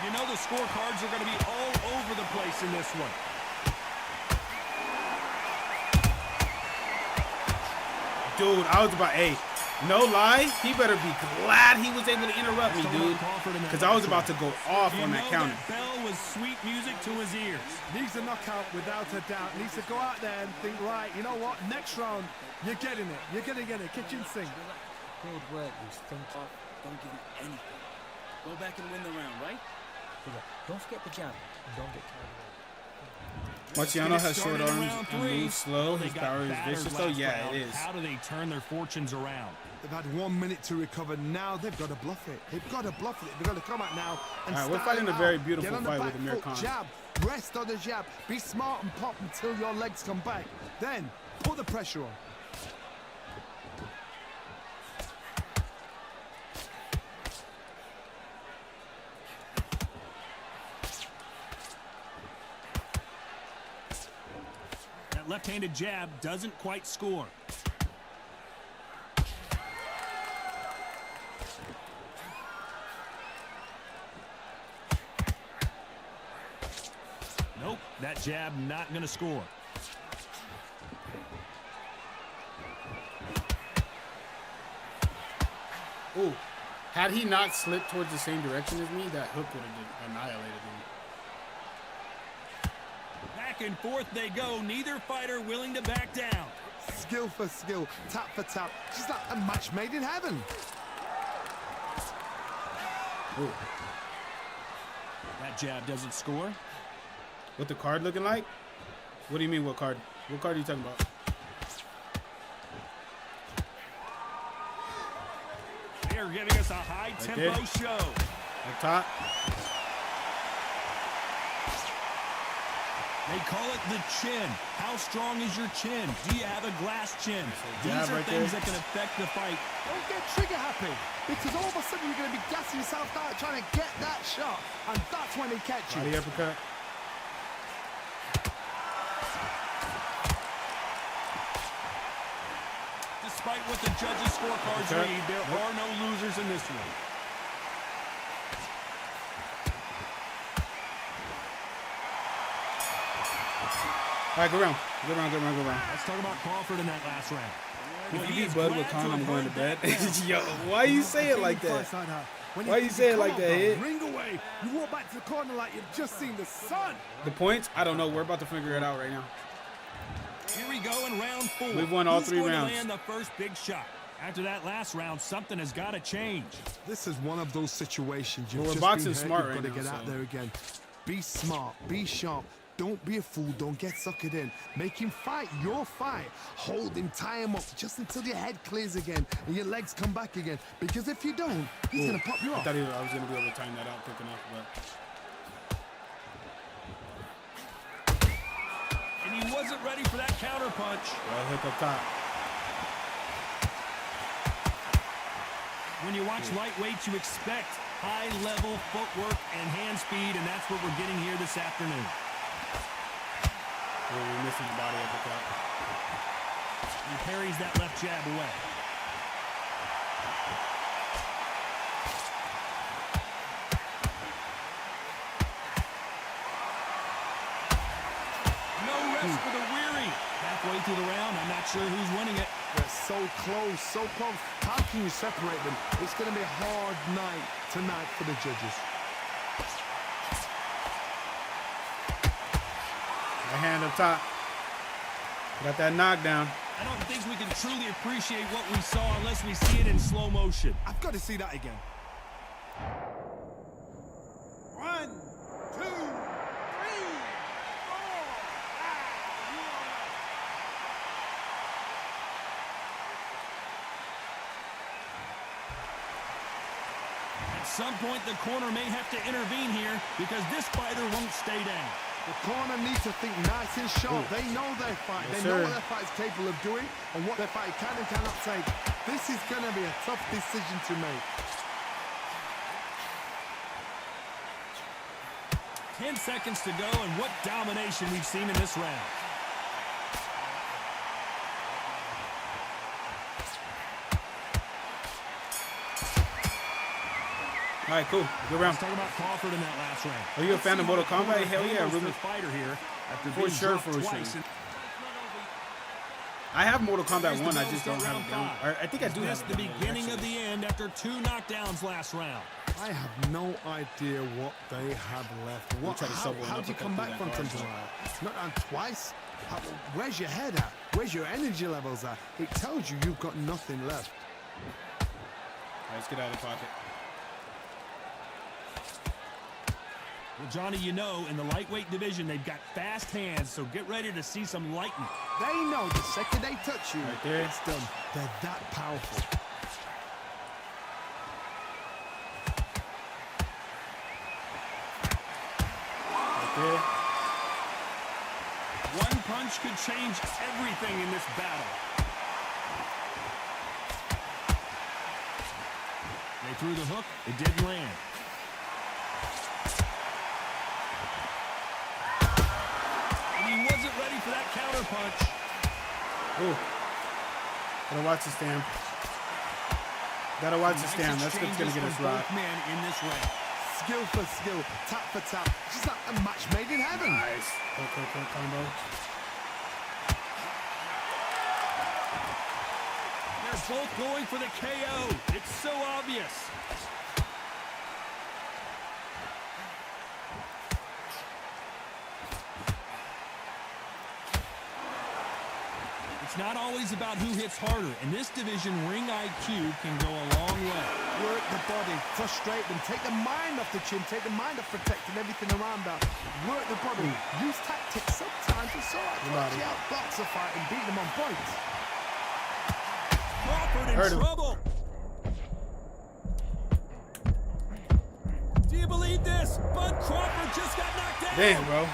You know the scorecards are going to be all over the place in this one. Dude, I was about, hey, no lie, he better be glad he was able to interrupt me, dude, because I was about to go off on that counter. That bell was sweet music to his ears. Needs a knockout without a doubt. Needs to go out there and think, right, you know what, next round, you're getting it. You're going to get it. Kitchen sink. Good work, Bruce. Think. Don't give him anything. Go back and win the round, right? Don't forget the jab and don't get carried away. Marciano has short Started in arms round and three. moves slow. They His got power is battered vicious, though. last Yeah, round. it is. How do they turn their fortunes around? They've had 1 minute to recover. Now they've got to bluff it. They've got to bluff it. They've got to come out now and All right, we're start fighting it a very out. beautiful Get on the fight back with Amir foot, Khan. Jab. Rest on the jab. Be smart and pop until your legs come back. Then put the pressure on. That left-handed jab doesn't quite score. Nope, that jab not going to score. Ooh, had he not slipped towards the same direction as me, that hook would have annihilated him. Back and forth they go, neither fighter willing to back down. Skill for skill, tap for tap. Just like a match made in heaven. Ooh. That jab doesn't score. What the card looking like? What do you mean, what card? What card are you talking about? fighter giving us a high-tempo show. Up top. They call it the chin. How strong is your chin? Do you have a glass chin? These are right things there. that can affect the fight. Don't get trigger happy, because all of a sudden you're going to be gassing yourself out trying to get that shot, and that's when they catch you. Body uppercut. Despite what the judges' scorecards read, there are no losers in this one. All right, go around. Go around, go around, go around. Let's talk about Crawford in that last round. If you beat Bud with Khan, I'm going to bed. Yo, why you say it like that? Why you say it like that, Hit? Ring away. You walk back to the corner like you've just seen the sun. The points? I don't know. We're about to figure it out right now. Here we go in round 4. We've won all Who's 3 going rounds. to land the first big shot? After that last round, something has got to change. This is one of those situations you've Well, we're just boxing been hurt, smart you've right got to now, get out so. there again. Be smart, be sharp. Don't be a fool, don't get suckered in. Make him fight your fight. Hold him, tie him up just until your head clears again and your legs come back again. Because if you don't, he's going to pop you I off. thought I was going to be able to time that out quick enough, but And he wasn't ready for that counter punch. well, hook up top. When you watch lightweights, you expect high-level footwork and hand speed, and that's what we're getting here this afternoon. We're missing the body uppercut. He parries that left jab away. No rest for the weary. Halfway through the round, I'm not sure who's winning it. They're so close, so close. How can you separate them? It's going to be a hard night tonight for the judges. My hand up top. Got that knockdown. I don't think we can truly appreciate what we saw unless we see it in slow motion. I've got to see that again. 1, 2, 3, 4, 5. At some point, the corner may have to intervene here because this fighter won't stay down. The corner needs to think nice and sharp. They know their fight. Yes, they know sir. what their fight is capable of doing and what their fight can and cannot take. This is going to be a tough decision to make. 10 seconds to go, and what domination we've seen in this round. All right, cool. Good round. Let's talk about Crawford in that last round. Are you a fan of Mortal Kombat? Hell yeah, Ruben. Ruben. Fighter here after For being sure, dropped for twice. sure. I have Mortal Kombat Here's 1. the I just don't bell have start it down. round I think I do have This it the down, beginning of actually. the end after 2 knockdowns last round. I have no idea what they have left. What, try to how shovel an do you uppercut come through back that from guard. something like that? Not down twice. Where's your head at? Where's your energy levels at? It tells you you've got nothing left. All right, let's get out of the pocket. Well, Johnny, you know, in the lightweight division, they've got fast hands, so get ready to see some lightning. They know the second they touch you, Right there. it's done. They're that powerful. Right there. One punch could change everything in this battle. They threw the hook. It didn't land. And he wasn't ready for that counter punch. Ooh. Gotta watch the stand. Gotta watch the Nice stand. That's what's gonna exchanges get us from rocked. both men in this round. Skill for skill, tap for tap. Just like a match made in heaven. Nice. Quick combo. They're both going for the KO. It's so obvious. It's not always about who hits harder. In this division, ring IQ can go a long way. Work the body, frustrate them, take the mind off the chin, take the mind off protecting everything around that. Work the body, use tactics sometimes to sort of actually outbox a fight and beat them on points. Crawford in Heard him. trouble. this, but Crawford just got knocked down. Damn, bro. And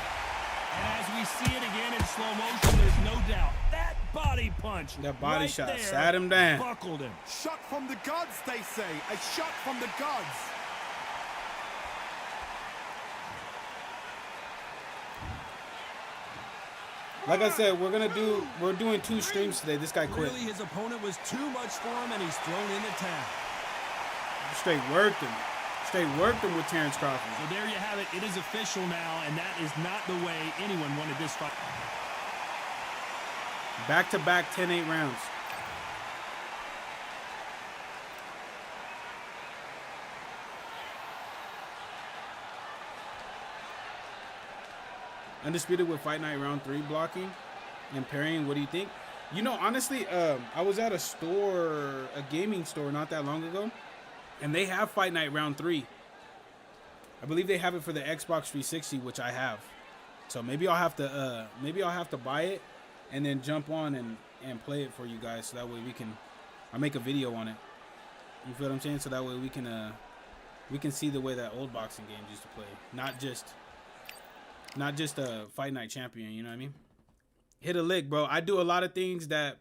as we see it again in slow motion, there's no doubt that body punch, That body right shot there, sat him down. buckled him. Shot from the gods, they say. A shot from the gods. Like I said, we're doing 2 streams today. This guy quit. Really, his opponent was too much for him, and he's thrown in the towel. Straight worked him. Straight worked him with Terrence Crawford. So there you have it. It is official now, and that is not the way anyone wanted this fight. Back-to-back 10-8 rounds. Undisputed with Fight Night round 3 blocking and parrying. What do you think? You know, honestly, I was at a gaming store not that long ago, and they have Fight Night round 3. I believe they have it for the Xbox 360, which I have. So maybe I'll have to buy it and then jump on and play it for you guys, so that way I'll make a video on it. You feel what I'm saying? So that way we can see the way that old boxing games used to play, not just a Fight Night champion. You know what I mean? Hit a lick, bro. I do a lot of things that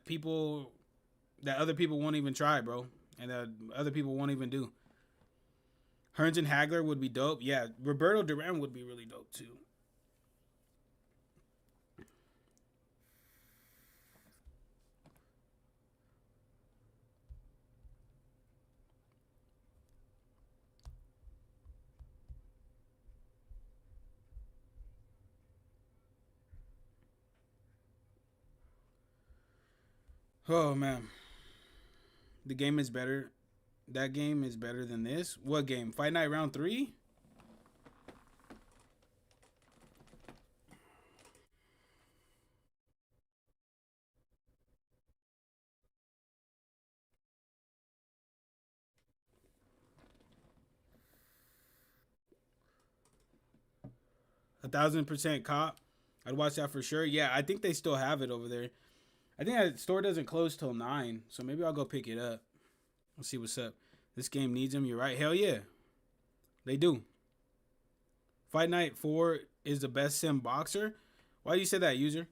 other people won't even try, bro, and that other people won't even do. Hearns and Hagler would be dope. Yeah, Roberto Duran would be really dope too. Oh, man. The game is better. That game is better than this. What game? Fight Night round 3? A 1000% cop. I'd watch that for sure. Yeah, I think they still have it over there. I think that store doesn't close till 9, so maybe I'll go pick it up. Let's see what's up. This game needs them. You're right. Hell yeah. They do. Fight Night 4 is the best sim boxer. Why do you say that, user?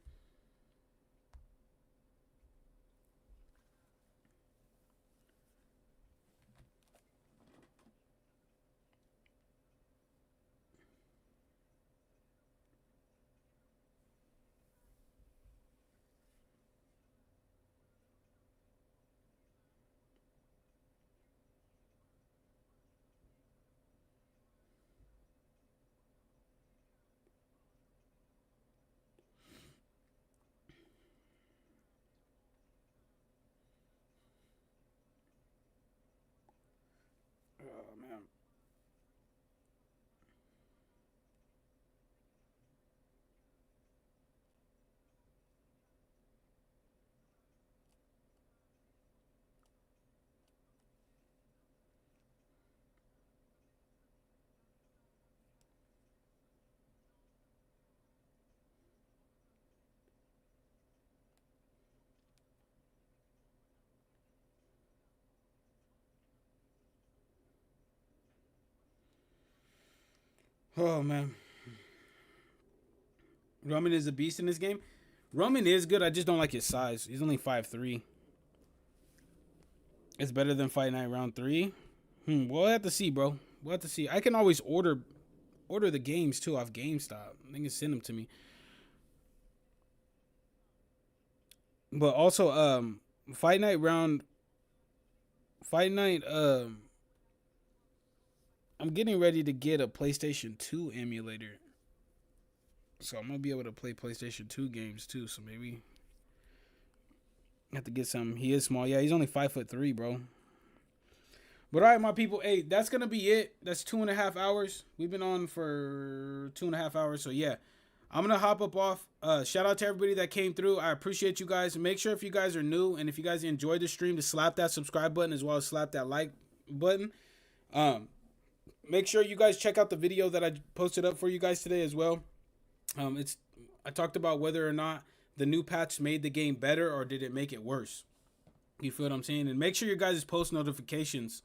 Oh, man. Oh, man. Roman is a beast in this game. Roman is good. I just don't like his size. He's only 5'3". It's better than Fight Night round 3. We'll have to see, bro. We'll have to see. I can always order the games, too, off GameStop. They can send them to me. But also, Fight Night, I'm getting ready to get a PlayStation 2 emulator. So I'm going to be able to play PlayStation 2 games too. So maybe I have to get some. He is small. Yeah, he's only 5'3", bro. But all right, my people. Hey, that's going to be it. That's 2.5 hours. We've been on for 2.5 hours. So yeah, I'm going to hop up off. Shout out to everybody that came through. I appreciate you guys. Make sure if you guys are new and if you guys enjoyed the stream to slap that subscribe button as well as slap that like button. Make sure you guys check out the video that I posted up for you guys today as well. I talked about whether or not the new patch made the game better or did it make it worse. You feel what I'm saying? And make sure your guys' post notifications,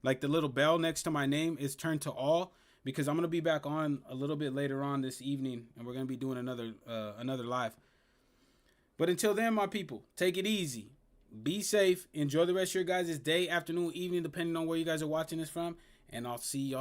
like the little bell next to my name, is turned to all. because I'm going to be back on a little bit later on this evening, and we're going to be doing another live. But until then, my people, take it easy. Be safe. Enjoy the rest of your guys' day, afternoon, evening, depending on where you guys are watching this from. And I'll see y'all